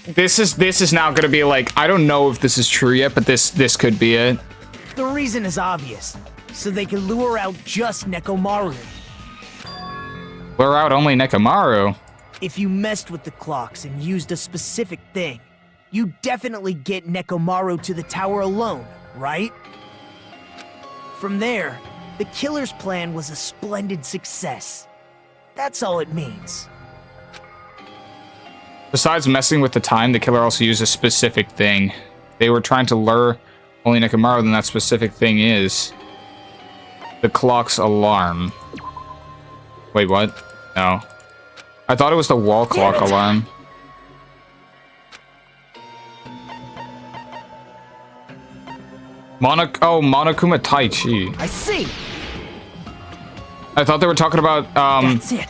this is now gonna be like, I don't know if this is true yet, but this could be it. The reason is obvious. So they can lure out just Nekomaru. Lure out only Nekomaru. If you messed with the clocks and used a specific thing, you definitely get Nekomaru to the tower alone, right? From there, the killer's plan was a splendid success. That's all it means. Besides messing with the time, the killer also used a specific thing. They were trying to lure only Nekomaru, then that specific thing is the clock's alarm. Wait, what? No. I thought it was the wall clock alarm. Monokuma Taichi. I see. I thought they were talking about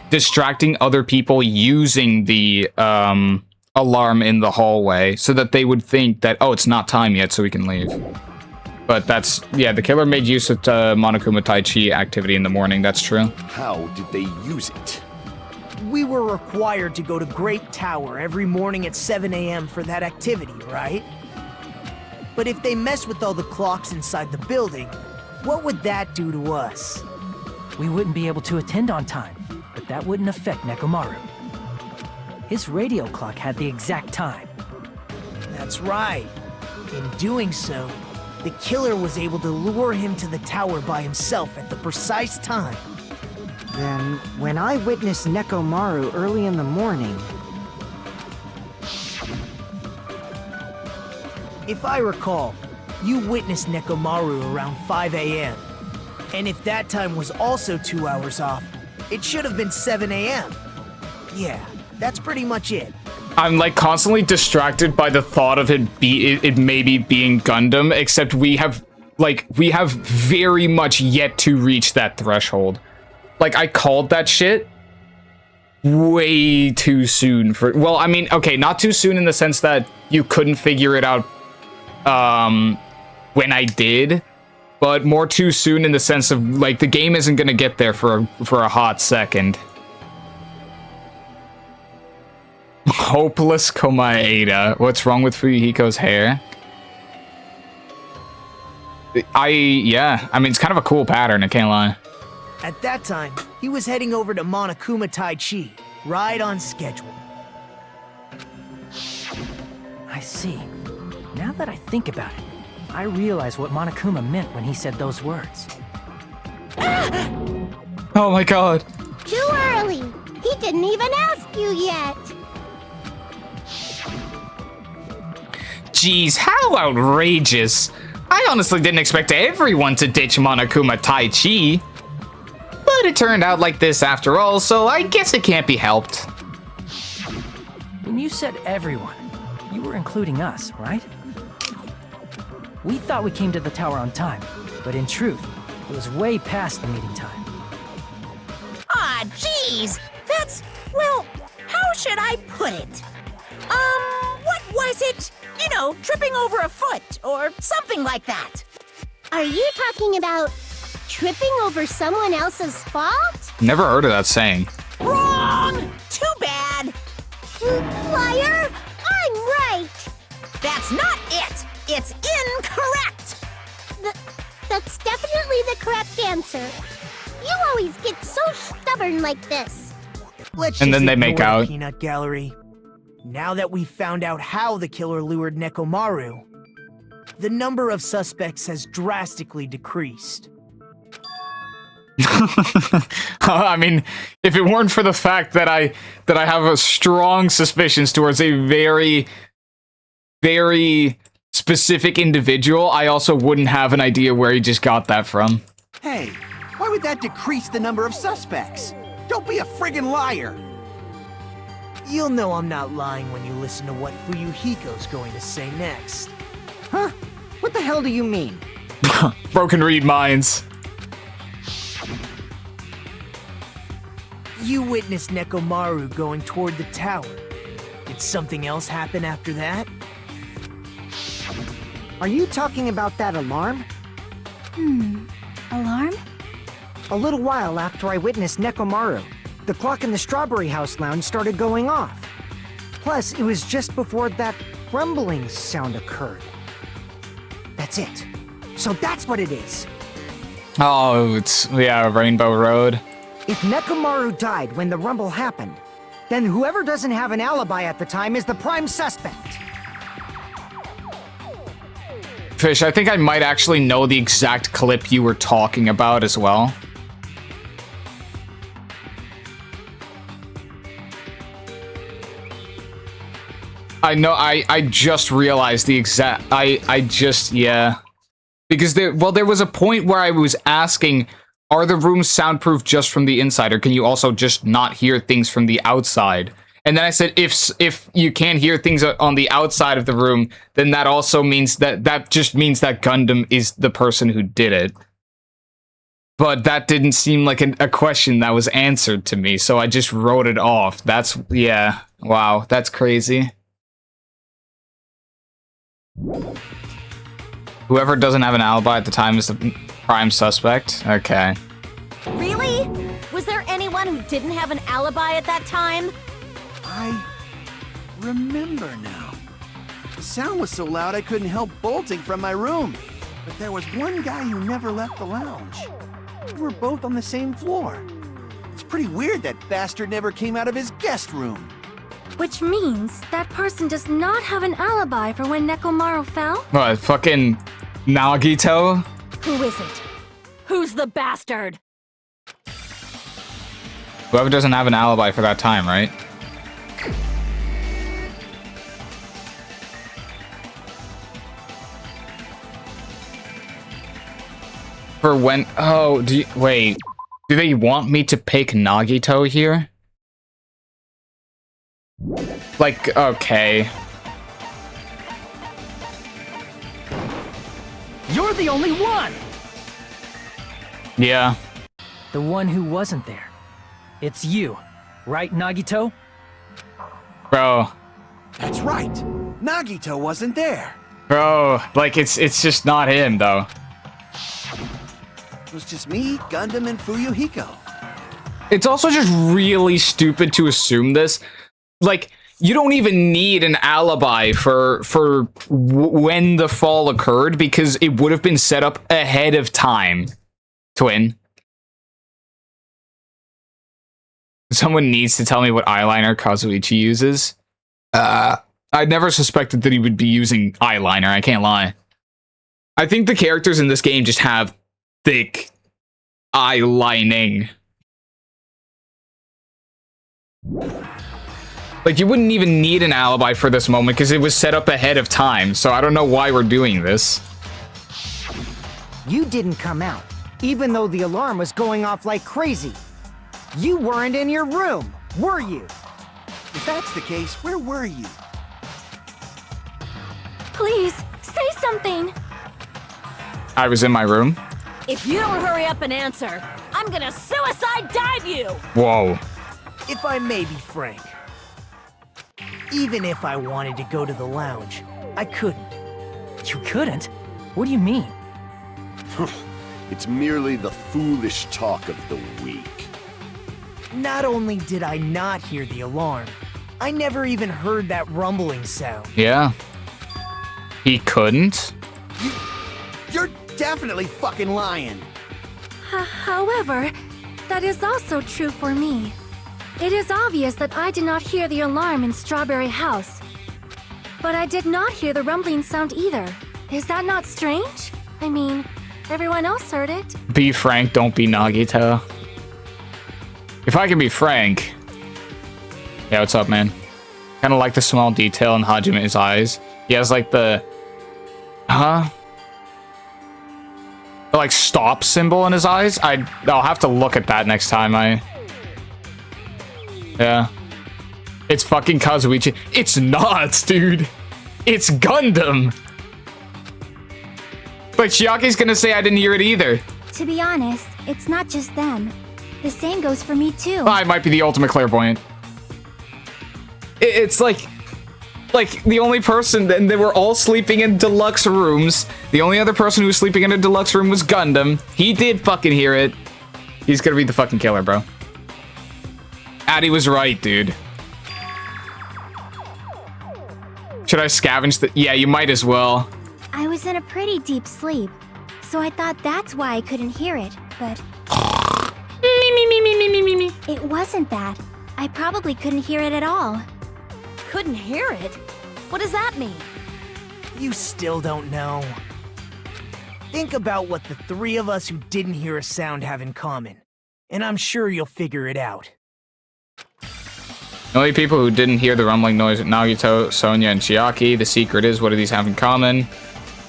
distracting other people using the alarm in the hallway so that they would think that, oh, it's not time yet, so we can leave. But that's, yeah, the killer made use of Monokuma Taichi activity in the morning, that's true. How did they use it? We were required to go to Great Tower every morning at 7 a.m. for that activity, right? But if they mess with all the clocks inside the building, what would that do to us? We wouldn't be able to attend on time, but that wouldn't affect Nekomaru. His radio clock had the exact time. That's right. In doing so, the killer was able to lure him to the tower by himself at the precise time. Then, when I witnessed Nekomaru early in the morning... If I recall, you witnessed Nekomaru around 5 a.m. And if that time was also 2 hours off, it should have been 7 a.m. Yeah, that's pretty much it. I'm like constantly distracted by the thought of it maybe being Gundam, except we have very much yet to reach that threshold. Like, I called that shit way too soon for, well, I mean, okay, not too soon in the sense that you couldn't figure it out when I did, but more too soon in the sense of, like, the game isn't gonna get there for a hot second. Hopeless Komaeda. What's wrong with Fuyuhiko's hair? Yeah, I mean, it's kind of a cool pattern, I can't lie. At that time, he was heading over to Monokuma Taichi, right on schedule. I see. Now that I think about it, I realize what Monokuma meant when he said those words. Oh my god. Too early. He didn't even ask you yet. Jeez, how outrageous. I honestly didn't expect everyone to ditch Monokuma Taichi. But it turned out like this after all, so I guess it can't be helped. When you said everyone, you were including us, right? We thought we came to the tower on time, but in truth, it was way past the meeting time. Ah, jeez. That's, well, how should I put it? Was it, tripping over a foot or something like that? Are you talking about tripping over someone else's fault? Never heard of that saying. Wrong! Too bad! Liar! I'm right! That's not it! It's incorrect! That's definitely the correct answer. You always get so stubborn like this. Let's And just then they ignore make the out. Peanut Gallery. Now that we've found out how the killer lured Nekomaru, the number of suspects has drastically decreased. I mean, if it weren't for the fact that I have a strong suspicions towards a very, very specific individual, I also wouldn't have an idea where he just got that from. Hey, why would that decrease the number of suspects? Don't be a friggin' liar! You'll know I'm not lying when you listen to what Fuyuhiko's going to say next. Huh? What the hell do you mean? Broken read minds. You witnessed Nekomaru going toward the tower. Did something else happen after that? Are you talking about that alarm? Alarm? A little while after I witnessed Nekomaru, the clock in the Strawberry House lounge started going off. Plus, it was just before that rumbling sound occurred. That's it. So that's what it is. Oh, it's, yeah, Rainbow Road. If Nekomaru died when the rumble happened, then whoever doesn't have an alibi at the time is the prime suspect. Fish, I think I might actually know the exact clip you were talking about as well. I know, I just realized the exact, yeah. Because there was a point where I was asking, are the rooms soundproof just from the inside, or can you also just not hear things from the outside? And then I said, if you can't hear things on the outside of the room, then that also means that just means that Gundam is the person who did it. But that didn't seem like a question that was answered to me, so I just wrote it off. That's, yeah, wow, that's crazy. Whoever doesn't have an alibi at the time is the prime suspect? Okay. Really? Was there anyone who didn't have an alibi at that time? I remember now. The sound was so loud I couldn't help bolting from my room. But there was one guy who never left the lounge. We were both on the same floor. It's pretty weird that bastard never came out of his guest room. Which means that person does not have an alibi for when Nekomaru fell? What, fucking Nagito? Who is it? Who's the bastard? Whoever doesn't have an alibi for that time, right? For when, oh, wait. Do they want me to pick Nagito here? Like, okay. You're the only one! Yeah. The one who wasn't there. It's you, right, Nagito? Bro. That's right. Nagito wasn't there. Bro, like, it's just not him, though. It was just me, Gundam, and Fuyuhiko. It's also just really stupid to assume this. Like, you don't even need an alibi for when the fall occurred, because it would have been set up ahead of time, Twin. Someone needs to tell me what eyeliner Kazuichi uses. I never suspected that he would be using eyeliner, I can't lie. I think the characters in this game just have thick eyelining. Like, you wouldn't even need an alibi for this moment because it was set up ahead of time, so I don't know why we're doing this. You didn't come out, even though the alarm was going off like crazy. You weren't in your room, were you? If that's the case, where were you? Please, say something! I was in my room. If you don't hurry up and answer, I'm gonna suicide dive you! Whoa. If I may be frank, Even if I wanted to go to the lounge, I couldn't. You couldn't? What do you mean? It's merely the foolish talk of the weak. Not only did I not hear the alarm, I never even heard that rumbling sound. Yeah. He couldn't? You're definitely fucking lying. However, that is also true for me. It is obvious that I did not hear the alarm in Strawberry House. But I did not hear the rumbling sound either. Is that not strange? I mean, everyone else heard it. Be frank, don't be Nagito. If I can be frank... Yeah, what's up, man? Kind of like the small detail in Hajime's eyes. He has like the... Huh? The, like, stop symbol in his eyes? I'll have to look at that next time Yeah. It's fucking Kazuichi. It's not, dude. It's Gundam. But Chiaki's gonna say I didn't hear it either. To be honest, it's not just them. The same goes for me too. I might be the ultimate clairvoyant. It's like the only person, and they were all sleeping in deluxe rooms. The only other person who was sleeping in a deluxe room was Gundam. He did fucking hear it. He's gonna be the fucking killer, bro. Addy was right, dude. Should I scavenge the... Yeah, you might as well. I was in a pretty deep sleep, so I thought that's why I couldn't hear it, but... It wasn't that. I probably couldn't hear it at all. Couldn't hear it? What does that mean? You still don't know. Think about what the three of us who didn't hear a sound have in common, and I'm sure you'll figure it out. The only people who didn't hear the rumbling noise are Nagito, Sonia, and Chiaki. The secret is, what do these have in common?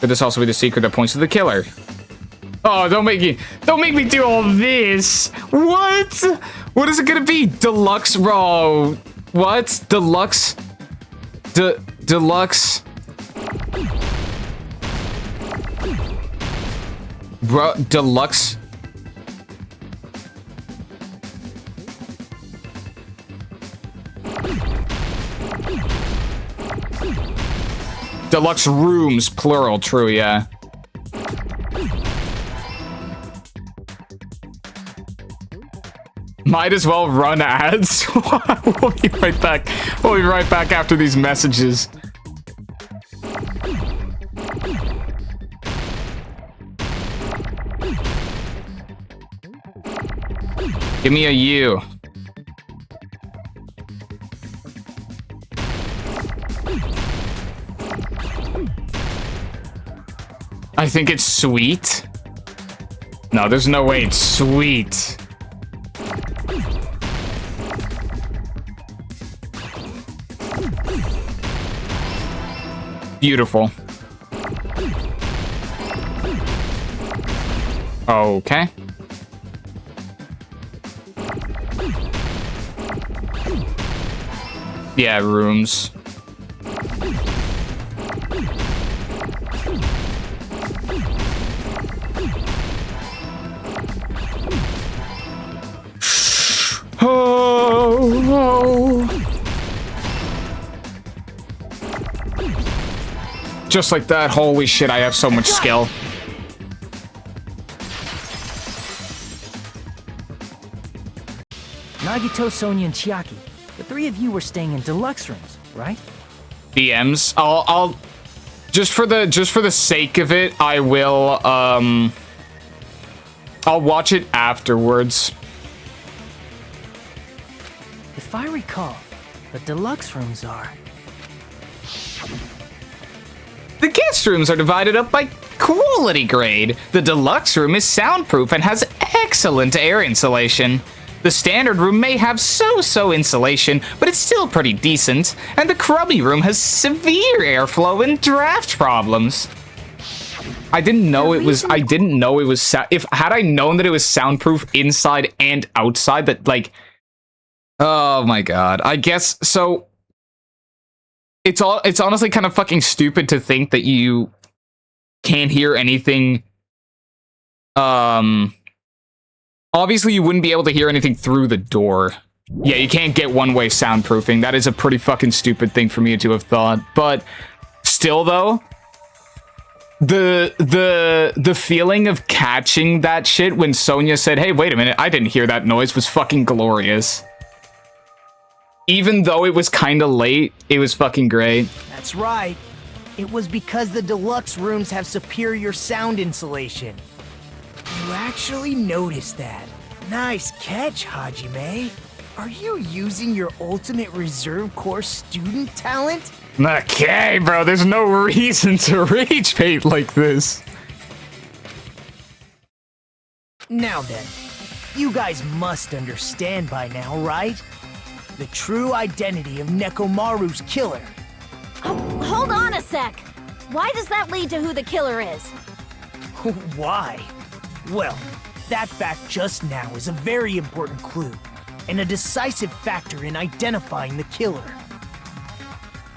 Could this also be the secret that points to the killer? Oh, don't make me do all this. What? What is it gonna be? Deluxe raw. What? Deluxe? Deluxe? Bro, deluxe? Deluxe rooms, plural, true, yeah. Might as well run ads. We'll be right back. We'll be right back after these messages. Give me a U. I think it's sweet. No, there's no way it's sweet. Beautiful. Okay. Yeah, rooms. Just like that, holy shit, I have so much skill. Nagito, Sonia, and Chiaki. The three of you were staying in deluxe rooms, right? DMs. I'll just for the sake of it, I will I'll watch it afterwards. If I recall, the deluxe rooms are... The guest rooms are divided up by quality grade. The deluxe room is soundproof and has excellent air insulation. The standard room may have so-so insulation, but it's still pretty decent. And the crummy room has severe airflow and draft problems. I didn't know it was. I didn't know it was. If had I known that it was soundproof inside and outside, that like. Oh my god! I guess so. It's honestly kind of fucking stupid to think that you can't hear anything. Obviously you wouldn't be able to hear anything through the door. Yeah, you can't get one-way soundproofing. That is a pretty fucking stupid thing for me to have thought. But still, though, the feeling of catching that shit when Sonia said, "Hey, wait a minute, I didn't hear that noise," was fucking glorious. Even though it was kind of late, it was fucking great. That's right. It was because the deluxe rooms have superior sound insulation. You actually noticed that. Nice catch, Hajime. Are you using your ultimate reserve corps student talent? Okay, bro, there's no reason to rage bait like this. Now then, you guys must understand by now, right? The true identity of Nekomaru's killer. Hold on a sec. Why does that lead to who the killer is? Why? Well, that fact just now is a very important clue, and a decisive factor in identifying the killer.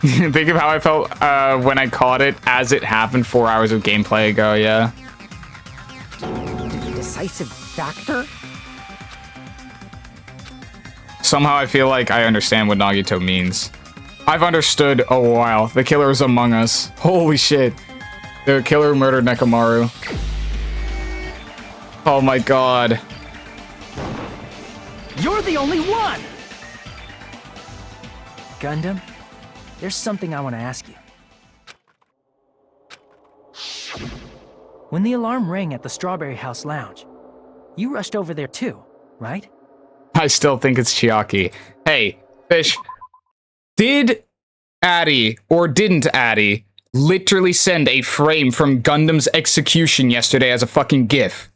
Think of how I felt when I caught it as it happened 4 hours of gameplay ago, yeah. Decisive factor? Somehow I feel like I understand what Nagito means. I've understood a while. The killer is among us. Holy shit. The killer who murdered Nekomaru. Oh my god. You're the only one! Gundam, there's something I want to ask you. When the alarm rang at the Strawberry House Lounge, you rushed over there too, right? I still think it's Chiaki. Hey, Fish. Did Addy, or didn't Addy, literally send a frame from Gundam's execution yesterday as a fucking GIF?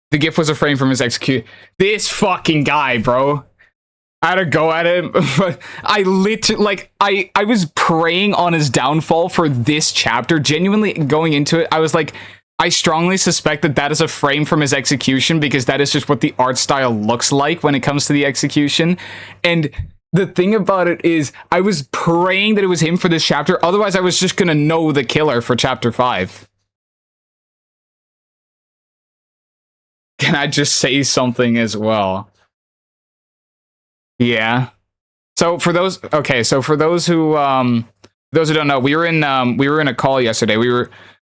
The GIF was a frame from his execute. This fucking guy, bro. I had to go at him, but I literally, like, I was praying on his downfall for this chapter. Genuinely going into it, I was like, I strongly suspect that that is a frame from his execution because that is just what the art style looks like when it comes to the execution. And the thing about it is, I was praying that it was him for this chapter. Otherwise, I was just gonna know the killer for chapter 5. Can I just say something as well? Yeah. So for those, okay, so for those who don't know, we were in a call yesterday.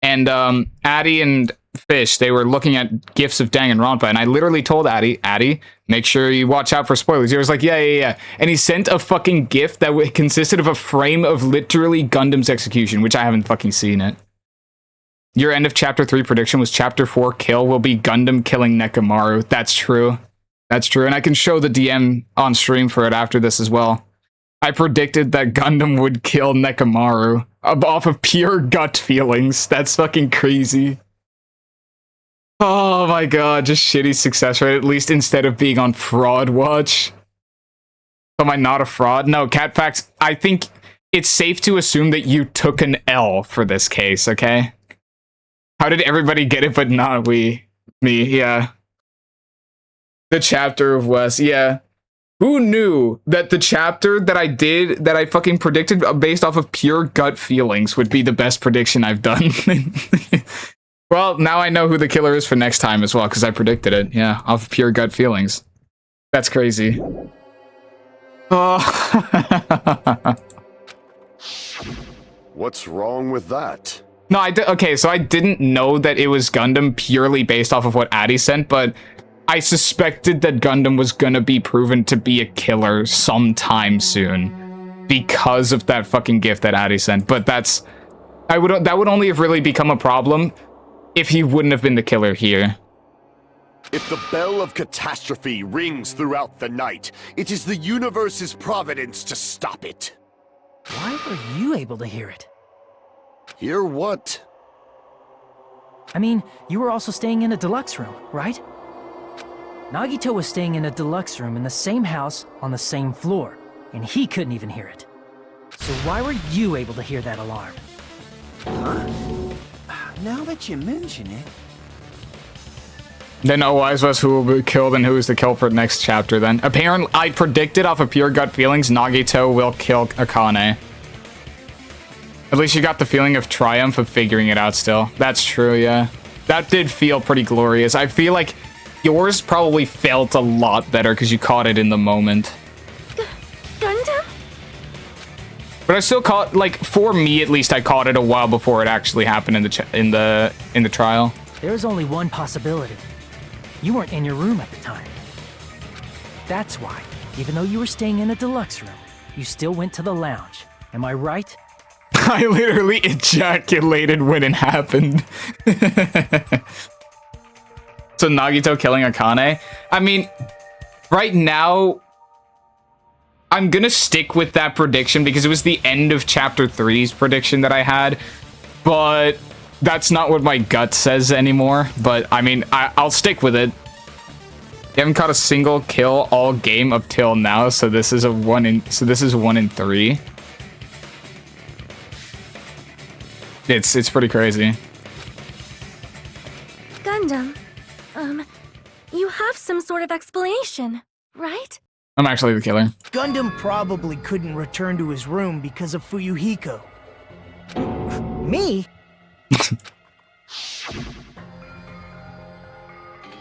And Addy and Fish, they were looking at GIFs of Danganronpa, and I literally told Addy, make sure you watch out for spoilers. He was like, yeah. And he sent a fucking GIF that consisted of a frame of literally Gundam's execution, which I haven't fucking seen it. Your end of chapter 3 prediction was chapter 4 kill will be Gundam killing Nekomaru. That's true. That's true. And I can show the DM on stream for it after this as well. I predicted that Gundam would kill Nekomaru off of pure gut feelings. That's fucking crazy. Oh my god, just shitty success rate, at least instead of being on fraud watch. Am I not a fraud? No, Catfax, I think it's safe to assume that you took an L for this case, okay? How did everybody get it but not me, yeah. The chapter of Wes, yeah. Who knew that the chapter that I fucking predicted based off of pure gut feelings would be the best prediction I've done? Well, now I know who the killer is for next time as well, because I predicted it, yeah, off of pure gut feelings. That's crazy. Oh. What's wrong with that? No, okay, so I didn't know that it was Gundam purely based off of what Addy sent, but I suspected that Gundam was gonna be proven to be a killer sometime soon because of that fucking gift that Addy sent. But that would only have really become a problem if he wouldn't have been the killer here. If the bell of catastrophe rings throughout the night, it is the universe's providence to stop it. Why were you able to hear it? Hear what? I mean, you were also staying in a deluxe room, right? Nagito was staying in a deluxe room in the same house on the same floor, and he couldn't even hear it. So why were you able to hear that alarm? Huh? Now that you mention it... Then Owise was who will be killed and who is the culprit next chapter then. Apparently, I predicted off of pure gut feelings, Nagito will kill Akane. At least you got the feeling of triumph of figuring it out still. That's true, yeah. That did feel pretty glorious. I feel like yours probably felt a lot better because you caught it in the moment. Gundam? But I still caught, like, for me at least, I caught it a while before it actually happened in the trial. There's only one possibility. You weren't in your room at the time. That's why, even though you were staying in a deluxe room, you still went to the lounge. Am I right? I literally ejaculated when it happened. So Nagito killing Akane? I mean, right now, I'm gonna stick with that prediction because it was the end of Chapter 3's prediction that I had, but that's not what my gut says anymore. But I mean, I'll stick with it. You haven't caught a single kill all game up till now, so this is 1 in 3. It's pretty crazy. Gundam, you have some sort of explanation, right? I'm actually the killer. Gundam probably couldn't return to his room because of Fuyuhiko. Me?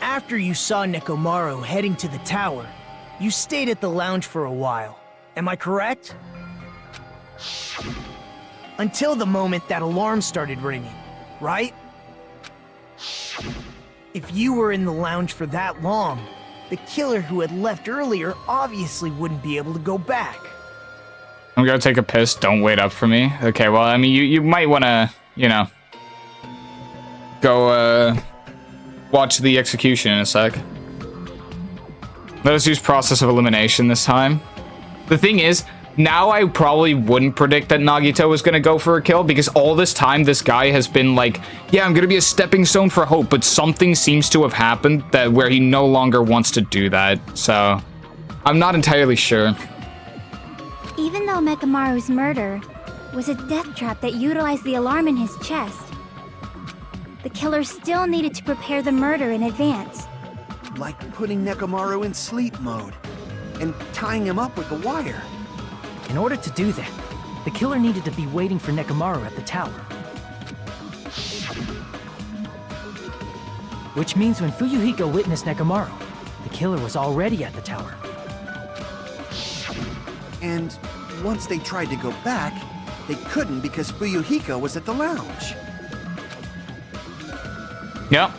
After you saw Nekomaru heading to the tower, you stayed at the lounge for a while. Am I correct? Until the moment that alarm started ringing, right? If you were in the lounge for that long, the killer who had left earlier obviously wouldn't be able to go back. I'm gonna take a piss. Don't wait up for me. Okay, well, I mean, you might want to, you know, go watch the execution in a sec. Let us use process of elimination this time. The thing is, now I probably wouldn't predict that Nagito was gonna go for a kill because all this time this guy has been like, yeah, I'm gonna be a stepping stone for hope, but something seems to have happened that where he no longer wants to do that. So I'm not entirely sure. Even though Mekamaru's murder was a death trap that utilized the alarm in his chest, the killer still needed to prepare the murder in advance. Like putting Nekomaru in sleep mode and tying him up with the wire. In order to do that, the killer needed to be waiting for Nekomaru at the tower. Which means when Fuyuhiko witnessed Nekomaru, the killer was already at the tower. And once they tried to go back, they couldn't because Fuyuhiko was at the lounge. Yep.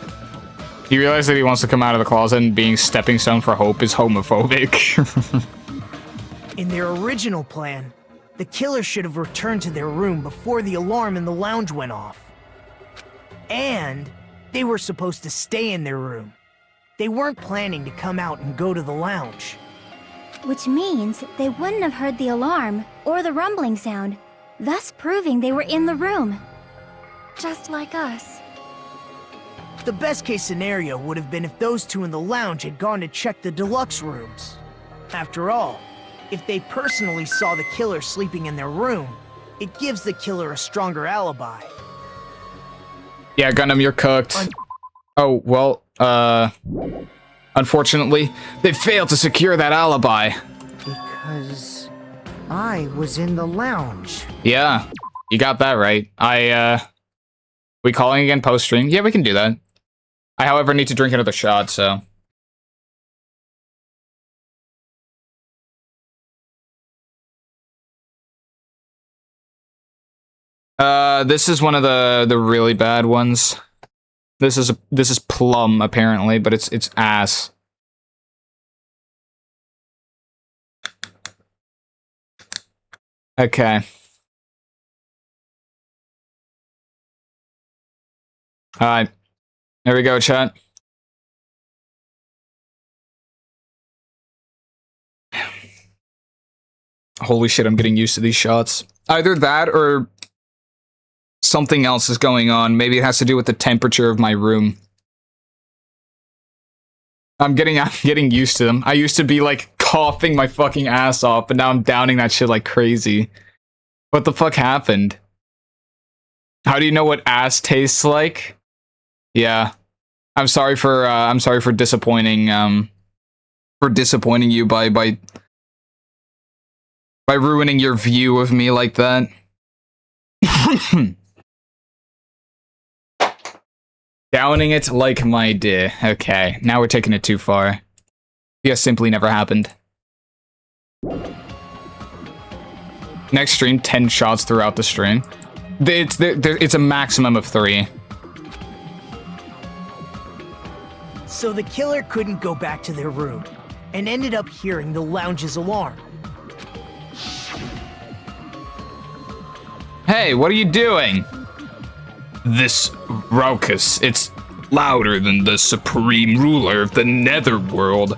He realized that he wants to come out of the closet and being stepping stone for hope is homophobic. In their original plan, the killer should have returned to their room before the alarm in the lounge went off. And they were supposed to stay in their room. They weren't planning to come out and go to the lounge. Which means they wouldn't have heard the alarm or the rumbling sound, thus proving they were in the room. Just like us. The best case scenario would have been if those two in the lounge had gone to check the deluxe rooms. After all, if they personally saw the killer sleeping in their room, it gives the killer a stronger alibi. Yeah, Gundam, you're cooked. Oh, well, unfortunately, they failed to secure that alibi. Because I was in the lounge. Yeah, you got that right. We calling again post-stream? Yeah, we can do that. I, however, need to drink another shot, so... This is one of the really bad ones. This is plum apparently, but it's ass. Okay. All right. There we go, chat. Holy shit, I'm getting used to these shots. Either that or something else is going on. Maybe it has to do with the temperature of my room. I'm getting used to them. I used to be like coughing my fucking ass off, but now I'm downing that shit like crazy. What the fuck happened? How do you know what ass tastes like? Yeah. I'm sorry for disappointing you by ruining your view of me like that. Downing it like my dear. Okay, now we're taking it too far. Yeah, simply never happened. Next stream, 10 shots throughout the stream. It's a maximum of 3. So the killer couldn't go back to their room, and ended up hearing the lounge's alarm. Hey, what are you doing? This raucous, it's louder than the supreme ruler of the netherworld,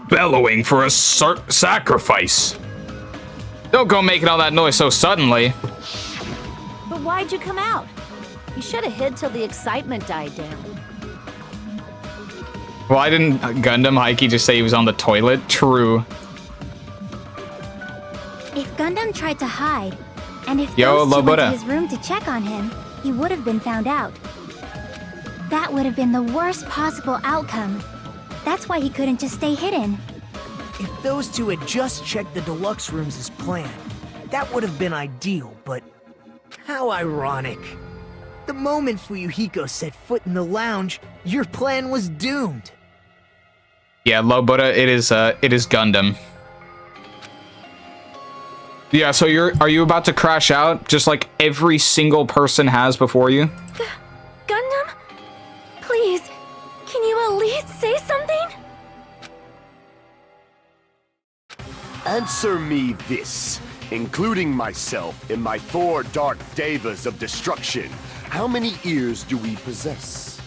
bellowing for a sacrifice. Don't go making all that noise so suddenly. But why'd you come out? You should have hid till the excitement died down. Why didn't Gundam Heike just say he was on the toilet? True. If Gundam tried to hide, and if Yo, those two went to Loboda. his room to check on him, he would have been found out. That would have been the worst possible outcome. That's why he couldn't just stay hidden. If those two had just checked the deluxe rooms as planned, that would have been ideal, but how ironic. The moment Fuyuhiko set foot in the lounge, your plan was doomed. Yeah, Loboda, it is Gundam. Yeah, so are you about to crash out just like every single person has before you? Gundam? Please, can you at least say something? Answer me this, including myself in my 4 dark devas of destruction. How many ears do we possess?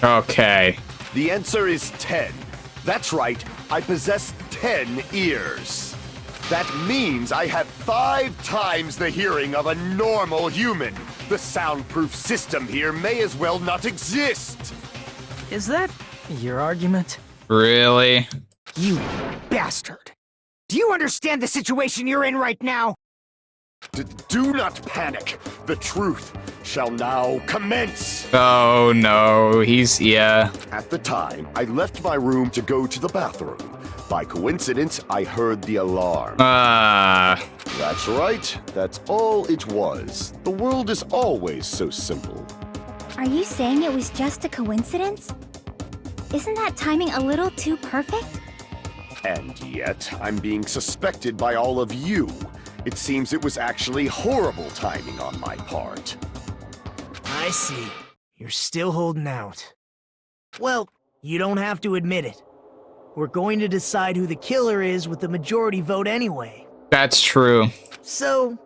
Okay. The answer is 10. That's right, I possess 10 ears. That means I have 5 times the hearing of a normal human. The soundproof system here may as well not exist. Is that your argument? Really? You bastard! Do you understand the situation you're in right now? Do not panic. The truth shall now commence. Oh no, yeah. At the time, I left my room to go to the bathroom. By coincidence, I heard the alarm. That's right. That's all it was. The world is always so simple. Are you saying it was just a coincidence? Isn't that timing a little too perfect? And yet, I'm being suspected by all of you. It seems it was actually horrible timing on my part. I see. You're still holding out. Well, you don't have to admit it. We're going to decide who the killer is with the majority vote anyway. That's true. So,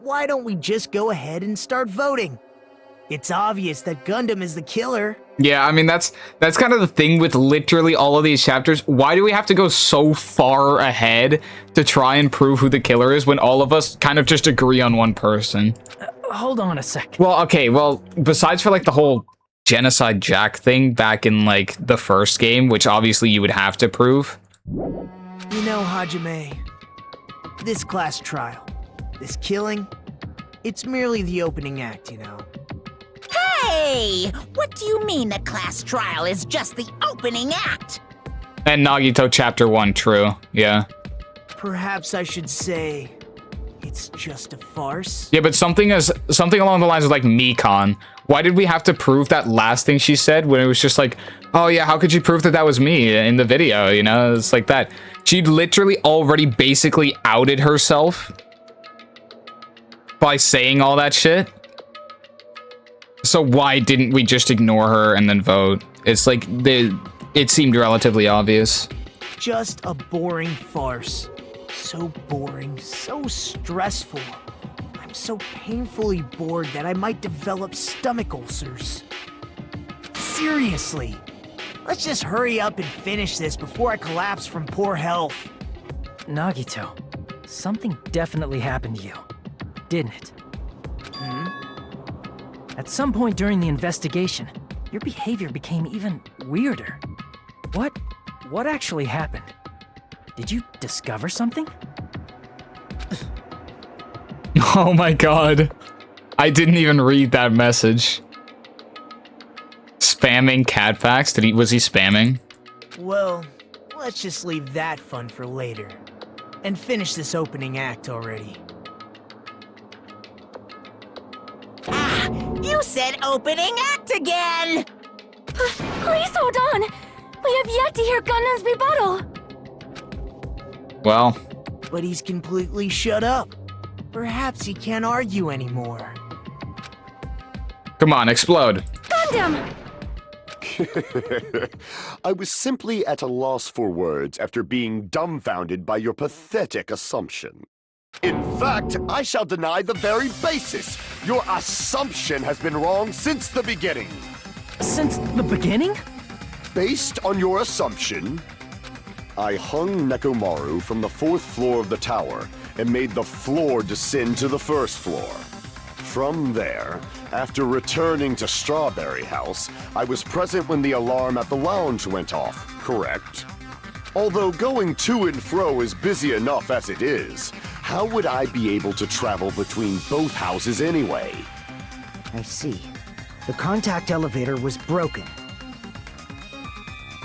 why don't we just go ahead and start voting? It's obvious that Gundam is the killer. Yeah, I mean, that's kind of the thing with literally all of these chapters. Why do we have to go so far ahead to try and prove who the killer is when all of us kind of just agree on one person? Hold on a sec. Well, okay, well, besides for like the whole Genocide Jack thing back in like the first game, which obviously you would have to prove. You know, Hajime, this class trial, this killing, it's merely the opening act, you know. Hey! What do you mean the class trial is just the opening act? And Nagito chapter 1, true, yeah. Perhaps I should say it's just a farce. Yeah, but something along the lines of like Mikon. Why did we have to prove that last thing she said when it was just like, oh yeah, how could you prove that that was me in the video, you know? It's like that. She'd literally already basically outed herself by saying all that shit. So why didn't we just ignore her and then vote? It's like, it seemed relatively obvious. Just a boring farce. So boring, so stressful. I'm so painfully bored that I might develop stomach ulcers. Seriously, let's just hurry up and finish this before I collapse from poor health. Nagito, something definitely happened to you, didn't it? At some point during the investigation, your behavior became even weirder. What actually happened? Did you discover something? Oh my god. I didn't even read that message. Spamming cat facts? Was he spamming? Well, let's just leave that fun for later. And finish this opening act already. You said opening act again! Please hold on! We have yet to hear Gundam's rebuttal! Well, But he's completely shut up. Perhaps he can't argue anymore. come on, explode. Gundam! I was simply at a loss for words after being dumbfounded by your pathetic assumption. In fact, I shall deny the very basis. Your assumption has been wrong since the beginning. Since the beginning? Based on your assumption, I hung Nekomaru from the 4th floor of the tower and made the floor descend to the 1st floor. From there, after returning to Strawberry House, I was present when the alarm at the lounge went off, correct? Although going to and fro is busy enough as it is, how would I be able to travel between both houses anyway? I see. The contact elevator was broken.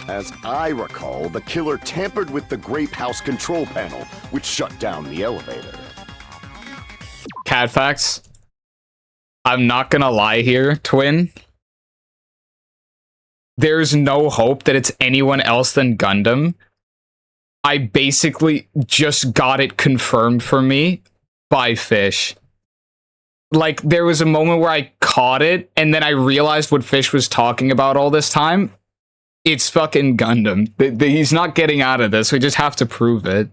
As I recall, the killer tampered with the Grape House control panel, which shut down the elevator. Cat facts. I'm not gonna lie here, Twin. There's no hope that it's anyone else than Gundam. I basically just got it confirmed for me by Fish. Like, there was a moment where I caught it, and then I realized what Fish was talking about all this time. It's fucking Gundam. He's not getting out of this. We just have to prove it.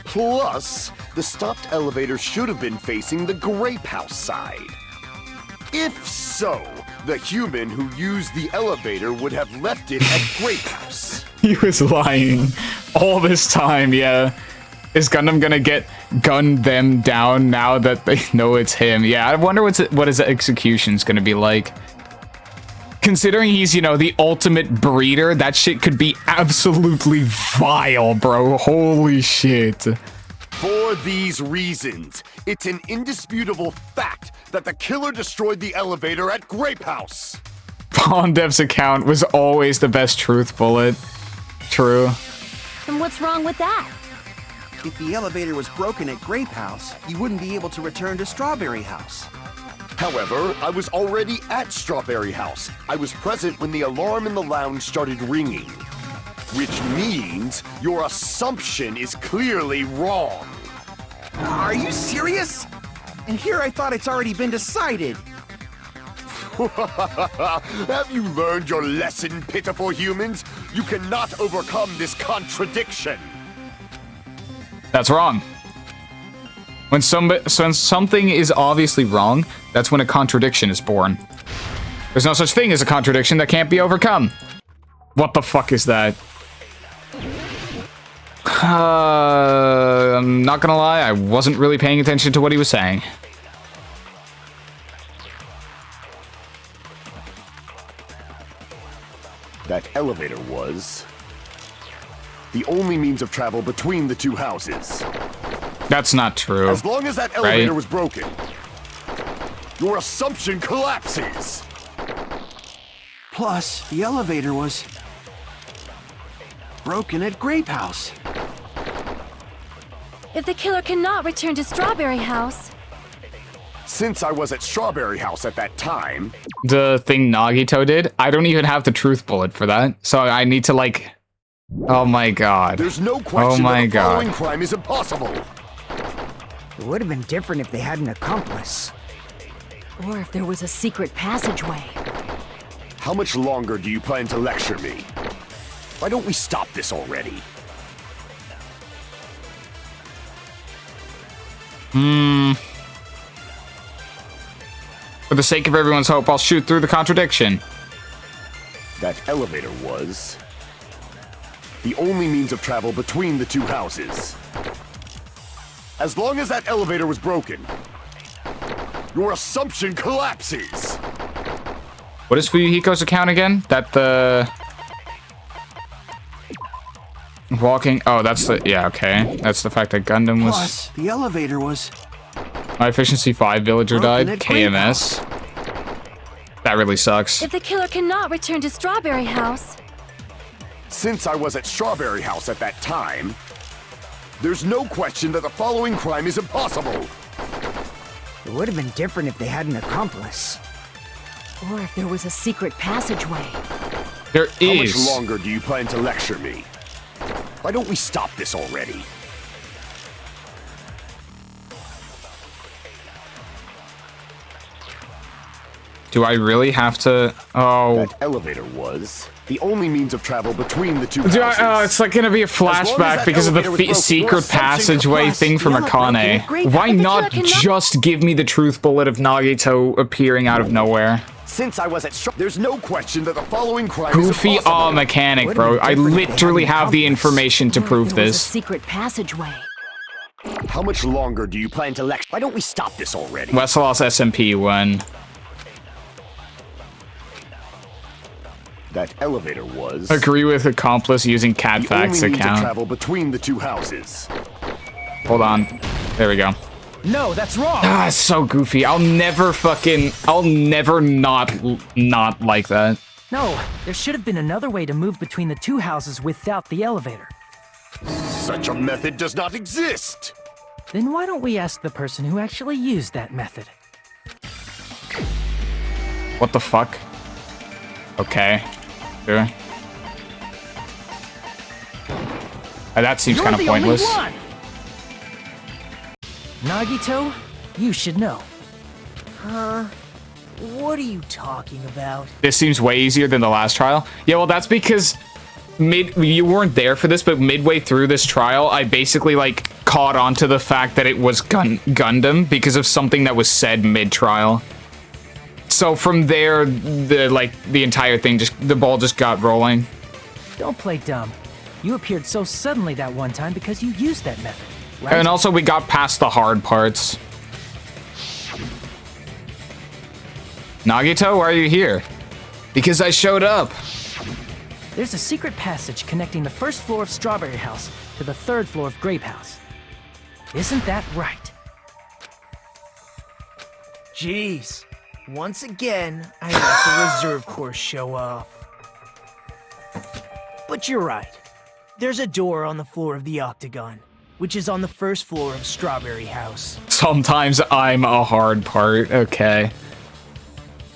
Plus, the stopped elevator should have been facing the Grape House side. If so, the human who used the elevator would have left it at Grape House. He was lying all this time, yeah. Is Gundam gonna get gunned them down now that they know it's him? Yeah, I wonder what his execution's gonna be like. Considering he's, you know, the ultimate breeder, that shit could be absolutely vile, bro. Holy shit. For these reasons, it's an indisputable fact that the killer destroyed the elevator at Grape House. Pondev's account was always the best truth bullet. True. And what's wrong with that? If the elevator was broken at Grape House, you wouldn't be able to return to Strawberry House. However, I was already at Strawberry House. I was present when the alarm in the lounge started ringing. Which means your assumption is clearly wrong. Are you serious? And here I thought it's already been decided. Have you learned your lesson, pitiful humans? You cannot overcome this contradiction. That's wrong. When something is obviously wrong, that's when a contradiction is born. There's no such thing as a contradiction that can't be overcome. What the fuck is that? I'm not gonna lie, I wasn't really paying attention to what he was saying. That elevator was the only means of travel between the two houses. That's not true. As long as that elevator right? was broken, your assumption collapses. Plus, the elevator was broken at Grape House. If the killer cannot return to Strawberry House... Since I was at Strawberry House at that time... The thing Nagito did, I don't even have the truth bullet for that. So I need to, like... Oh my god. There's no question that the following crime is impossible. It would have been different if they had an accomplice. Or if there was a secret passageway. How much longer do you plan to lecture me? Why don't we stop this already? For the sake of everyone's hope, I'll shoot through the contradiction. That elevator was the only means of travel between the two houses. As long as that elevator was broken, your assumption collapses. What is Fuyuhiko's account again? That the... Walking... Oh, that's the... Yeah, okay. That's the fact that Gundam was... Plus, the elevator was... My efficiency 5 villager died. KMS. That really sucks. If the killer cannot return to Strawberry House... Since I was at Strawberry House at that time, there's no question that the following crime is impossible. It would have been different if they had an accomplice. Or if there was a secret passageway. There How much is. longer do you plan to lecture me? Why don't we stop this already? Do I really have to? Oh. That elevator was the only means of travel between the two Do houses. it's like gonna be a long as flashback that because of the elevator was broken, secret you're essentially passageway plus thing from the other Akane. broken. Why but not you cannot- just give me the truth bullet of Nagito appearing out of nowhere? Since I was at there's no question that the following crime Goofy is impossible. mechanic, bro. I literally have the information to Or if prove there was a this. secret passageway. How much longer do you plan to lecture? Why don't we stop this already? Westeros SMP when That elevator was agree with accomplice using the cat only facts means of account. travel between the two houses. Hold on. There we go. No, that's wrong. Ah, it's so goofy. I'll never not like that. No, there should have been another way to move between the two houses without the elevator. Such a method does not exist. Then why don't we ask the person who actually used that method? What the fuck? Okay. Sure. That seems kind of You're the only pointless. one! Nagito, you should know. What are you talking about? This seems way easier than the last trial. Yeah, well, that's because you weren't there for this, but midway through this trial, I basically like caught on to the fact that it was Gundam because of something that was said mid-trial. So from there, the entire thing the ball just got rolling. Don't play dumb. You appeared so suddenly that one time because you used that method, right? And also, we got past the hard parts. Nagito, why are you here? Because I showed up. There's a secret passage connecting the first floor of Strawberry House to the third floor of Grape House. Isn't that right? Jeez. Once again, I let the reserve course show off. But you're right. There's a door on the floor of the Octagon, which is on the first floor of Strawberry House. Sometimes I'm a hard part. Okay.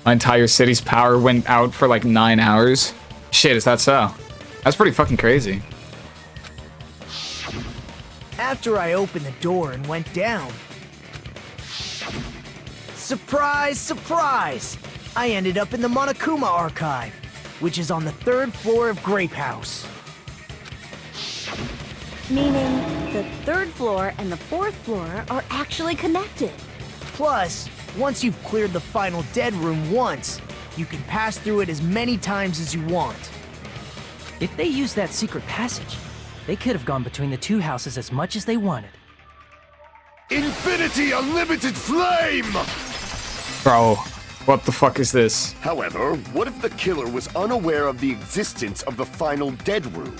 My entire city's power went out for like 9 hours. Shit, is that so? That's pretty fucking crazy. After I opened the door and went down, surprise, surprise! I ended up in the Monokuma Archive, which is on the third floor of Grape House. Meaning the third floor and the fourth floor are actually connected. Plus, once you've cleared the final dead room once, you can pass through it as many times as you want. If they used that secret passage, they could have gone between the two houses as much as they wanted. Infinity Unlimited Flame! Bro, what the fuck is this? However, what if the killer was unaware of the existence of the final dead room?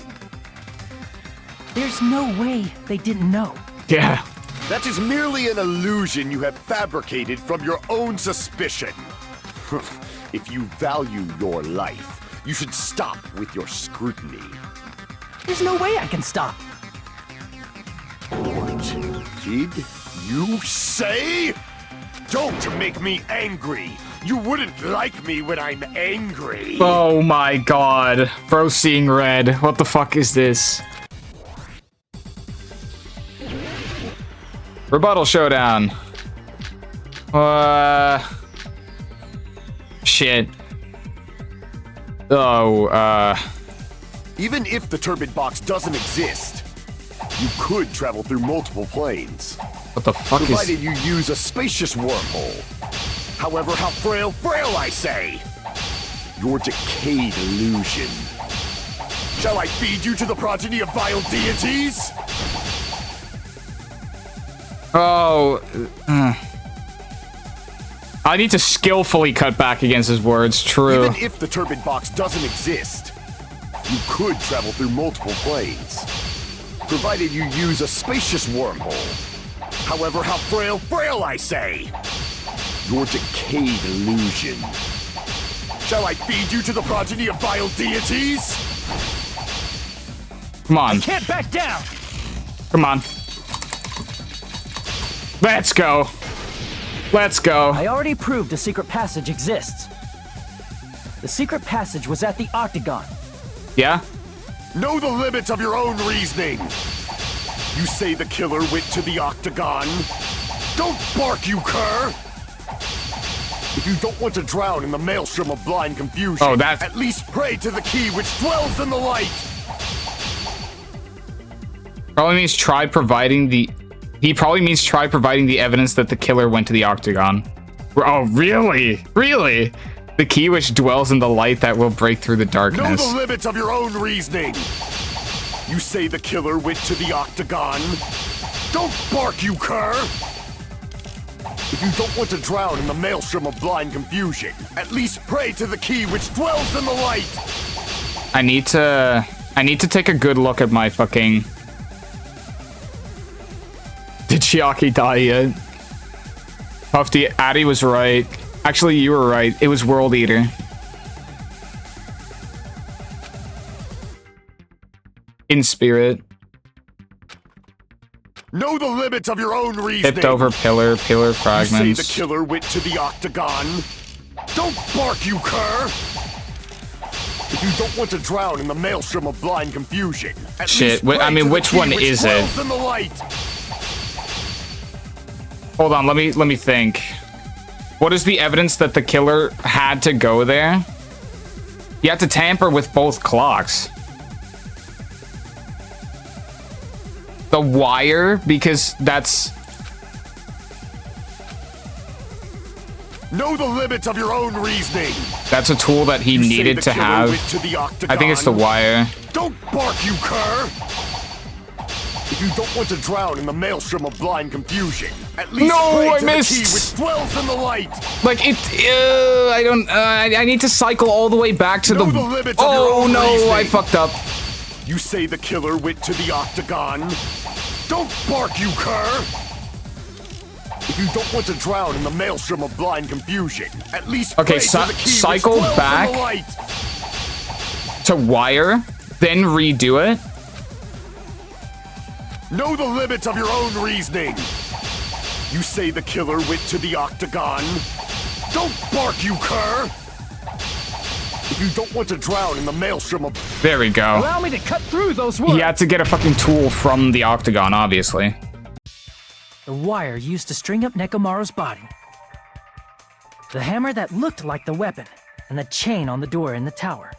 There's no way they didn't know. Yeah. That is merely an illusion you have fabricated from your own suspicion. If you value your life, you should stop with your scrutiny. There's no way I can stop. What did you say? Don't make me angry. You wouldn't like me when I'm angry. Oh my god. Bro seeing red. What the fuck is this? Rebuttal showdown. Shit. Oh, Even if the turbid box doesn't exist, you could travel through multiple planes. what the fuck Provided is... you use a spacious wormhole. However, how frail, I say! Your decayed illusion. Shall I feed you to the progeny of vile deities? Oh. I need to skillfully cut back against his words. True. Even if the turbid box doesn't exist, you could travel through multiple planes. Provided you use a spacious wormhole. However, how frail, I say! Your decayed illusion. Shall I feed you to the progeny of vile deities? Come on. Can't back down! Come on. Let's go. Let's go. I already proved a secret passage exists. The secret passage was at the Octagon. Yeah? Know the limits of your own reasoning. You say the killer went to the Octagon. Don't bark, you cur! If you don't want to drown in the maelstrom of blind confusion, at least pray to the key which dwells in the light! Probably means try providing the... He probably means try providing the evidence that the killer went to the Octagon. Oh, really? Really? The key which dwells in the light that will break through the darkness. Know the limits of your own reasoning! You say the killer went to the Octagon. Don't bark, you cur! If you don't want to drown in the maelstrom of blind confusion, at least pray to the key which dwells in the light! I need to take a good look at my fucking... Did Chiaki die yet? Puffy, Addy was right. Actually, you were right. It was World Eater. In spirit. Know the limits of your own reasoning. Tipped over pillar fragments. You say the killer went to the Octagon. Don't bark, you cur! If you don't want to drown in the maelstrom of blind confusion, at Shit, least I mean, which one is it? in the light. Hold on, let me think. What is the evidence that the killer had to go there? You had to tamper with both clocks. The wire, because that's... Know the limits of your own reasoning. That's a tool that he needed to have. I think it's the wire. Don't bark, you cur! If you don't want to drown in the maelstrom of blind confusion, at least pray to the key which dwells in the light. Like it, I don't. I need to cycle all the way back to Know the. the limits of your Oh own no! reasoning. I fucked up. You say the killer went to the Octagon. Don't bark, you cur! If you don't want to drown in the maelstrom of blind confusion, at least Okay, pray to the key cycle which dwells back in the light. to wire, then redo it. Know the limits of your own reasoning. You say the killer went to the Octagon. Don't bark, you cur! If you don't want to drown in the maelstrom of... There we go. Allow me to cut through those words. He had to get a fucking tool from the Octagon, obviously. The wire used to string up Nekomaru's body. The hammer that looked like the weapon, and the chain on the door in the tower.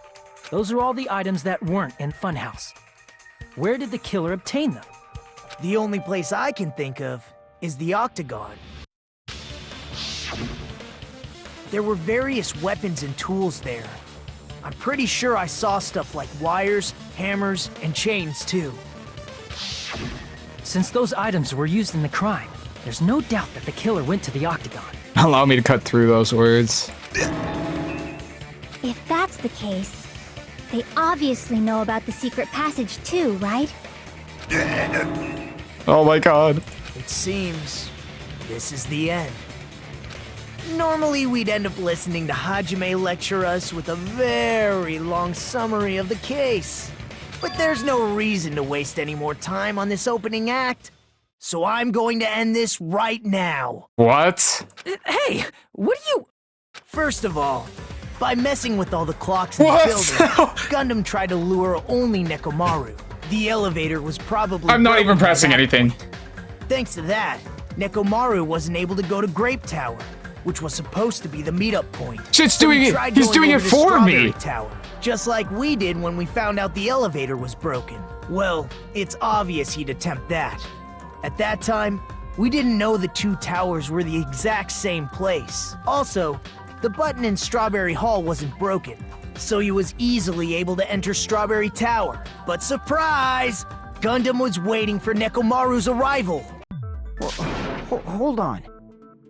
Those are all the items that weren't in Funhouse. Where did the killer obtain them? The only place I can think of is the Octagon. There were various weapons and tools there. I'm pretty sure I saw stuff like wires, hammers, and chains too. Since those items were used in the crime, there's no doubt that the killer went to the Octagon. Allow me to cut through those words. If that's the case, they obviously know about the secret passage too, right? Oh my god. It seems this is the end. Normally we'd end up listening to Hajime lecture us with a very long summary of the case. But there's no reason to waste any more time on this opening act. So I'm going to end this right now. What? Hey, what are you... First of all, by messing with all the clocks in the building, Gundam tried to lure only Nekomaru. The elevator was probably... I'm not even broken by pressing that anything. point. Thanks to that, Nekomaru wasn't able to go to Grape Tower, which was supposed to be the meetup point. Shit's So he doing it. tried He's going doing over it to for me. Strawberry Tower, just like we did when we found out the elevator was broken. Well, it's obvious he'd attempt that. At that time, we didn't know the two towers were the exact same place. Also, the button in Strawberry Hall wasn't broken, so he was easily able to enter Strawberry Tower. But surprise! Gundam was waiting for Nekomaru's arrival. Well, hold on.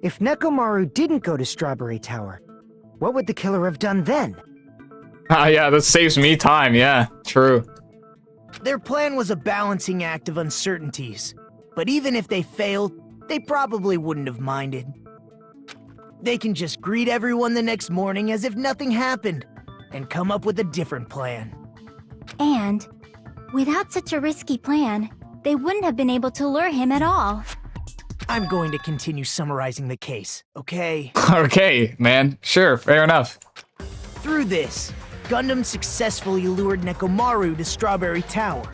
If Nekomaru didn't go to Strawberry Tower, what would the killer have done then? Ah, yeah, that saves me time. Yeah, true. Their plan was a balancing act of uncertainties, but even if they failed, they probably wouldn't have minded. They can just greet everyone the next morning as if nothing happened, and come up with a different plan. And, without such a risky plan, they wouldn't have been able to lure him at all. I'm going to continue summarizing the case, okay? Okay, man. Sure, fair enough. Through this, Gundam successfully lured Nekomaru to Strawberry Tower.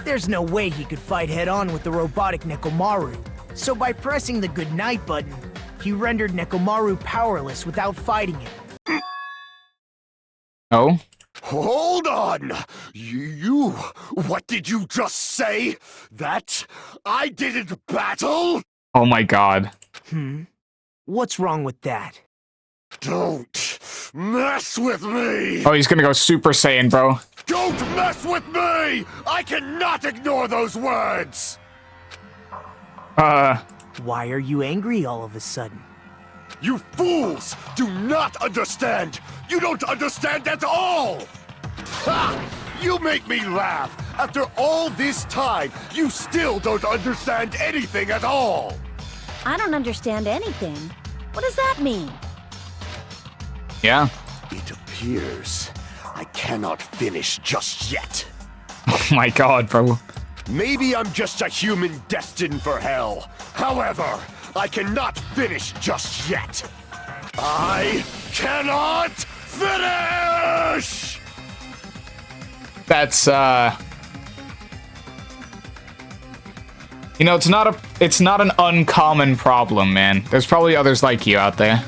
There's no way he could fight head-on with the robotic Nekomaru, so by pressing the goodnight button, he rendered Nekomaru powerless without fighting him. Oh? Hold on! You... What did you just say? That I didn't battle? Oh my god. What's wrong with that? Don't mess with me! Oh, he's gonna go Super Saiyan, bro. Don't mess with me! I cannot ignore those words! Why are you angry all of a sudden? You fools do not understand! You don't understand at all! Ha! You make me laugh! After all this time, you still don't understand anything at all! I don't understand anything. What does that mean? Yeah. It appears I cannot finish just yet. Oh my god, bro. Maybe I'm just a human destined for hell. However, I cannot finish just yet. I cannot finish! That's, you know, it's not an uncommon problem, man. There's probably others like you out there.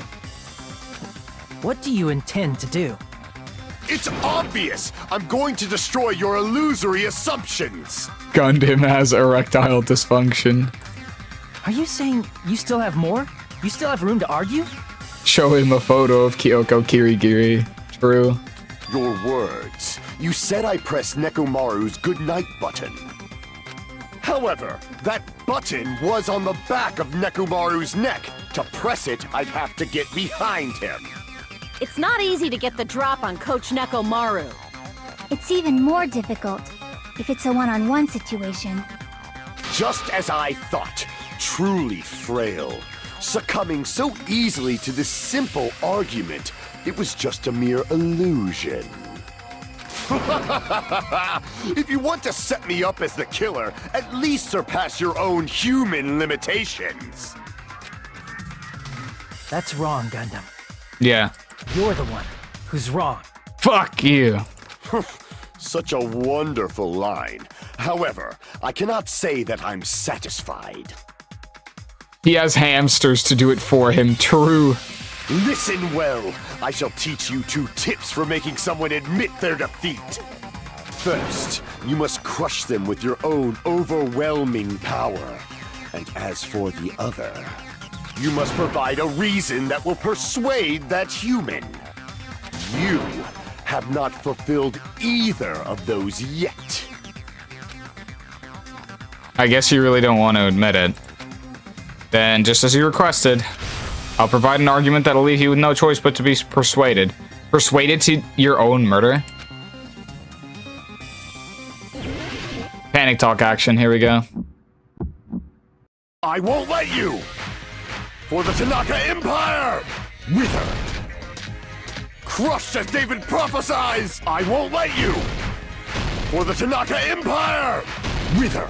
What do you intend to do? It's obvious! I'm going to destroy your illusory assumptions! Gundam has erectile dysfunction. Are you saying you still have more? You still have room to argue? Show him a photo of Kyoko Kirigiri. True. Your words. You said I pressed Nekomaru's goodnight button. However, that button was on the back of Nekomaru's neck. To press it, I'd have to get behind him. It's not easy to get the drop on Coach Nekomaru. It's even more difficult if it's a one-on-one situation. Just as I thought. Truly frail. Succumbing so easily to this simple argument, it was just a mere illusion. If you want to set me up as the killer, at least surpass your own human limitations. That's wrong, Gundam. Yeah. You're the one who's wrong. Fuck you. Such a wonderful line. However, I cannot say that I'm satisfied. He has hamsters to do it for him. True. Listen well. I shall teach you 2 tips for making someone admit their defeat. First, you must crush them with your own overwhelming power. And as for the other, you must provide a reason that will persuade that human. You have not fulfilled either of those yet. I guess you really don't want to admit it. Then, just as you requested, I'll provide an argument that'll leave you with no choice but to be persuaded. Persuaded to your own murder? Panic talk action, here we go. I won't let you! For the Tanaka Empire! Wither! Crushed as David prophesies! I won't let you! For the Tanaka Empire! Wither!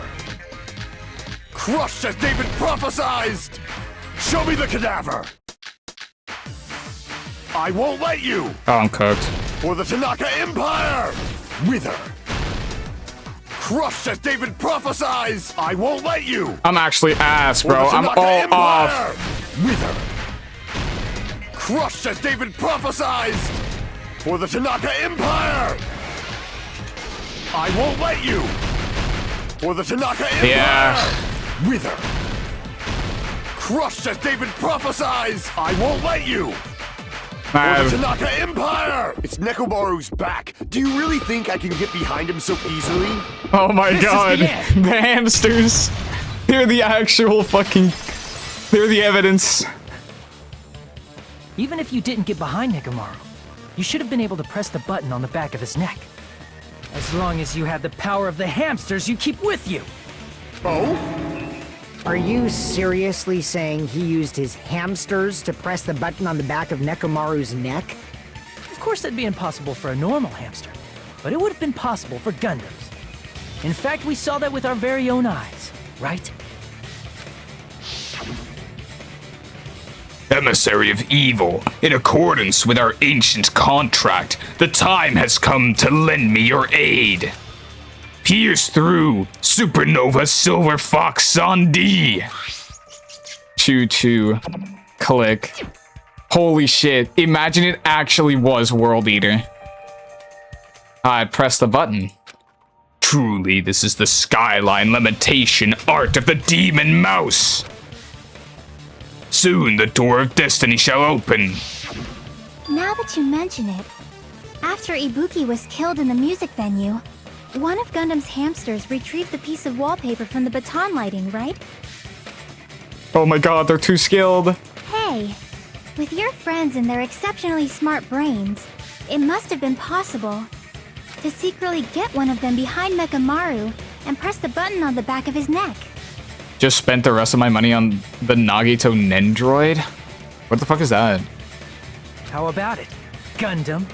Crushed as David prophesied! Show me the cadaver! I won't let you! Oh, I'm cooked. For the Tanaka Empire! Wither! Crushed as David prophesied! I won't let you! I'm actually ass, bro. I'm all off. Wither! Crushed as David prophesied! For the Tanaka Empire! I won't let you! For the Tanaka Empire! Yeah. Wither! Crushed as David prophesied! I won't let you! For the Tanaka Empire! It's Nekomaru's back. Do you really think I can get behind him so easily? Oh my god. The hamsters. They're the actual fucking... They're the evidence. Even if you didn't get behind Nekomaru, you should have been able to press the button on the back of his neck. As long as you had the power of the hamsters you keep with you. Oh? Are you seriously saying he used his hamsters to press the button on the back of Nekomaru's neck? Of course that'd be impossible for a normal hamster, but it would have been possible for Gundams. In fact, we saw that with our very own eyes, right? Emissary of evil, in accordance with our ancient contract, the time has come to lend me your aid. Pierce through, Supernova Silver Fox Sandi. Choo choo. Click. Holy shit. Imagine it actually was World Eater. I pressed the button. Truly, this is the skyline limitation art of the demon mouse. Soon the door of destiny shall open. Now that you mention it, after Ibuki was killed in the music venue, one of Gundam's hamsters retrieved the piece of wallpaper from the baton lighting, right? Oh my god, they're too skilled. Hey, with your friends and their exceptionally smart brains, it must have been possible to secretly get one of them behind Mekamaru and press the button on the back of his neck. Just spent the rest of my money on the Nagito Nendroid? What the fuck is that? How about it, Gundam?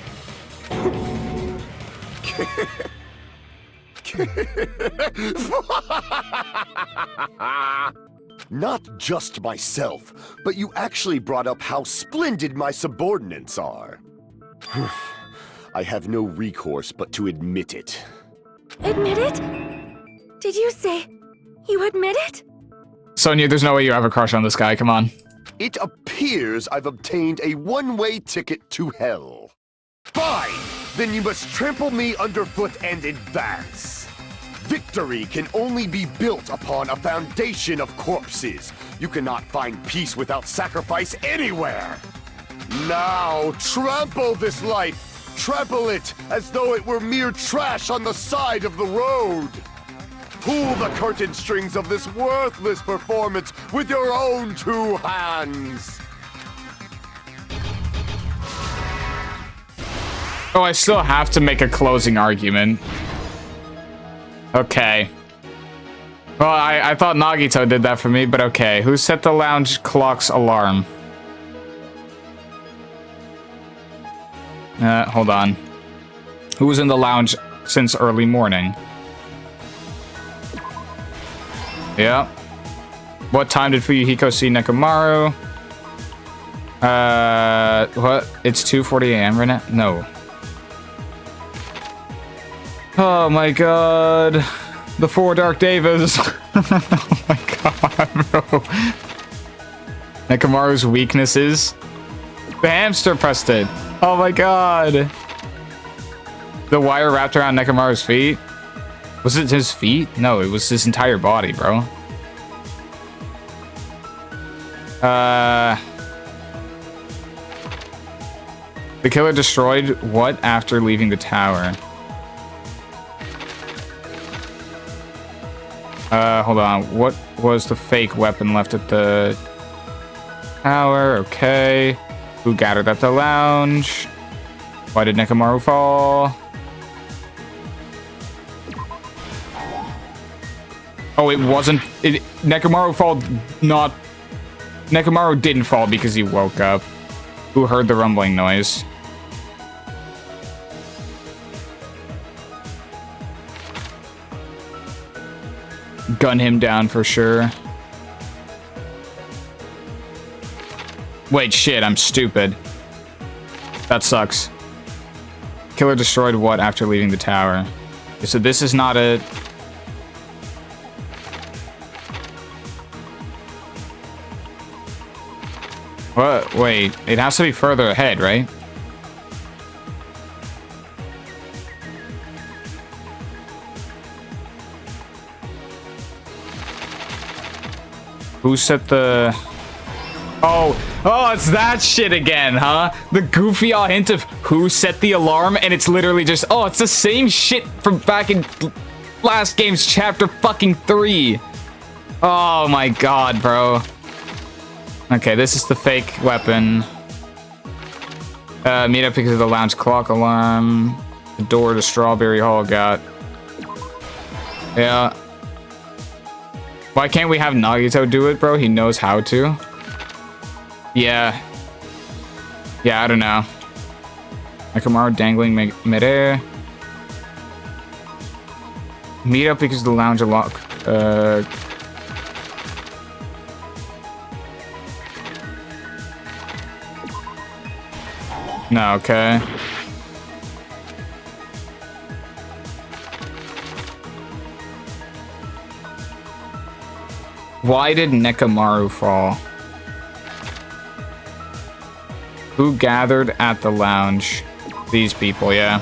Not just myself, but you actually brought up how splendid my subordinates are. I have no recourse but to admit it. Admit it? Did you say you admit it? Sonya, there's no way you have a crush on this guy, come on. It appears I've obtained a one-way ticket to hell. Fine! Then you must trample me underfoot and advance. Victory can only be built upon a foundation of corpses. You cannot find peace without sacrifice anywhere. Now, trample this life. Trample it as though it were mere trash on the side of the road. Pull the curtain strings of this worthless performance with your own two hands. Oh, I still have to make a closing argument. Okay. Well, I thought Nagito did that for me, but okay. Who set the lounge clock's alarm? Hold on. Who was in the lounge since early morning? Yeah. What time did Fuyuhiko see Nekomaru? What? It's 2:40 a.m. right now? No. Oh my god. The 4 Dark Devas. Oh my god, bro. Nekomaru's weaknesses. The hamster pressed it. Oh my god. The wire wrapped around Nekomaru's feet. Was it his feet? No, it was his entire body, bro. The killer destroyed what after leaving the tower? Hold on. What was the fake weapon left at the tower? Okay. Who gathered at the lounge? Why did Nekomaru fall? Oh, it wasn't. Nekomaru didn't fall because he woke up. Who heard the rumbling noise? Gun him down for sure. Wait, shit, I'm stupid. That sucks. Killer destroyed what after leaving the tower? Okay, so this is not a... What? Wait, it has to be further ahead, right? Who set the... Oh, it's that shit again, huh? The goofy hint of who set the alarm, and it's literally just, oh, it's the same shit from back in last game's chapter fucking 3. Oh my god, bro. Okay, this is the fake weapon. Meet up because of the lounge clock alarm. The door to Strawberry Hall got... Yeah. Why can't we have Nagito do it, bro? He knows how to. Yeah. Yeah, I don't know. Nekomaru dangling midair. Meet up because of the lounge lock. No, okay. Why did Nekomaru fall? Who gathered at the lounge? These people, yeah.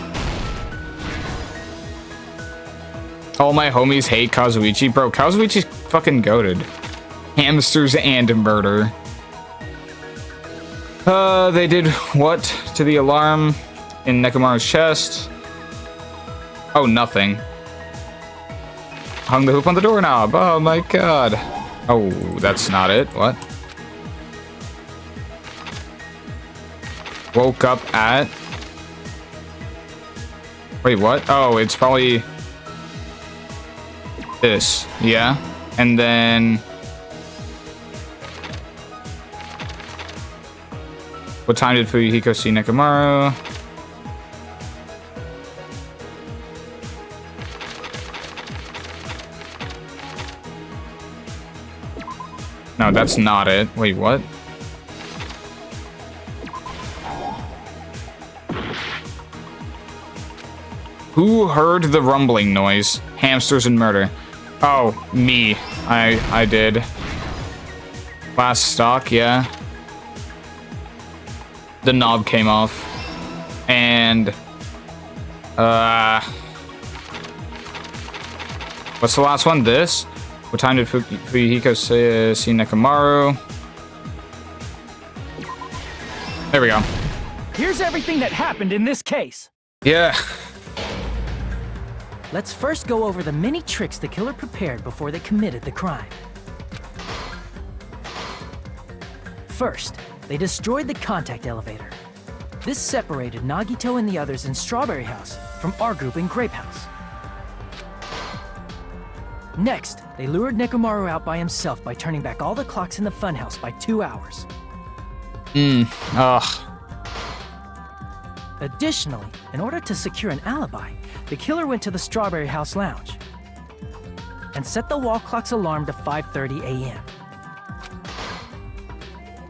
All my homies hate Kazuichi. Bro, Kazuichi's fucking goated. Hamsters and murder. They did what to the alarm in Nekomaru's chest? Oh, nothing. Hung the hoop on the doorknob. Oh my god. Oh, that's not it. What? Woke up at... Wait, what? Oh, it's probably... this. Yeah. And then... What time did Fuyuhiko see Nekomaru? No, that's not it. Wait, what? Who heard the rumbling noise? Hamsters and murder. Oh, me. I did. Last stock, yeah. The knob came off. And... what's the last one? This? What time did Fuyuhiko see Nekomaru? There we go. Here's everything that happened in this case. Yeah. Let's first go over the many tricks the killer prepared before they committed the crime. First, they destroyed the contact elevator. This separated Nagito and the others in Strawberry House from our group in Grape House. Next, they lured Nekomaru out by himself by turning back all the clocks in the funhouse by 2 hours. Ugh. Additionally, in order to secure an alibi, the killer went to the Strawberry House lounge and set the wall clock's alarm to 5:30 a.m.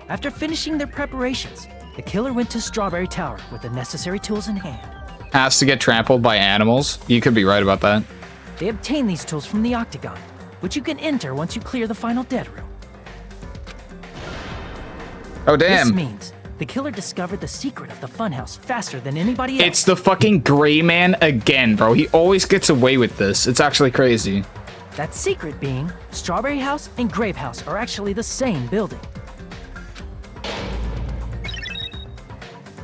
After finishing their preparations, the killer went to Strawberry Tower with the necessary tools in hand. Has to get trampled by animals? You could be right about that. They obtained these tools from the Octagon, which you can enter once you clear the final dead room. Oh, damn. This means the killer discovered the secret of the funhouse faster than anybody else. It's the fucking Gray Man again, bro. He always gets away with this. It's actually crazy. That secret being, Strawberry House and Grape House are actually the same building.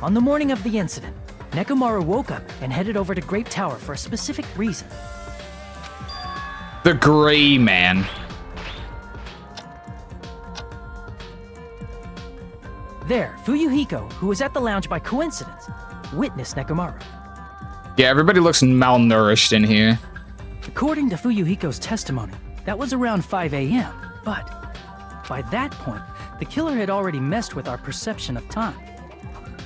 On the morning of the incident, Nekomaru woke up and headed over to Grape Tower for a specific reason. The Gray Man. There, Fuyuhiko, who was at the lounge by coincidence, witnessed Nekomaru. Yeah, everybody looks malnourished in here. According to Fuyuhiko's testimony, that was around 5 a.m., but by that point, the killer had already messed with our perception of time.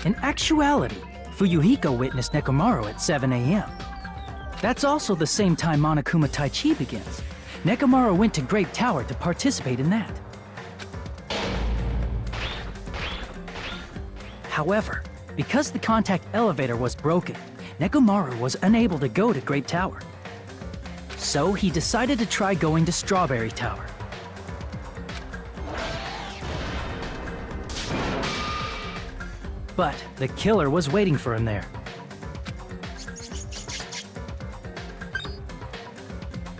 In actuality, Fuyuhiko witnessed Nekomaru at 7 a.m. That's also the same time Monokuma Taichi begins. Nekomaru went to Grape Tower to participate in that. However, because the contact elevator was broken, Nekomaru was unable to go to Grape Tower. So he decided to try going to Strawberry Tower. But the killer was waiting for him there.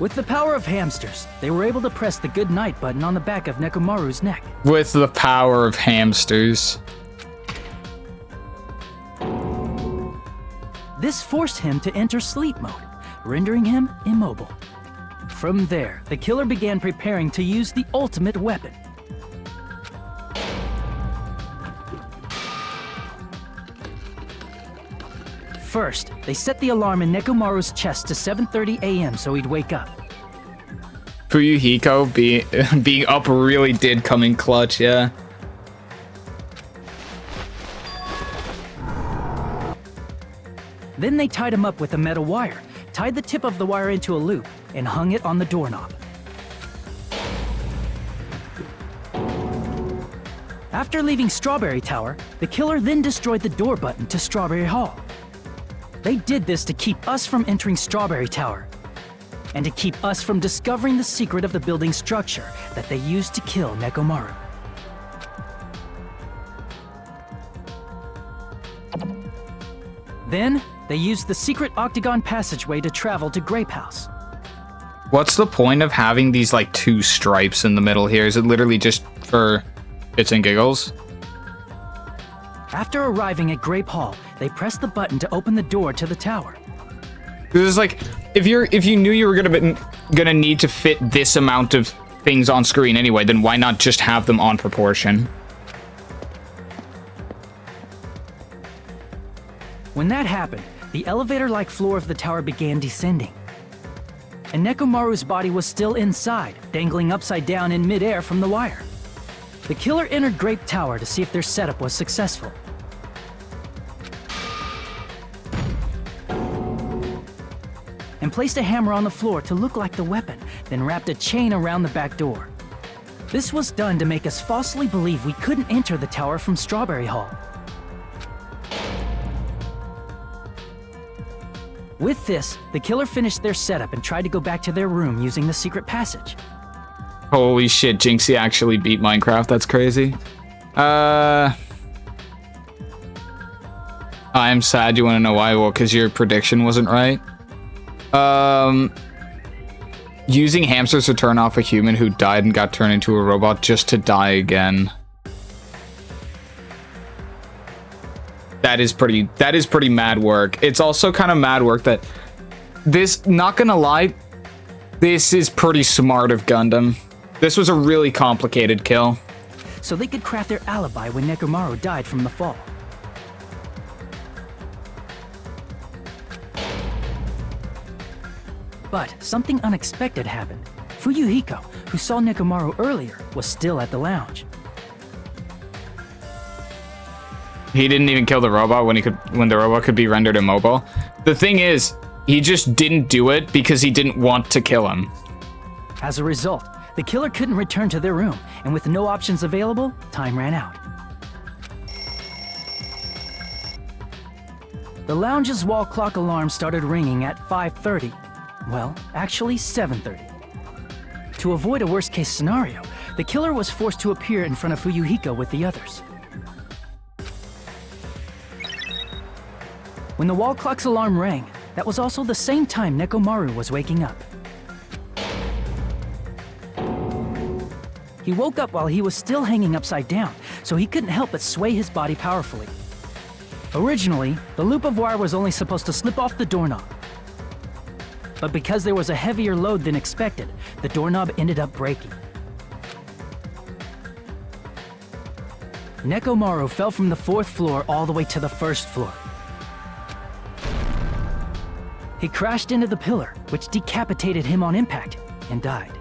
With the power of hamsters, they were able to press the good night button on the back of Nekomaru's neck. With the power of hamsters. This forced him to enter sleep mode, rendering him immobile. From there, the killer began preparing to use the ultimate weapon. First, they set the alarm in Nekomaru's chest to 7:30 a.m. so he'd wake up. Fuyuhiko being up really did come in clutch, yeah. Then they tied him up with a metal wire, tied the tip of the wire into a loop, and hung it on the doorknob. After leaving Strawberry Tower, the killer then destroyed the door button to Strawberry Hall. They did this to keep us from entering Strawberry Tower, and to keep us from discovering the secret of the building's structure that they used to kill Nekomaru. Then, they used the secret octagon passageway to travel to Grape House. What's the point of having these like 2 stripes in the middle here? Is it literally just for shits and giggles? After arriving at Grape Hall, they pressed the button to open the door to the tower. This is like, if you knew you were gonna need to fit this amount of things on screen anyway, then why not just have them on proportion? When that happened, the elevator-like floor of the tower began descending. And Nekomaru's body was still inside, dangling upside down in midair from the wire. The killer entered Grape Tower to see if their setup was successful. And placed a hammer on the floor to look like the weapon, then wrapped a chain around the back door. This was done to make us falsely believe we couldn't enter the tower from Strawberry Hall. With this, the killer finished their setup and tried to go back to their room using the secret passage. Holy shit, Jinxie actually beat Minecraft. That's crazy. I'm sad. You want to know why? Well, because your prediction wasn't right. Using hamsters to turn off a human who died and got turned into a robot just to die again. That is pretty mad work. It's also kind of mad work that this, not gonna lie, this is pretty smart of Gundam. This was a really complicated kill. So they could craft their alibi when Nekomaru died from the fall. But something unexpected happened. Fuyuhiko, who saw Nekomaru earlier, was still at the lounge. He didn't even kill the robot when the robot could be rendered immobile. The thing is, he just didn't do it because he didn't want to kill him. As a result, the killer couldn't return to their room, and with no options available, time ran out. The lounge's wall clock alarm started ringing at 5:30. Well, actually 7:30. To avoid a worst-case scenario, the killer was forced to appear in front of Fuyuhiko with the others. When the wall clock's alarm rang, that was also the same time Nekomaru was waking up. He woke up while he was still hanging upside down, so he couldn't help but sway his body powerfully. Originally, the loop of wire was only supposed to slip off the doorknob. But because there was a heavier load than expected, the doorknob ended up breaking. Nekomaru fell from the 4th floor all the way to the 1st floor. He crashed into the pillar, which decapitated him on impact, and died.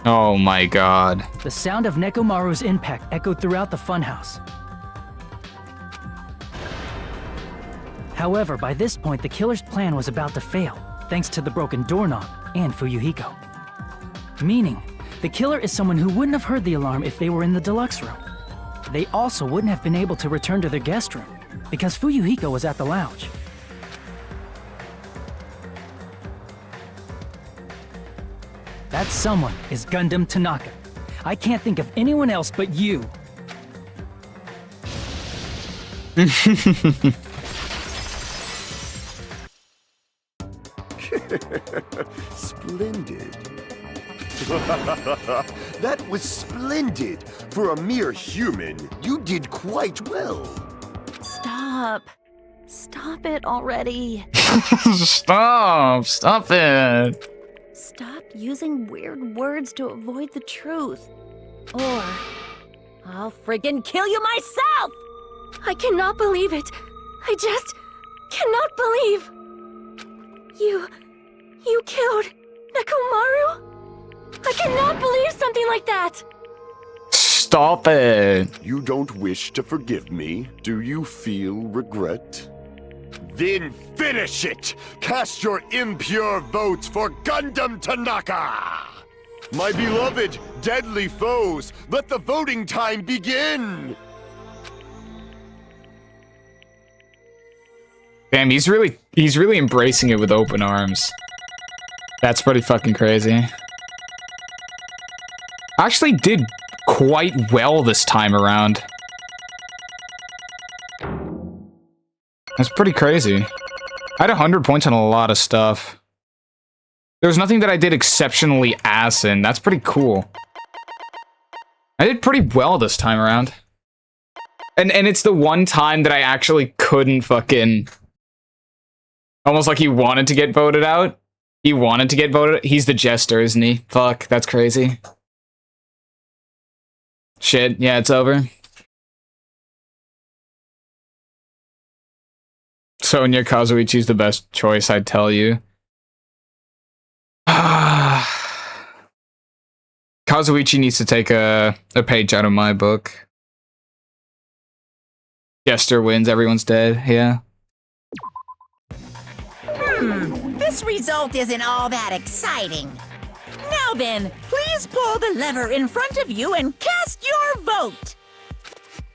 Oh my god. The sound of Nekomaru's impact echoed throughout the funhouse. However, by this point, the killer's plan was about to fail, thanks to the broken doorknob and Fuyuhiko. Meaning, the killer is someone who wouldn't have heard the alarm if they were in the deluxe room. They also wouldn't have been able to return to their guest room, because Fuyuhiko was at the lounge. That someone is Gundam Tanaka. I can't think of anyone else but you. Splendid. That was splendid. For a mere human, you did quite well. Stop. Stop it already. Stop it. Stop using weird words to avoid the truth. Or I'll friggin' kill you myself! I cannot believe it. I just cannot believe. You killed Nekomaru? I cannot believe something like that. Stop it. You don't wish to forgive me? Do you feel regret? Then finish it! Cast your impure votes for Gundam Tanaka! My beloved, deadly foes, let the voting time begin! Damn, he's really embracing it with open arms. That's pretty fucking crazy. I actually did quite well this time around. That's pretty crazy. I had 100 points on a lot of stuff. There was nothing that I did exceptionally ass in. That's pretty cool. I did pretty well this time around. And it's the one time that I actually couldn't fucking... Almost like he wanted to get voted out. He wanted to get voted out. He's the jester, isn't he? Fuck, that's crazy. Shit, yeah, it's over. So, Sonya, Kazuichi's the best choice, I'd tell you. Kazuichi needs to take a page out of my book. Jester wins, everyone's dead, yeah. This result isn't all that exciting. Now then, please pull the lever in front of you and cast your vote.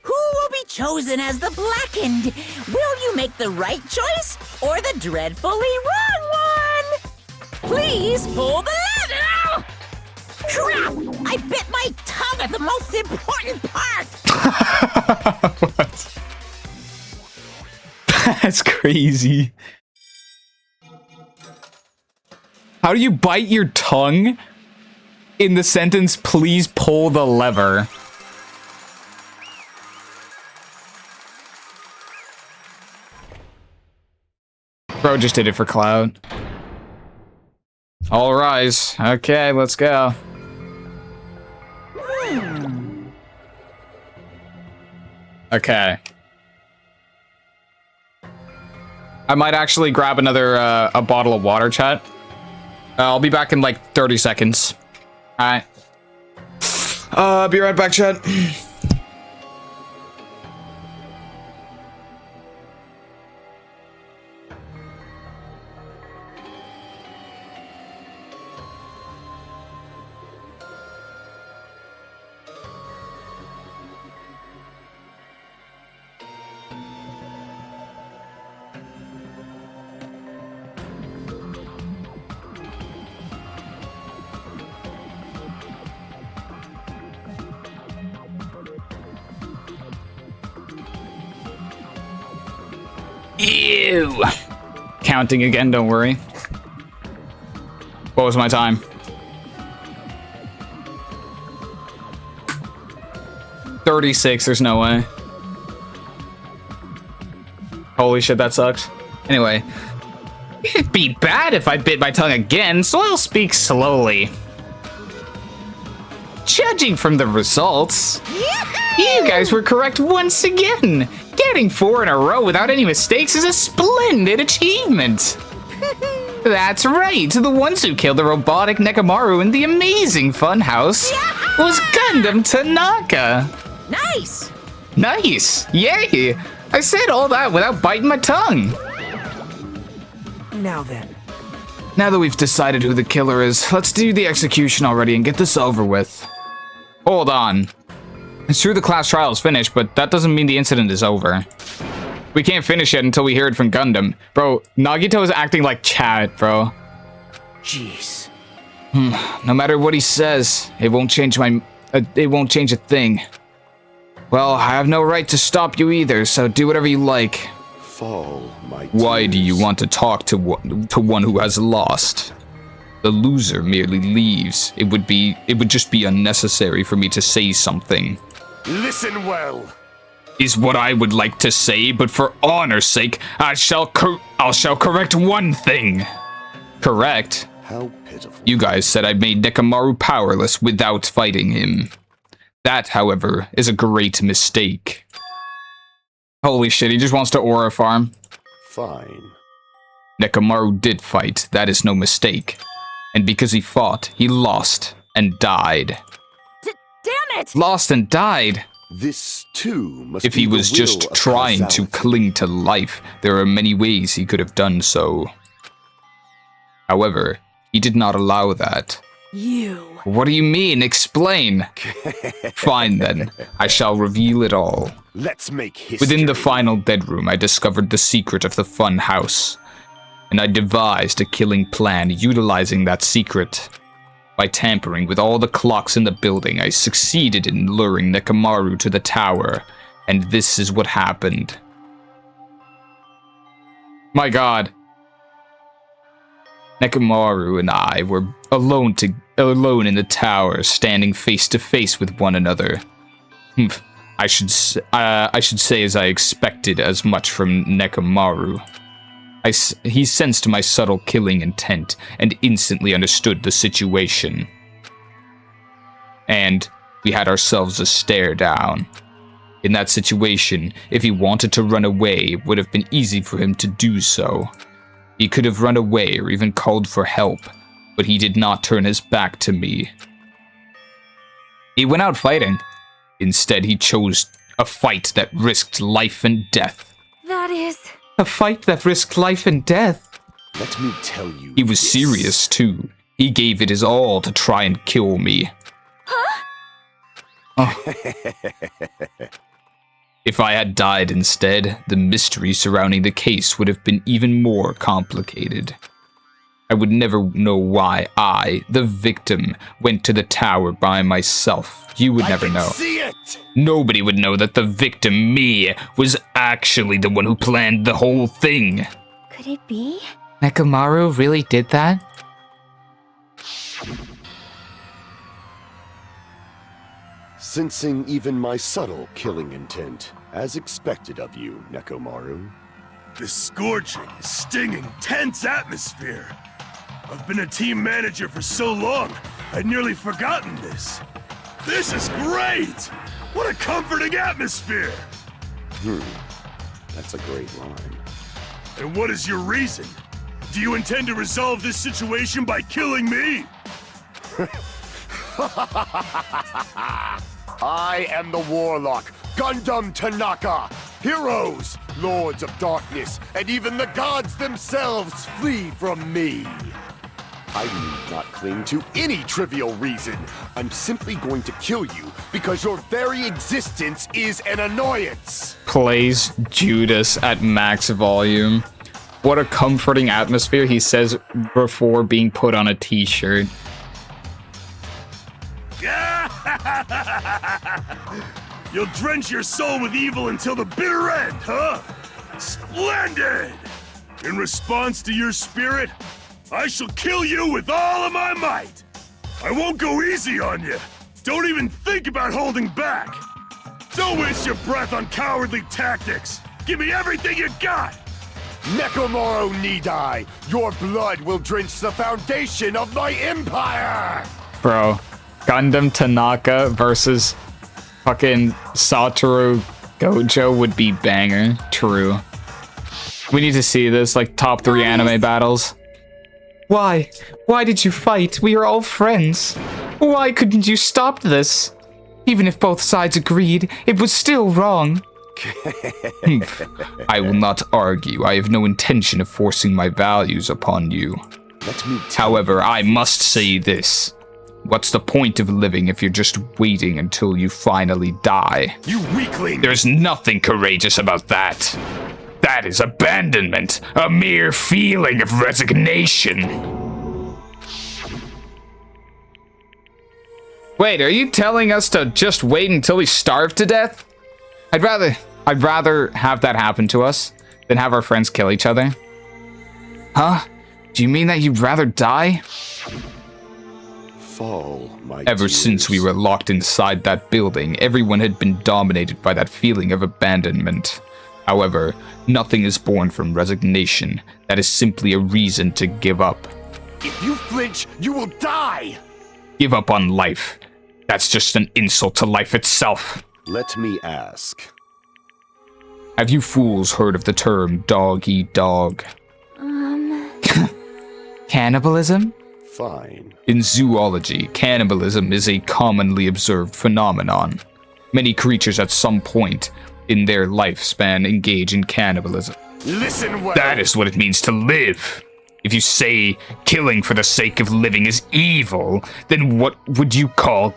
Who will be chosen as the blackened? Will you make the right choice or the dreadfully wrong one? Please pull the lever! Crap! I bit my tongue at the most important part! What? That's crazy. How do you bite your tongue in the sentence, please pull the lever? Bro just did it for clout. All rise. Okay, let's go. Okay. I might actually grab another a bottle of water, chat. I'll be back in like 30 seconds. All right. Be right back, chat. Ew. Counting again, don't worry. What was my time? $36, there's no way. Holy shit, that sucks. Anyway. It'd be bad if I bit my tongue again, so I'll speak slowly. Judging from the results, you guys were correct once again. Getting 4 in a row without any mistakes is a splendid achievement. That's right, the ones who killed the robotic Nekomaru in the amazing funhouse was Gundam Tanaka. Nice! Nice! Yay! I said all that without biting my tongue. Now then. Now that we've decided who the killer is, let's do the execution already and get this over with. Hold on. It's true the class trial is finished, but that doesn't mean the incident is over. We can't finish it until we hear it from Gundam. Bro, Nagito is acting like Chad, bro. Jeez. No matter what he says, it won't change a thing. Well, I have no right to stop you either, so do whatever you like. Fall, my Why do you want to talk to one who has lost? The loser merely leaves. It would just be unnecessary for me to say something. Listen well. Is what I would like to say, but for honor's sake, I shall correct one thing. Correct? How pitiful. You guys said I made Nekomaru powerless without fighting him. That, however, is a great mistake. Holy shit, he just wants to aura farm. Fine. Nekomaru did fight, that is no mistake. And because he fought, he lost and died. Damn it! Lost and died? This, too, must If be he the was will just of trying to causality. cling to life, there are many ways he could have done so. However, he did not allow that. You What do you mean? Explain. Fine then, I shall reveal it all. Let's make history. Within the final bedroom, I discovered the secret of the fun house, and I devised a killing plan utilizing that secret. By tampering with all the clocks in the building, I succeeded in luring Nekomaru to the tower, and this is what happened. My god. Nekomaru and I were alone in the tower, standing face to face with one another. I should say as I expected as much from Nekomaru. He sensed my subtle killing intent and instantly understood the situation. And we had ourselves a stare down. In that situation, if he wanted to run away, it would have been easy for him to do so. He could have run away or even called for help, but he did not turn his back to me. He went out fighting. Instead, he chose a fight that risked life and death. That is... A fight that risked life and death? Let me tell you. He was serious, too. He gave it his all to try and kill me. Huh? Oh. If I had died instead, the mystery surrounding the case would have been even more complicated. I would never know why I, the victim, went to the tower by myself. You would never know. See it. Nobody would know that the victim, me, was actually the one who planned the whole thing. Could it be? Nekomaru really did that? Sensing even my subtle killing intent, as expected of you, Nekomaru. This scorching, stinging, tense atmosphere. I've been a team manager for so long, I'd nearly forgotten this. This is great! What a comforting atmosphere! That's a great line. And what is your reason? Do you intend to resolve this situation by killing me? I am the Warlock, Gundam Tanaka. Heroes, Lords of Darkness, and even the gods themselves flee from me. I need not cling to any trivial reason. I'm simply going to kill you because your very existence is an annoyance. Plays Judas at max volume. What a comforting atmosphere, he says before being put on a t-shirt. You'll drench your soul with evil until the bitter end, huh? Splendid! In response to your spirit, I shall kill you with all of my might! I won't go easy on you! Don't even think about holding back! Don't waste your breath on cowardly tactics! Give me everything you got! Nekomaru Nidai, your blood will drench the foundation of my empire! Bro, Gundam Tanaka versus fucking Satoru Gojo would be banger. True. We need to see this, like, top 3 anime battles. Why? Why did you fight? We are all friends. Why couldn't you stop this? Even if both sides agreed, it was still wrong. I will not argue. I have no intention of forcing my values upon you. However, I must say this. What's the point of living if you're just waiting until you finally die? You weakling! There's nothing courageous about that. That is abandonment, a mere feeling of resignation. Wait, are you telling us to just wait until we starve to death? I'd rather have that happen to us than have our friends kill each other. Huh? Do you mean that you'd rather die? Fall, my Ever dears. since we were locked inside that building, everyone had been dominated by that feeling of abandonment. However, nothing is born from resignation. That is simply a reason to give up. If you flinch, you will die! Give up on life. That's just an insult to life itself. Let me ask. Have you fools heard of the term dog eat dog? Cannibalism? Fine. In zoology, cannibalism is a commonly observed phenomenon. Many creatures at some point in their lifespan engage in cannibalism. Listen well. That is what it means to live. If you say killing for the sake of living is evil, then what would you call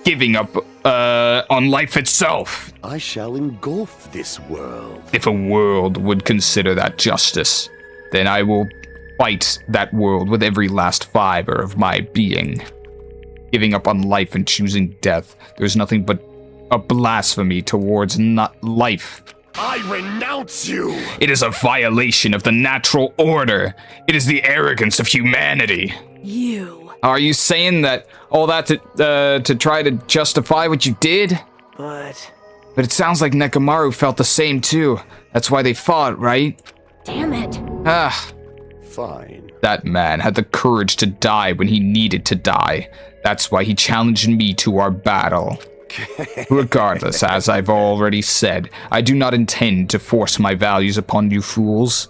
giving up on life itself? I shall engulf this world. If a world would consider that justice, then I will fight that world with every last fiber of my being. Giving up on life and choosing death, there's nothing but a blasphemy towards not life. I renounce you! It is a violation of the natural order. It is the arrogance of humanity. You. Are you saying that all that to try to justify what you did? But it sounds like Nekomaru felt the same too. That's why they fought, right? Damn it. Ah. Fine. That man had the courage to die when he needed to die. That's why he challenged me to our battle. Regardless, as I've already said, I do not intend to force my values upon you fools.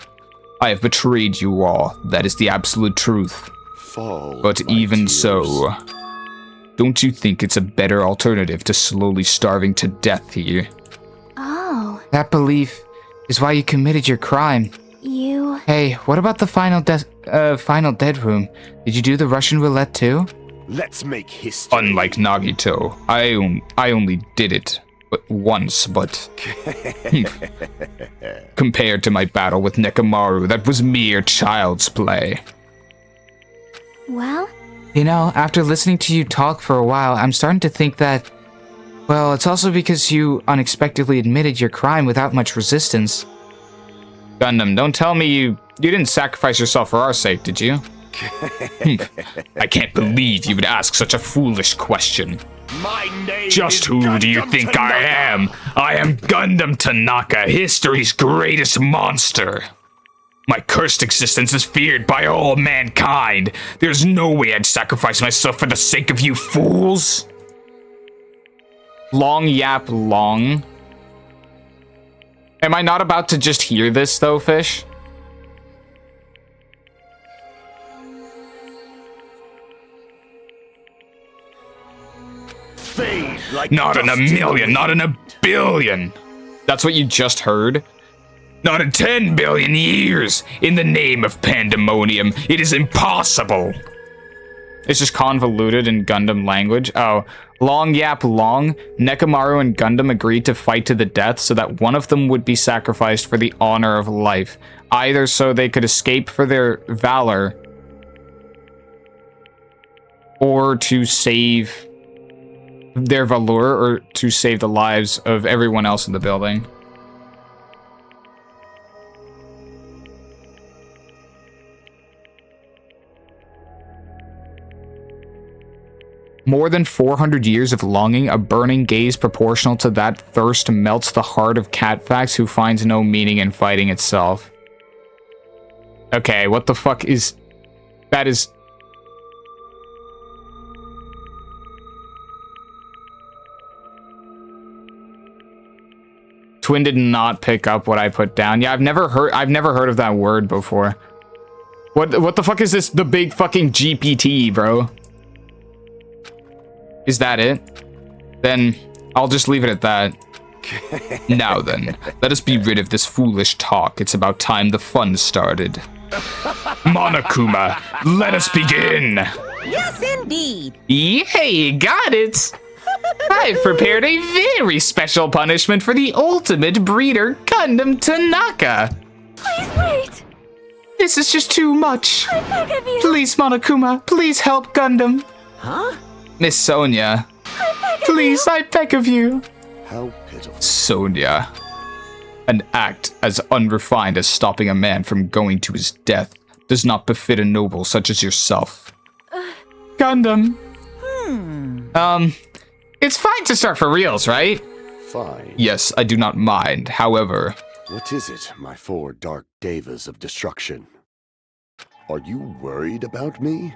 I have betrayed you all, that is the absolute truth. But even so, don't you think it's a better alternative to slowly starving to death here? Oh. That belief is why you committed your crime. You... Hey, what about the final dead room? Did you do the Russian roulette too? Let's make history. Unlike Nagito, I only did it once, but compared to my battle with Nekomaru, that was mere child's play. Well? You know, after listening to you talk for a while, I'm starting to think that, well, it's also because you unexpectedly admitted your crime without much resistance. Gundam, don't tell me you didn't sacrifice yourself for our sake, did you? I can't believe you would ask such a foolish question. My name Just is who Gundam do you think Tanaka. I am? I am Gundam Tanaka, history's greatest monster. My cursed existence is feared by all mankind. There's no way I'd sacrifice myself for the sake of you fools. Long yap long. Am I not about to just hear this though, Fish? Fade like Not in a dust million, the not in a billion. That's what you just heard? Not in 10 billion years. In the name of pandemonium, it is impossible. It's just convoluted in Gundam language. Oh, long yap long. Nekomaru and Gundam agreed to fight to the death so that one of them would be sacrificed for the honor of life. Either so they could escape for their valor, or to save their valor, or to save the lives of everyone else in the building. More than 400 years of longing, a burning gaze proportional to that thirst melts the heart of Catfax, who finds no meaning in fighting itself. Okay, what the fuck is... That is... Twin did not pick up what I put down. Yeah, I've never heard of that word before. What the fuck is this? The big fucking GPT, bro. Is that it? Then I'll just leave it at that. Now then, let us be rid of this foolish talk. It's about time the fun started. Monokuma, let us begin! Yes, indeed. Yay, got it! I've prepared a very special punishment for the ultimate breeder, Gundam Tanaka. Please wait! This is just too much. I beg of you! Please, Monokuma, please help Gundam. Huh? Miss Sonia, I beg of please, I beg of you. How pitiful. Sonia. An act as unrefined as stopping a man from going to his death does not befit a noble such as yourself. Gundam. It's fine to start for reals, right? Fine. Yes, I do not mind. However... What is it, my four dark devas of destruction? Are you worried about me?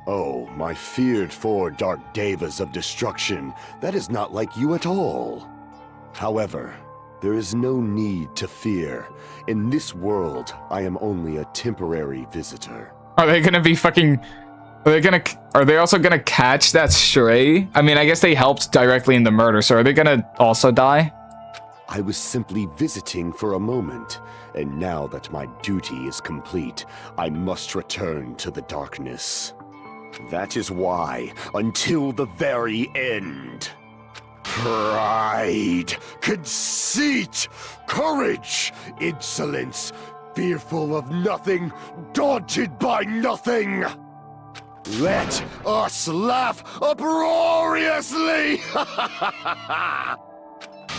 Oh, my feared four dark devas of destruction. That is not like you at all. However, there is no need to fear. In this world, I am only a temporary visitor. Are they gonna be fucking... Are they also gonna catch that stray? I mean, I guess they helped directly in the murder, so are they gonna also die? I was simply visiting for a moment, and now that my duty is complete, I must return to the darkness. That is why, until the very end, pride, conceit, courage, insolence, fearful of nothing, daunted by nothing. Let us laugh uproariously!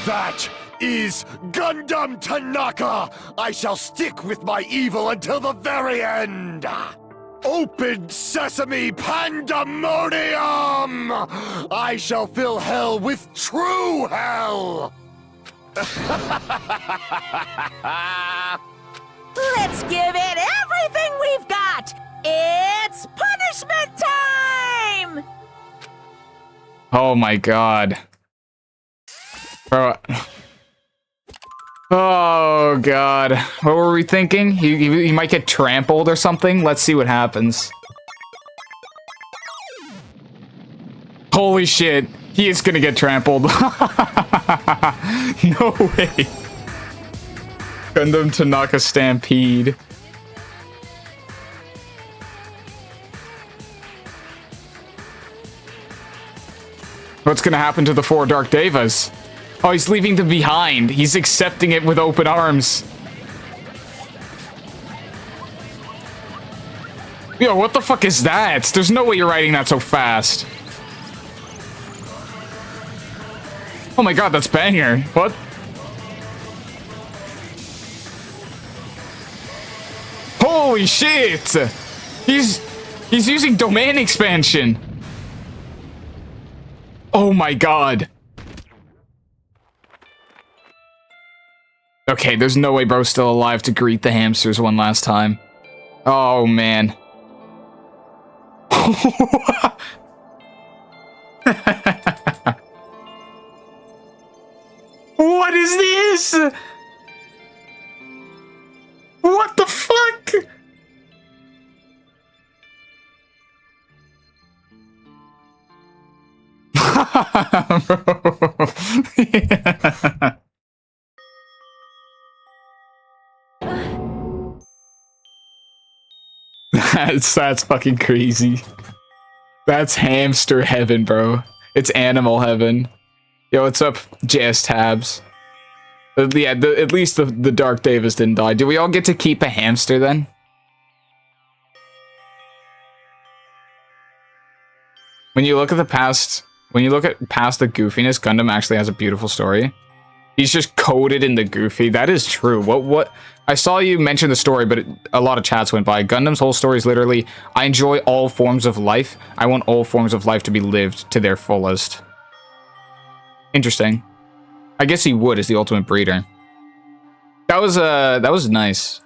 That is Gundam Tanaka! I shall stick with my evil until the very end! Open sesame pandemonium! I shall fill hell with true hell! Let's give it everything we've got! It's punishment time! Oh my god. Bro. Oh god. What were we thinking? He might get trampled or something? Let's see what happens. Holy shit. He is gonna get trampled. No way. Gundam Tanaka Stampede. What's gonna happen to the 4 Dark Devas? Oh, he's leaving them behind. He's accepting it with open arms. Yo, what the fuck is that? There's no way you're riding that so fast. Oh my god, that's banger. What? Holy shit! He's using domain expansion. Oh my god. Okay, there's no way bro's still alive to greet the hamsters one last time. Oh man. What is this? What the fuck? Yeah. That's fucking crazy. That's hamster heaven, bro. It's animal heaven. Yo, what's up, JS Tabs? Yeah, at least the Dark Davis didn't die. Do we all get to keep a hamster then? When you look at the past, past the goofiness, Gundam actually has a beautiful story. He's just coded in the goofy. That is true. What? I saw you mention the story, but a lot of chats went by. Gundam's whole story is literally, I enjoy all forms of life. I want all forms of life to be lived to their fullest. Interesting. I guess he would as the ultimate breeder. That was nice.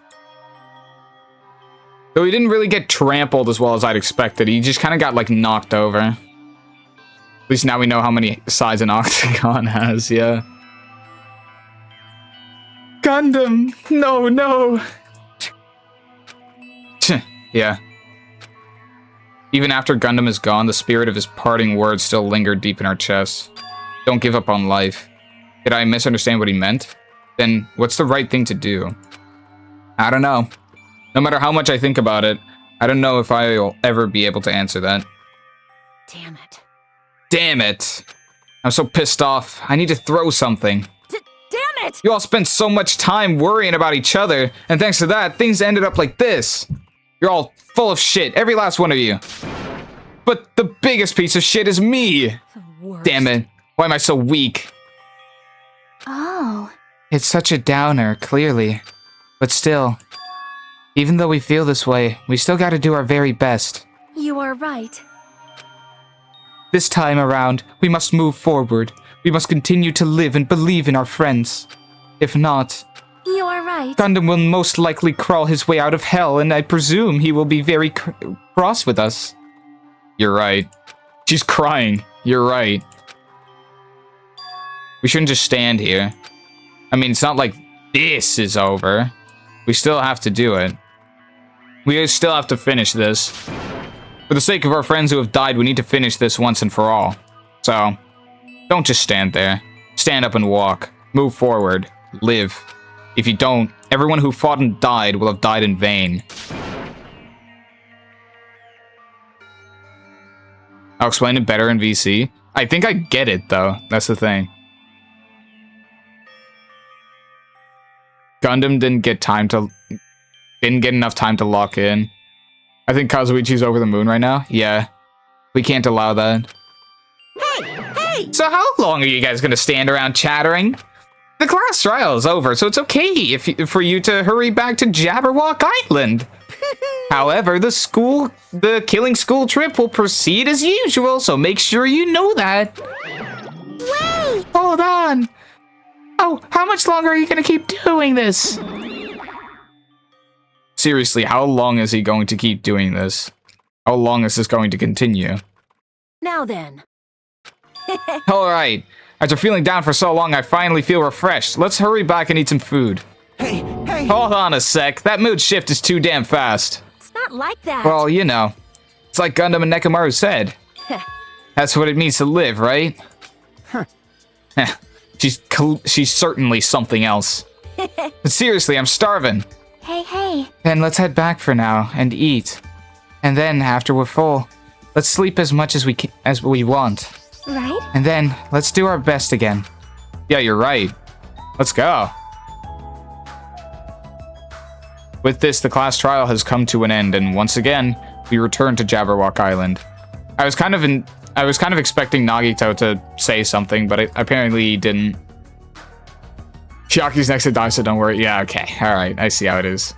Though he didn't really get trampled as well as I'd expected. He just kind of got like knocked over. At least now we know how many sides an octagon has, yeah. Gundam! No. Yeah. Even after Gundam is gone, the spirit of his parting words still lingered deep in our chests. Don't give up on life. Did I misunderstand what he meant? Then what's the right thing to do? I don't know. No matter how much I think about it, I don't know if I'll ever be able to answer that. Damn it. Damn it. I'm so pissed off. I need to throw something. Damn it! You all spent so much time worrying about each other, and thanks to that, things ended up like this. You're all full of shit, every last one of you. But the biggest piece of shit is me. Damn it. Why am I so weak? Oh. It's such a downer, clearly. But still, even though we feel this way, we still gotta do our very best. You are right. This time around, we must move forward. We must continue to live and believe in our friends. If not, You are right. Gundam will most likely crawl his way out of hell, and I presume he will be very cross with us. You're right. She's crying. You're right. We shouldn't just stand here. I mean, it's not like this is over. We still have to do it. We still have to finish this. For the sake of our friends who have died, we need to finish this once and for all. So, don't just stand there. Stand up and walk. move forward. Live. If you don't, everyone who fought and died will have died in vain. I'll explain it better in VC. I think I get it, though. That's the thing. Gundam didn't get enough time to lock in. I think Kazuichi's over the moon right now. Yeah. We can't allow that. Hey! So how long are you guys gonna stand around chattering? The class trial is over, so it's okay for you to hurry back to Jabberwock Island. However, the killing school trip will proceed as usual, so make sure you know that. Wait! Hold on. Oh, how much longer are you gonna keep doing this? Seriously, how long is he going to keep doing this? How long is this going to continue? Now then. Alright. After feeling down for so long, I finally feel refreshed. Let's hurry back and eat some food. Hey! Hold on a sec. That mood shift is too damn fast. It's not like that. Well, you know. It's like Gundam and Nekomaru said. That's what it means to live, right? She's certainly something else. But seriously, I'm starving. Hey. Then let's head back for now and eat. And then, after we're full, let's sleep as much as we want. Right? And then, let's do our best again. Yeah, you're right. Let's go. With this, the class trial has come to an end, and once again, we return to Jabberwock Island. I was kind of expecting Nagito to say something, but apparently he didn't. Chiaki's next to die, so don't worry. Yeah, okay. Alright, I see how it is.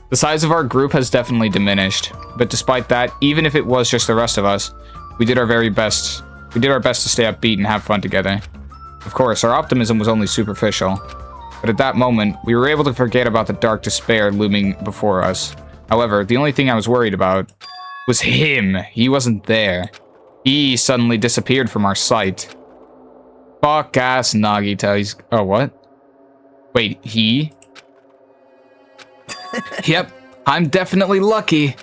The size of our group has definitely diminished, but despite that, even if it was just the rest of us, we did our very best. We did our best to stay upbeat and have fun together. Of course, our optimism was only superficial, but at that moment, we were able to forget about the dark despair looming before us. However, the only thing I was worried about was him. He wasn't there. He suddenly disappeared from our sight. Fuck ass Nagito. Oh, what? Wait, he? Yep, I'm definitely lucky.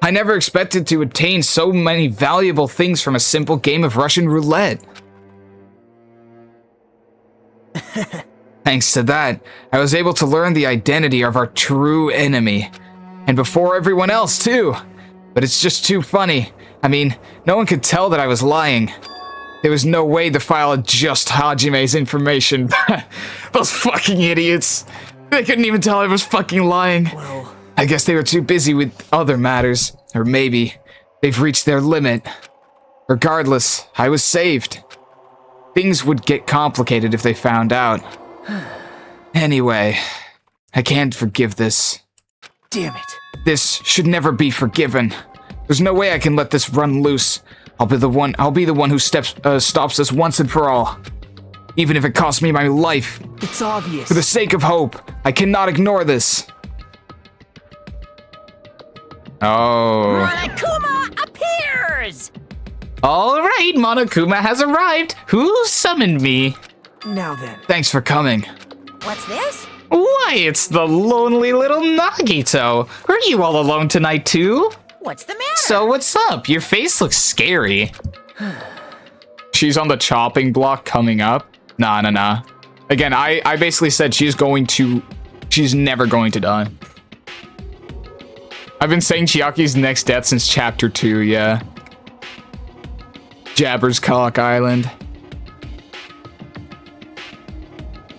I never expected to obtain so many valuable things from a simple game of Russian roulette. Thanks to that, I was able to learn the identity of our true enemy. And before everyone else, too. But it's just too funny. I mean, no one could tell that I was lying. There was no way the file had just Hajime's information. Those fucking idiots. They couldn't even tell I was fucking lying. Well, I guess they were too busy with other matters. Or maybe they've reached their limit. Regardless, I was saved. Things would get complicated if they found out. Anyway, I can't forgive this. damn it. This should never be forgiven. There's no way I can let this run loose. I'll be the one who stops this once and for all. Even if it costs me my life. It's obvious. For the sake of hope, I cannot ignore this. Oh. Monokuma appears! All right, Monokuma has arrived. Who summoned me? Now then. Thanks for coming. What's this? Why, it's the lonely little Nagito. Are you all alone tonight, too? What's the matter? So what's up? Your face looks scary. She's on the chopping block coming up. Nah. Again, I basically said she's never going to die. I've been saying Chiaki's next death since chapter 2, yeah. Jabber's Cock Island.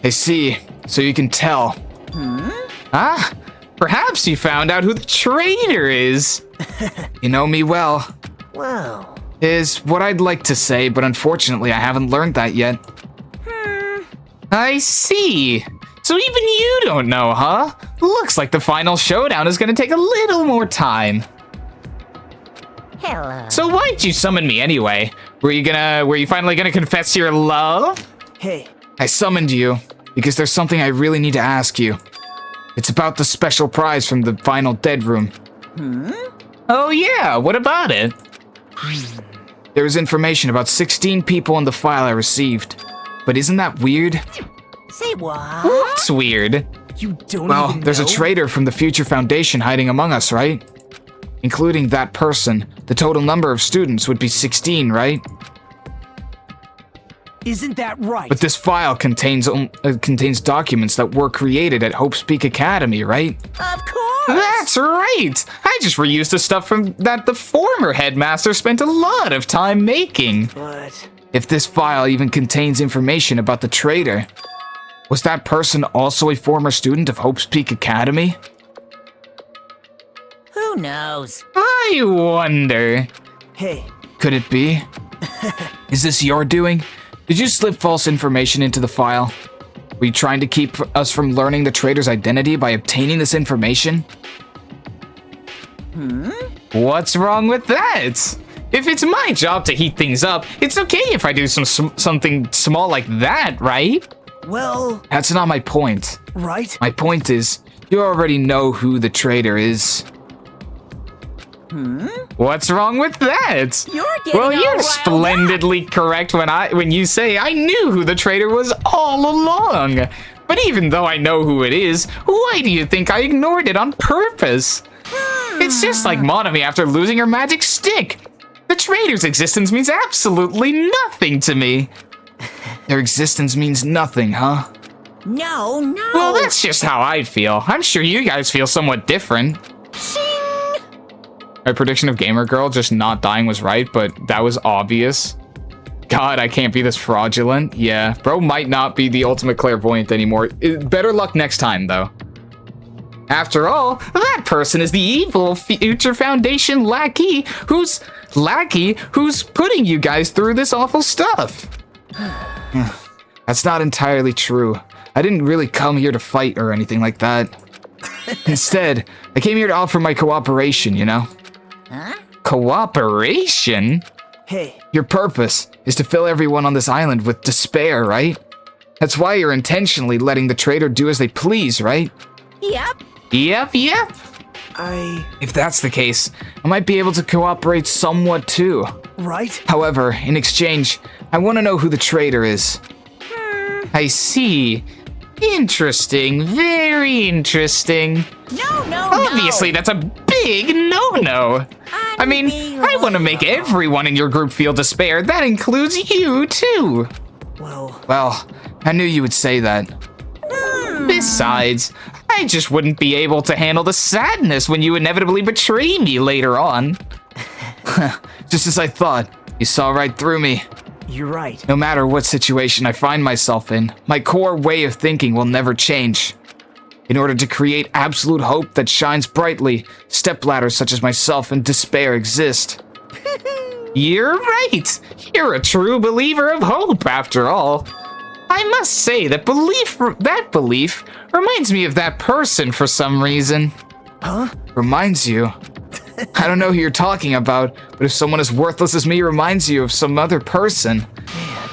I see, so you can tell. Ah, perhaps you found out who the traitor is. You know me well. Well. Is what I'd like to say, but unfortunately I haven't learned that yet. I see. So even you don't know, huh? Looks like the final showdown is gonna take a little more time. Hello. So why'd you summon me anyway? Were you finally gonna confess your love? Hey. I summoned you because there's something I really need to ask you. It's about the special prize from the final dead room. Oh yeah, what about it? There was information about 16 people in the file I received. But isn't that weird? Say what? What's weird? You don't Well, even there's know? a traitor from the Future Foundation hiding among us, right? Including that person, the total number of students would be 16, right? Isn't that right? But this file contains documents that were created at Hope's Peak Academy, right? Of course! That's right! I just reused the stuff from that the former headmaster spent a lot of time making. But... If this file even contains information about the traitor, was that person also a former student of Hope's Peak Academy? Who knows? I wonder. Hey. Could it be? Is this your doing? Did you slip false information into the file? Were you trying to keep us from learning the traitor's identity by obtaining this information? What's wrong with that? If it's my job to heat things up, it's okay if I do something small like that, right? Well... That's not my point. Right? My point is, you already know who the traitor is. What's wrong with that? You're you're splendidly correct when you say I knew who the traitor was all along. But even though I know who it is, why do you think I ignored it on purpose? It's just like Monami after losing her magic stick. The traitor's existence means absolutely nothing to me. Their existence means nothing, huh? No. Well, that's just how I feel. I'm sure you guys feel somewhat different. My prediction of Gamer Girl just not dying was right, but that was obvious. God, I can't be this fraudulent. Yeah, bro might not be the ultimate clairvoyant anymore. Better luck next time, though. After all, that person is the evil Future Foundation lackey who's putting you guys through this awful stuff. That's not entirely true. I didn't really come here to fight or anything like that. Instead, I came here to offer my cooperation, you know? Huh? Cooperation? Hey. Your purpose is to fill everyone on this island with despair, right? That's why you're intentionally letting the traitor do as they please, right? Yep. Yep. If that's the case, I might be able to cooperate somewhat too. Right? However, in exchange, I want to know who the traitor is. I see. Interesting. Very interesting. No. Obviously, that's a big no-no. I mean, I want to make everyone in your group feel despair. That includes you, too. Well, I knew you would say that. Besides, I just wouldn't be able to handle the sadness when you inevitably betray me later on. Just as I thought, you saw right through me. You're right. No matter what situation I find myself in, my core way of thinking will never change. In order to create absolute hope that shines brightly, stepladders such as myself and despair exist. You're right! You're a true believer of hope, after all. I must say that belief reminds me of that person for some reason. Huh? Reminds you? I don't know who you're talking about, but if someone as worthless as me reminds you of some other person,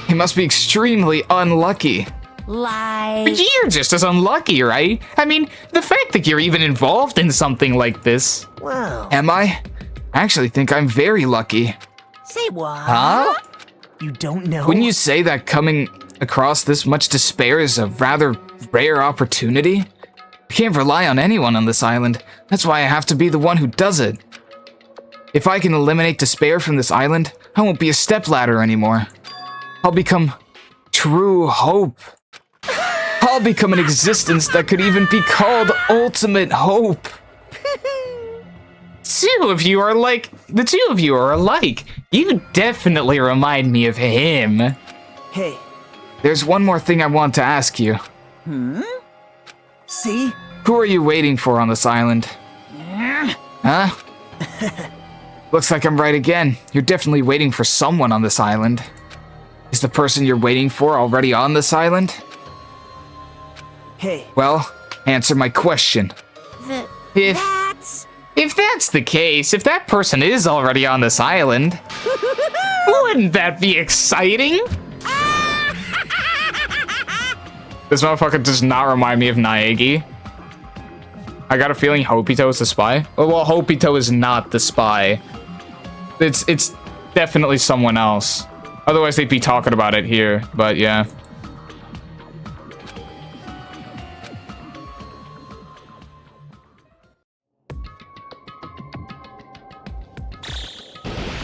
he must be extremely unlucky. But you're just as unlucky, right? I mean, the fact that you're even involved in something like this. Wow. Am I? I actually think I'm very lucky. Say what? Huh? You don't know? Wouldn't you say that coming across this much despair is a rather rare opportunity? I can't rely on anyone on this island. That's why I have to be the one who does it. If I can eliminate despair from this island, I won't be a stepladder anymore. I'll become true hope. I'll become an existence that could even be called ultimate hope. The two of you are alike. You definitely remind me of him. Hey. There's one more thing I want to ask you. See? Who are you waiting for on this island? Huh? Looks like I'm right again. You're definitely waiting for someone on this island. Is the person you're waiting for already on this island? Hey. Well, answer my question. If that's the case, if that person is already on this island, wouldn't that be exciting? This motherfucker does not remind me of Naegi. I got a feeling Hopito is the spy. Oh, well, Hopito is not the spy. It's definitely someone else. Otherwise, they'd be talking about it here, but yeah.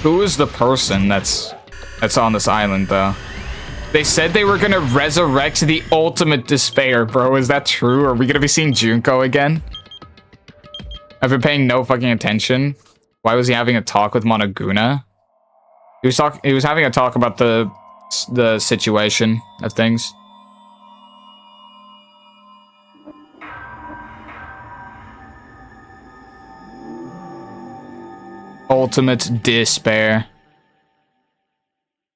Who is the person that's on this island, though? They said they were gonna resurrect the ultimate despair, bro. Is that true? Are we gonna be seeing Junko again? I've been paying no fucking attention. Why was he having a talk with Monoguna? He was having a talk about the situation of things. Ultimate despair.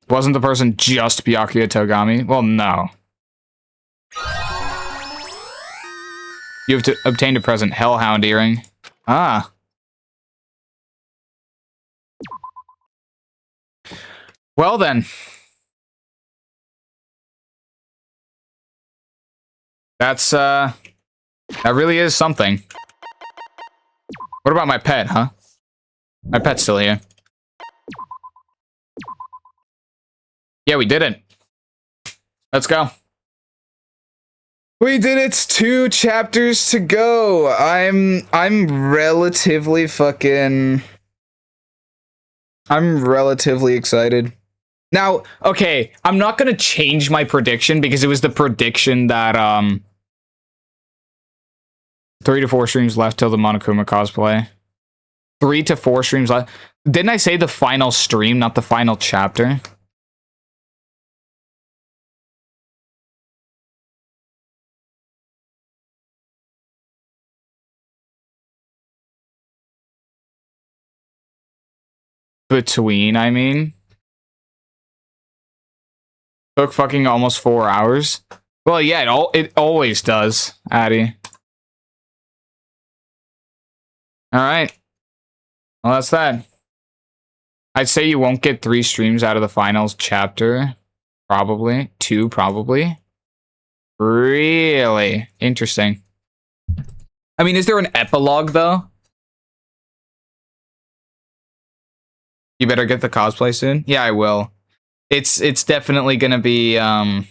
Wasn't the person just Byakuya Togami? Well, no. You have obtained a present Hellhound earring. Ah. Well then. That's, that really is something. What about my pet, huh? My pet's still here. Yeah, we did it. Let's go. We did it. 2 chapters to go. I'm relatively excited. Now, okay, I'm not gonna change my prediction because it was the prediction that 3 to 4 streams left till the Monokuma cosplay. 3 to 4 streams left. Didn't I say the final stream, not the final chapter? Between, I mean. Took fucking almost 4 hours. Well, yeah, it always does, Addy. Alright. Well, that's that. I'd say you won't get 3 streams out of the finals chapter. Probably. 2, probably. Really? Interesting. I mean, is there an epilogue, though? You better get the cosplay soon? Yeah, I will. It's definitely gonna be, it's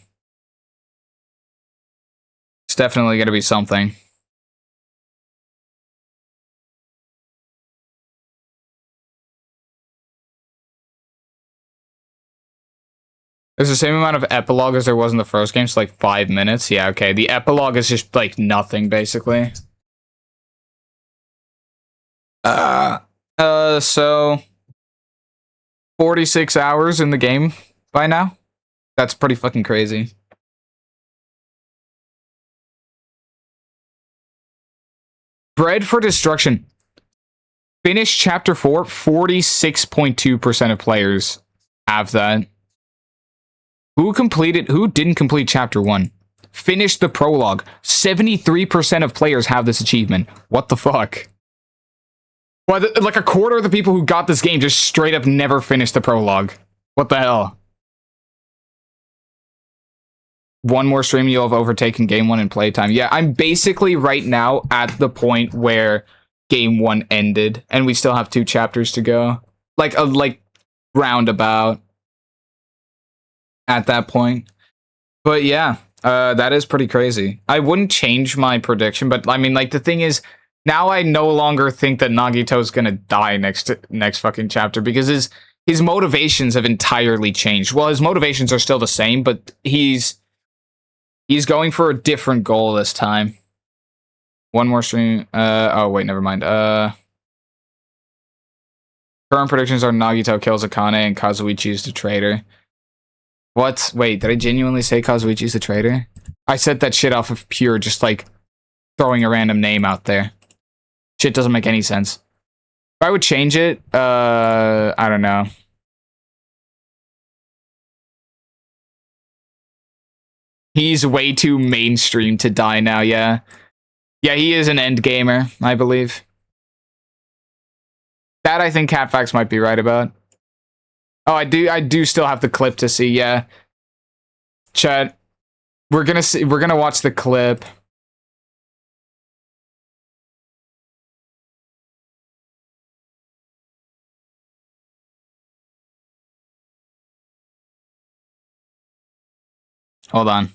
definitely gonna be something. There's the same amount of epilogue as there was in the first game, so like 5 minutes. Yeah, okay. The epilogue is just like nothing, basically. So 46 hours in the game by now. That's pretty fucking crazy. Bread for Destruction. Finish chapter 4. 46.2% of players have that. Who didn't complete chapter 1? Finish the prologue. 73% of players have this achievement. What the fuck? Well, like a quarter of the people who got this game just straight up never finished the prologue. What the hell? One more stream, you'll have overtaken game 1 in playtime. Yeah, I'm basically right now at the point where game 1 ended, and we still have 2 chapters to go. Like roundabout at that point. But yeah, that is pretty crazy. I wouldn't change my prediction, but I mean, like, the thing is, now I no longer think that Nagito's gonna die next fucking chapter because his motivations have entirely changed. Well, his motivations are still the same, but he's going for a different goal this time. One more stream. Oh wait, never mind. Current predictions are Nagito kills Akane and Kazuichi is the traitor. What? Wait, did I genuinely say Kazuichi's the traitor? I said that shit off of pure just like throwing a random name out there. Shit doesn't make any sense. If I would change it, I don't know. He's way too mainstream to die now, yeah. Yeah, he is an end gamer, I believe. That I think Catfax might be right about. Oh, I do still have the clip to see, yeah. Chat. We're gonna watch the clip. Hold on.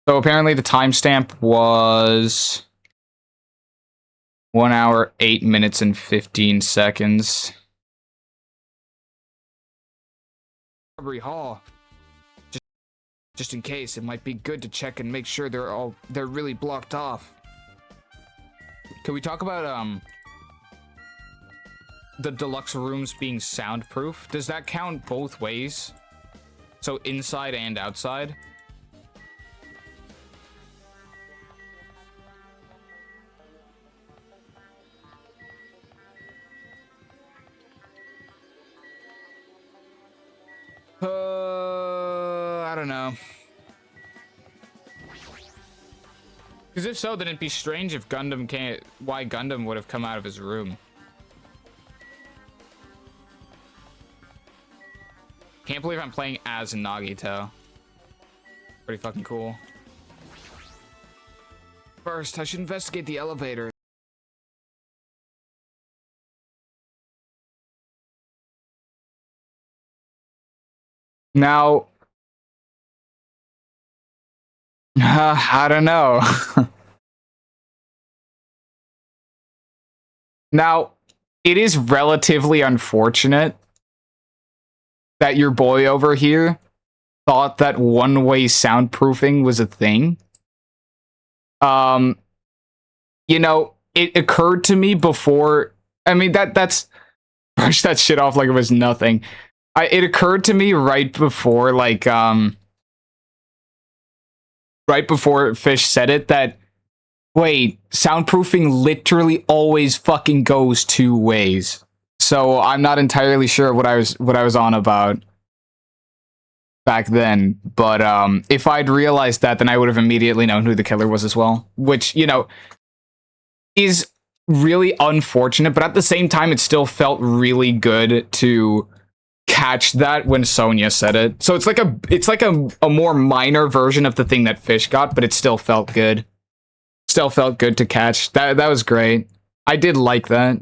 So apparently the timestamp was 1 hour, 8 minutes, and 15 seconds. Strawberry Hall. Just in case, it might be good to check and make sure they're really blocked off. Can we talk about the deluxe rooms being soundproof? Does that count both ways? So inside and outside? I don't know. Because if so, then it'd be strange if Gundam can't... Why Gundam would have come out of his room. Can't believe I'm playing as Nagito. Pretty fucking cool. First, I should investigate the elevator. Now... I don't know. Now, it is relatively unfortunate that your boy over here thought that one-way soundproofing was a thing. You know, it occurred to me before... I mean, that's... Brush that shit off like it was nothing. It occurred to me right before, like, right before Fish said it, that, wait, soundproofing literally always fucking goes two ways. So I'm not entirely sure what I was on about back then. But if I'd realized that, then I would have immediately known who the killer was as well. Which, you know, is really unfortunate, but at the same time, it still felt really good to catch that when Sonia said it. So it's like a more minor version of the thing that Fish got, but it still felt good. Still felt good to catch. That was great. I did like that.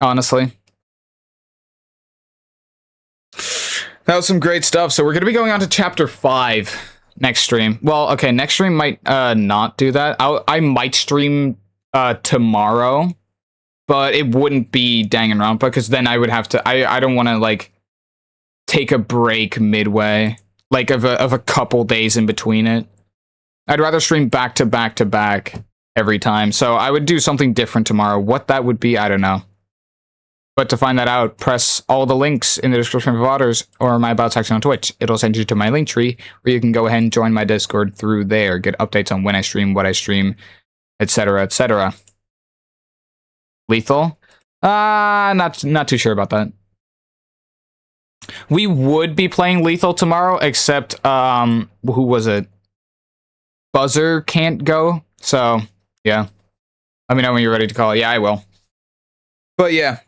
Honestly. That was some great stuff. So we're going to be going on to chapter 5 next stream. Well, okay, next stream might not do that. I might stream tomorrow, but it wouldn't be Danganronpa, because then I would have to... I don't want to, like, take a break midway, like, of a couple days in between it. I'd rather stream back to back to back every time, so I would do something different tomorrow. What that would be, I don't know. But to find that out, press all the links in the description of Otters or my About section on Twitch. It'll send you to my link tree, where you can go ahead and join my Discord through there, get updates on when I stream, what I stream, etc., etc. Lethal? Not too sure about that. We would be playing Lethal tomorrow, except, who was it? Buzzer can't go, so, yeah. Let me know when you're ready to call it. Yeah, I will. But yeah,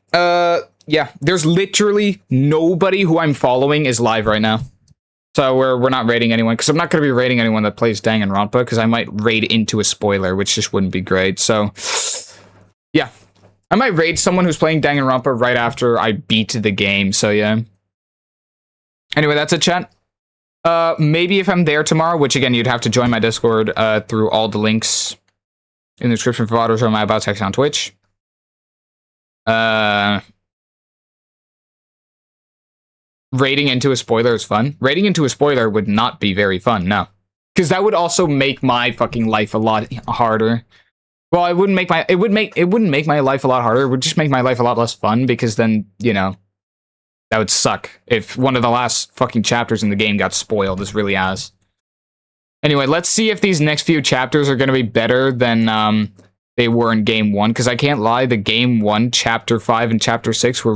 yeah, there's literally nobody who I'm following is live right now. So we're not raiding anyone, because I'm not going to be raiding anyone that plays Danganronpa, because I might raid into a spoiler, which just wouldn't be great. So, yeah. I might raid someone who's playing Danganronpa right after I beat the game, so yeah. Anyway, that's it, chat. Maybe if I'm there tomorrow, which again, you'd have to join my Discord through all the links in the description for Otters or my About section on Twitch. Raiding into a spoiler is fun. Raiding into a spoiler would not be very fun, no. Because that would also make my fucking life a lot harder. Well, it wouldn't make my life a lot harder. It would just make my life a lot less fun, because then, you know, that would suck if one of the last fucking chapters in the game got spoiled, as really has. Anyway, let's see if these next few chapters are going to be better than they were in Game 1, because I can't lie, the Game 1, Chapter 5, and Chapter 6 were